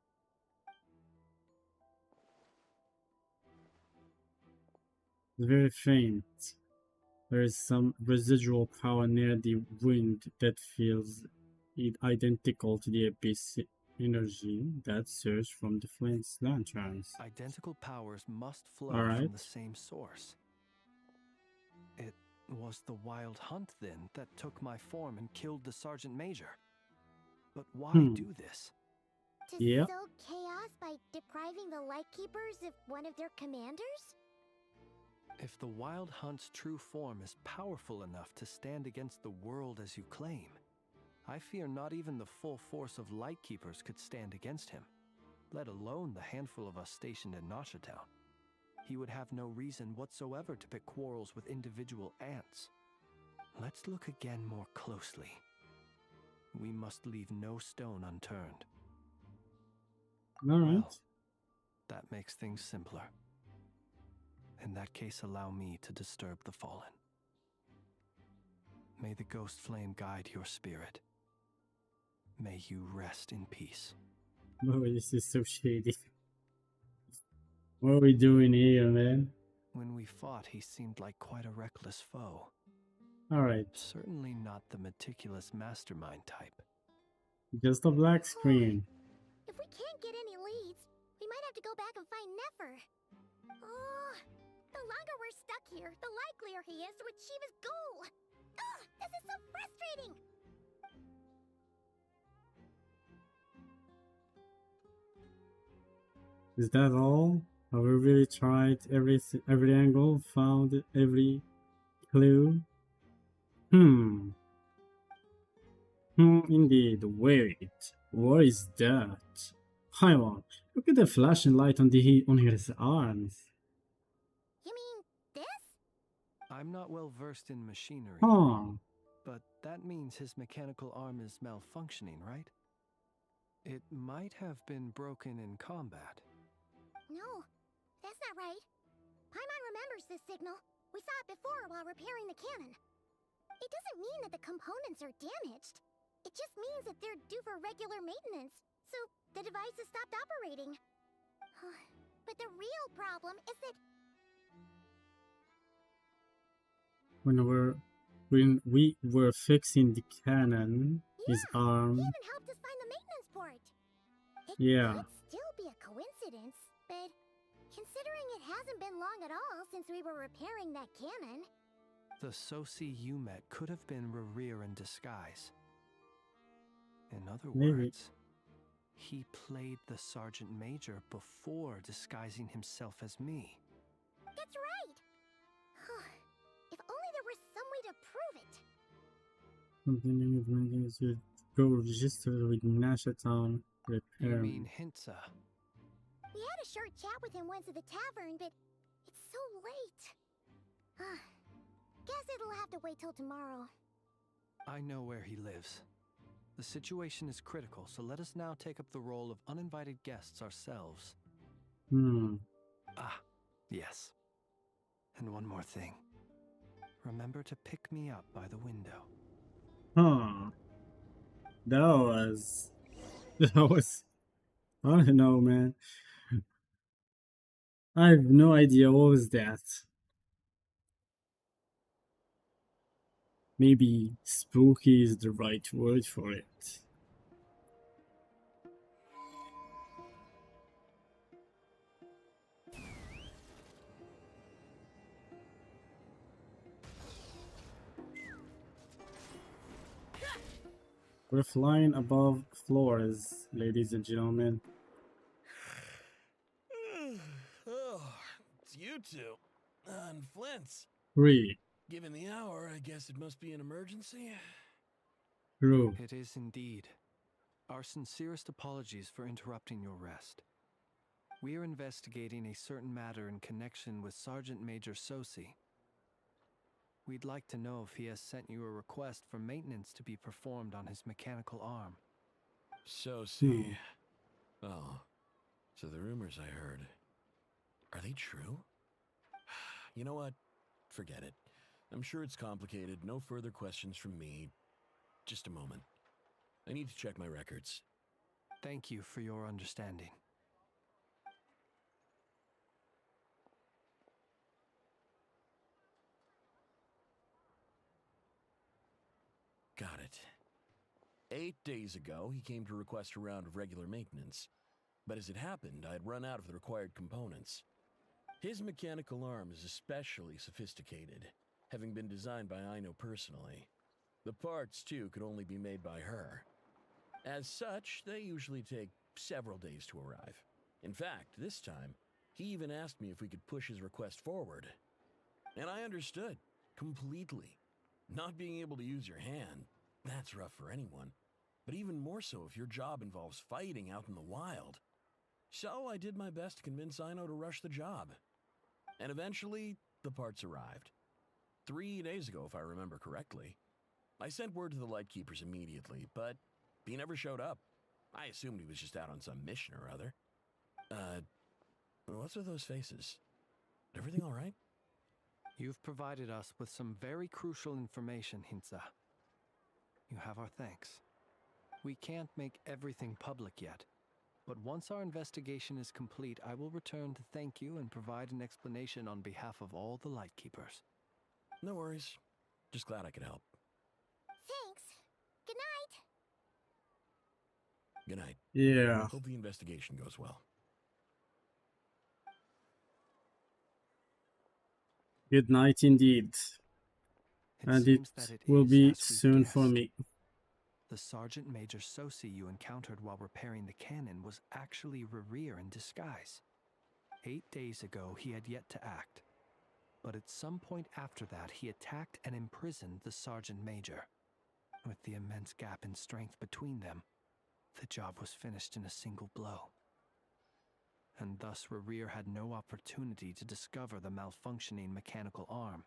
It's very faint. There is some residual power near the wind that feels identical to the abyss energy that surged from the flame's lanterns. Identical powers must flow All right. from the same source. It was the wild hunt, then, that took my form and killed the Sergeant Major. But why do this? To Yeah. sow chaos by depriving the Lightkeepers of one of their commanders? If the Wild Hunt's true form is powerful enough to stand against the world as you claim, I fear not even the full force of Lightkeepers could stand against him, let alone the handful of us stationed in Nashatown. He would have no reason whatsoever to pick quarrels with individual ants. Let's look again more closely. We must leave no stone unturned. All right. Well, that makes things simpler. In that case, allow me to disturb the fallen. May the ghost flame guide your spirit. May you rest in peace. Oh, this is so shady. What are we doing here, man? When we fought, he seemed like quite a reckless foe. All right. Certainly not the meticulous mastermind type. Just a black screen. If we can't get any leads, we might have to go back and find Nefer. Oh, the longer we're stuck here, the likelier he is to achieve his goal. Ugh, this is so frustrating. Is that all? Have we really tried every angle, found every clue? Indeed. Wait, what is that? Haiwan, look at the flashing light on his arms. You mean this? I'm not well versed in machinery, Huh. but that means his mechanical arm is malfunctioning, right? It might have been broken in combat. No, that's not right. Paimon remembers this signal. We saw it before while repairing the cannon. It doesn't mean that the components are damaged. It just means that they're due for regular maintenance, so the device has stopped operating. But the real problem is that when we were fixing the cannon, his arm. he even helped us find the maintenance port. It Yeah. could still be a coincidence, but considering it hasn't been long at all since we were repairing that cannon. The Sosi you met could have been Rerir in disguise. In other Maybe. words, he played the Sergeant Major before disguising himself as me. That's right! If only there was some way to prove it. Continuing with maintenance to go register with Nashatown You repair. mean Hintsa? We had a short chat with him once at the tavern, but it's so late. Guess it'll have to wait till tomorrow. I know where he lives. The situation is critical, so let us now take up the role of uninvited guests ourselves. Ah, yes. And one more thing. Remember to pick me up by the window. That was I don't know, man. I have no idea what was that. Maybe spooky is the right word for it. We're flying above floors, ladies and gentlemen. Oh, it's you two. And Flint's. Three. Given the hour, I guess it must be an emergency. True. It is indeed. Our sincerest apologies for interrupting your rest. We are investigating a certain matter in connection with Sergeant Major Sosi. We'd like to know if he has sent you a request for maintenance to be performed on his mechanical arm. Sosi. Oh, so the rumors I heard, are they true? You know what? Forget it. I'm sure it's complicated. No further questions from me. Just a moment. I need to check my records. Thank you for your understanding. Got it. 8 days ago, he came to request a round of regular maintenance. But as it happened, I had run out of the required components. His mechanical arm is especially sophisticated, having been designed by Aino personally. The parts, too, could only be made by her. As such, they usually take several days to arrive. In fact, this time, he even asked me if we could push his request forward. And I understood, completely. Not being able to use your hand, that's rough for anyone. But even more so if your job involves fighting out in the wild. So I did my best to convince Aino to rush the job. And eventually, the parts arrived. 3 days ago, if I remember correctly. I sent word to the Lightkeepers immediately, but he never showed up. I assumed he was just out on some mission or other. What's with those faces? Everything all right? You've provided us with some very crucial information, Hintsa. You have our thanks. We can't make everything public yet, but once our investigation is complete, I will return to thank you and provide an explanation on behalf of all the Lightkeepers. No worries. Just glad I could help. Thanks. Good night. Good night. Yeah. Hope the investigation goes well. Good night indeed. And it will be soon for me. The Sergeant Major Sosi you encountered while repairing the cannon was actually Rerir in disguise. 8 days ago, he had yet to act. But at some point after that, he attacked and imprisoned the Sergeant Major. With the immense gap in strength between them, the job was finished in a single blow. And thus Rerir had no opportunity to discover the malfunctioning mechanical arm.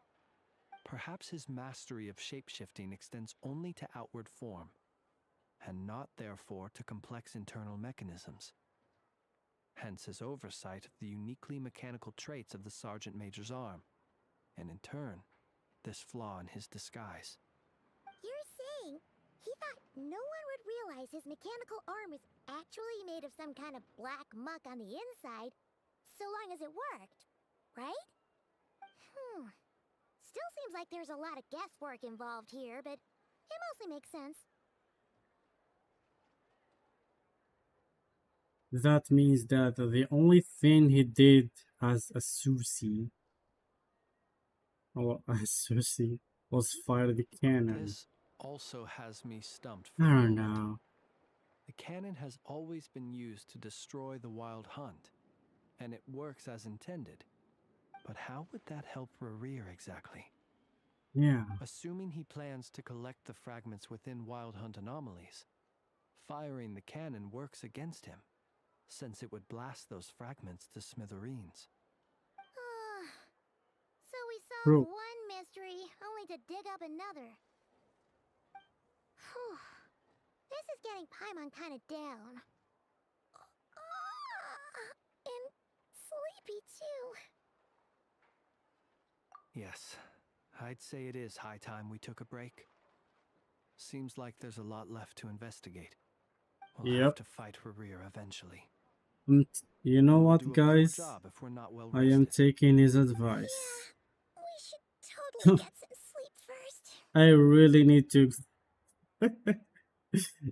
Perhaps his mastery of shapeshifting extends only to outward form, and not therefore to complex internal mechanisms. Hence his oversight of the uniquely mechanical traits of the Sergeant Major's arm, and in turn, this flaw in his disguise. You're saying he thought no one would realize his mechanical arm is actually made of some kind of black muck on the inside, so long as it worked, right? Still seems like there's a lot of guesswork involved here, but it mostly makes sense. That means that the only thing he did as a Susi, or a Susi, was fire the cannon. This also has me stumped I for a don't moment. know. The cannon has always been used to destroy the Wild Hunt, and it works as intended. But how would that help Rerir exactly? Yeah. Assuming he plans to collect the fragments within Wild Hunt anomalies, firing the cannon works against him, since it would blast those fragments to smithereens. So we solved True. one mystery, only to dig up another. Whew. This is getting Paimon kind of down. And sleepy too. Yes, I'd say it is high time we took a break. Seems like there's a lot left to investigate. We'll have Yep. to fight Rerir eventually. You know We'll what, do a poor guys? job if we're not well I am rested. taking his advice. We should totally get some sleep first. I really need to.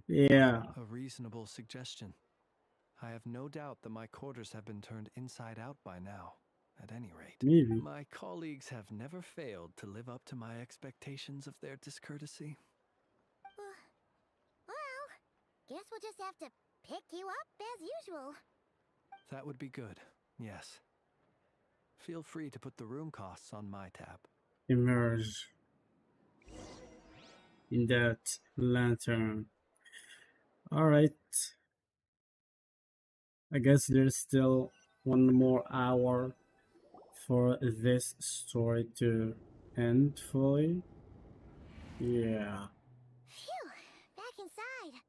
Yeah, A reasonable suggestion. I have no doubt that my quarters have been turned inside out by now, at any rate. maybe. My colleagues have never failed to live up to my expectations of their discourtesy. Well, guess we'll just have to pick you up as usual. That would be good, yes. Feel free to put the room costs on my tab. Emerge in that lantern. Alright. I guess there's still 1 more hour for this story to end fully. Yeah. Phew, back inside.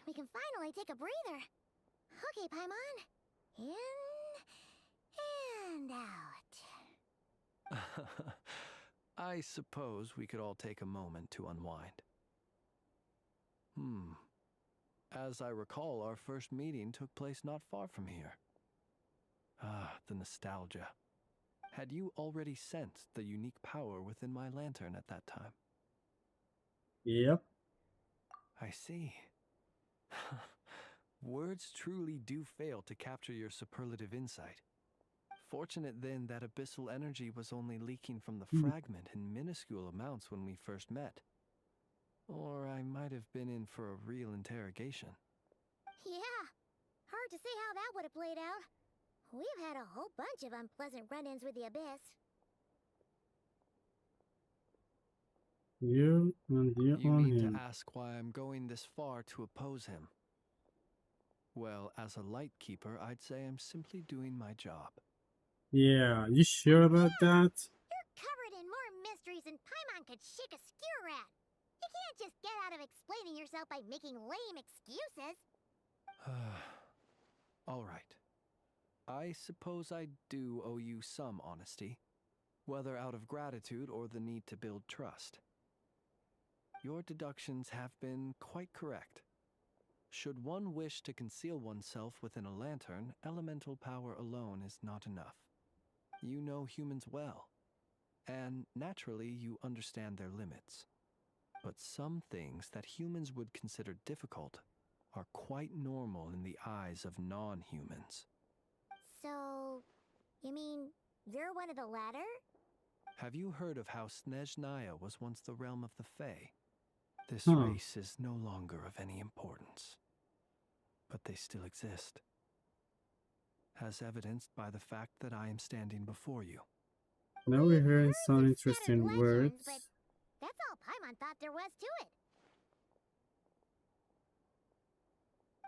We can finally take a breather. Okay, Paimon. In and out. I suppose we could all take a moment to unwind. As I recall, our first meeting took place not far from here. Ah, the nostalgia. Had you already sensed the unique power within my lantern at that time? Yep. I see. Words truly do fail to capture your superlative insight. Fortunate then that abyssal energy was only leaking from the fragment in minuscule amounts when we first met. Or I might have been in for a real interrogation. Yeah, hard to say how that would have played out. We've had a whole bunch of unpleasant run-ins with the Abyss. You and you on mean him. to ask why I'm going this far to oppose him? Well, as a light keeper, I'd say I'm simply doing my job. Yeah, you sure about that? You're covered in more mysteries than Paimon could shake a skewer at. You can't just get out of explaining yourself by making lame excuses. All right. I suppose I do owe you some honesty, whether out of gratitude or the need to build trust. Your deductions have been quite correct. Should one wish to conceal oneself within a lantern, elemental power alone is not enough. You know humans well, and naturally you understand their limits. But some things that humans would consider difficult are quite normal in the eyes of non-humans. So, you mean you're one of the latter? Have you heard of how Snezhnaya was once the realm of the Fae? This race is no longer of any importance, but they still exist, as evidenced by the fact that I am standing before you. Now we're hearing some interesting words. But that's all Paimon thought there was to it.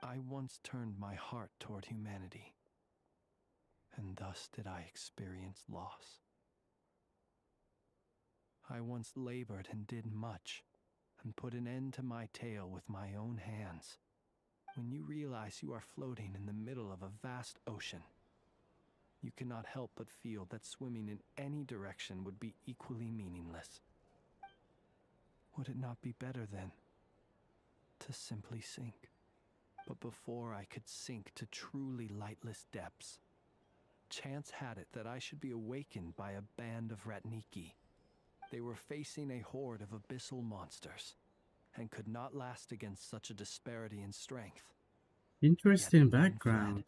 I once turned my heart toward humanity, and thus did I experience loss. I once labored and did much, and put an end to my tale with my own hands. When you realize you are floating in the middle of a vast ocean, you cannot help but feel that swimming in any direction would be equally meaningless. Would it not be better, then, to simply sink? But before I could sink to truly lightless depths, chance had it that I should be awakened by a band of Ratniki. They were facing a horde of abyssal monsters, and could not last against such a disparity in strength. Interesting background.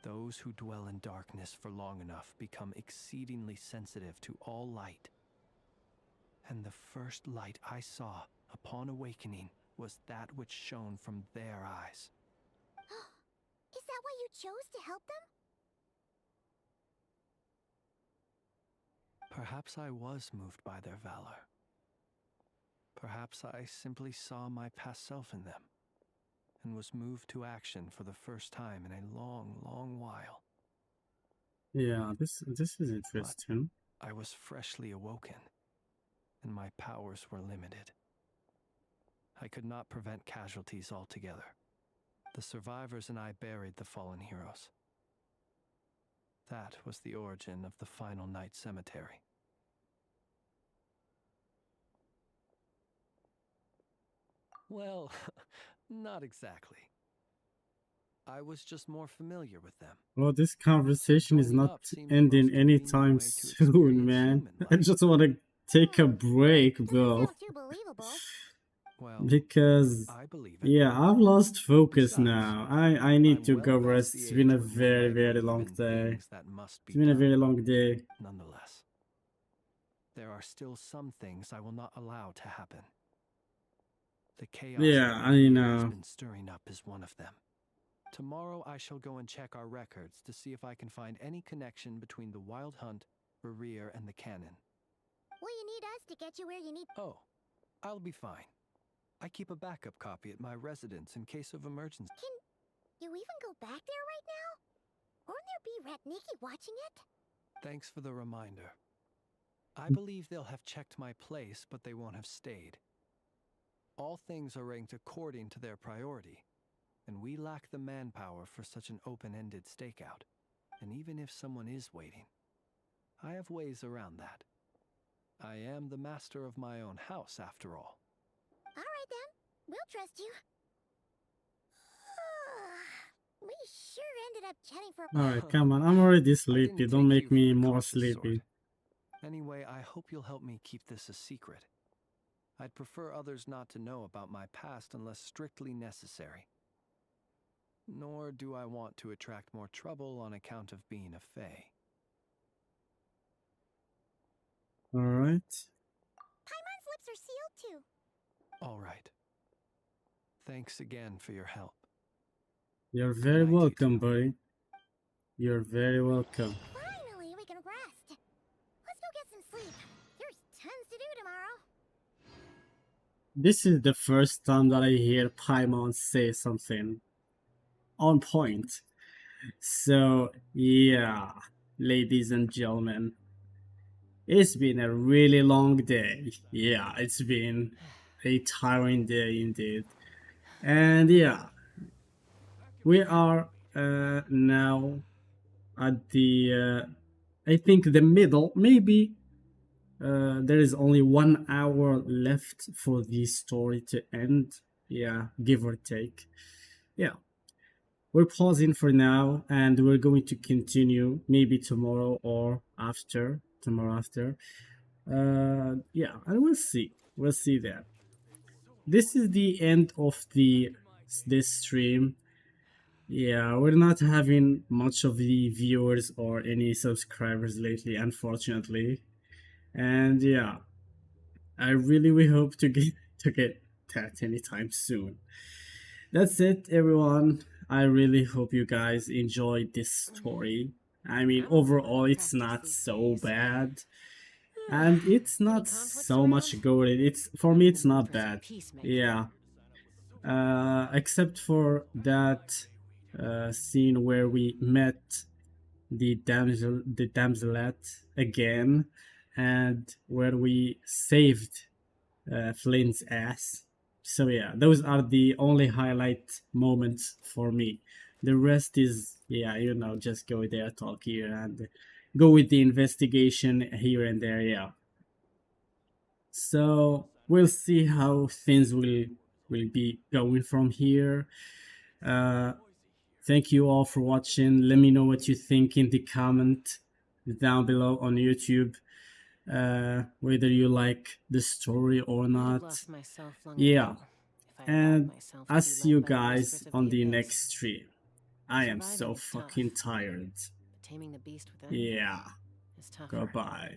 Those who dwell in darkness for long enough become exceedingly sensitive to all light. And the first light I saw upon awakening was that which shone from their eyes. Is that why you chose to help them? Perhaps I was moved by their valor. Perhaps I simply saw my past self in them, and was moved to action for the first time in a long, long while. Yeah, this is interesting. But I was freshly awoken, and my powers were limited. I could not prevent casualties altogether. The survivors and I buried the fallen heroes. That was the origin of the Final Night Cemetery. Well, not exactly. I was just more familiar with them. Well, this conversation is Growing not up seemed the ending most convenient anytime way to soon, experience man. human I life. just want to take a break, bro. Too believable. Well, Because, I believe it. yeah, I've lost focus Besides, now. I need I'm to well go past rest. the It's been age a when one very, might very believe long in day. things that must It's be been a done. very long day. Nonetheless, there are still some things I will not allow to happen. The chaos Yeah, that I Maria has know. been stirring up is one of them. Tomorrow I shall go and check our records to see if I can find any connection between the Wild Hunt, Rear, and the cannon. Will you need us to get you where you need? Oh, I'll be fine. I keep a backup copy at my residence in case of emergency. Can you even go back there right now? Won't there be Rat Nikki watching it? Thanks for the reminder. I believe they'll have checked my place, but they won't have stayed. All things are ranked according to their priority, and we lack the manpower for such an open-ended stakeout. And even if someone is waiting, I have ways around that. I am the master of my own house, after all. All right then, we'll trust you. We sure ended up chatting for a Alright, come on. I'm already I sleepy. didn't Don't take make you me for the more cautious sleepy. sort. Anyway, I hope you'll help me keep this a secret. I'd prefer others not to know about my past unless strictly necessary. Nor do I want to attract more trouble on account of being a fae. Alright. Paimon's lips are sealed too. All right. Thanks again for your help. You're very welcome, buddy. You're very welcome. Finally, we can rest. Let's go get some sleep. There's tons to do tomorrow. This is the first time that I hear Paimon say something on point. So, yeah, ladies and gentlemen, it's been a really long day. Yeah, it's been a tiring day indeed. And yeah, we are now at the, I think the middle, maybe there is only 1 hour left for the story to end. Yeah, give or take. Yeah. We're pausing for now and we're going to continue maybe tomorrow or after. Tomorrow after. Yeah, and we'll see. We'll see that. This is the end of this stream. Yeah, we're not having much of the viewers or any subscribers lately, unfortunately. And yeah, I really hope to get that anytime soon. That's it, everyone. I really hope you guys enjoyed this story. I mean, overall, it's not so bad, and it's not so much gory. It's for me, it's not bad. Yeah, except for that scene where we met the damselet again, and where we saved Flynn's ass. So yeah, those are the only highlight moments for me. The rest is, yeah, just go there, talk here, and go with the investigation here and there. Yeah. So we'll see how things will be going from here. Uh, Thank you all for watching. Let me know what you think in the comment down below on YouTube. Whether you like the story or not. Yeah. And I'll see you guys on the next stream. I am so fucking tired. Taming the beast within Yeah. is tougher. Goodbye.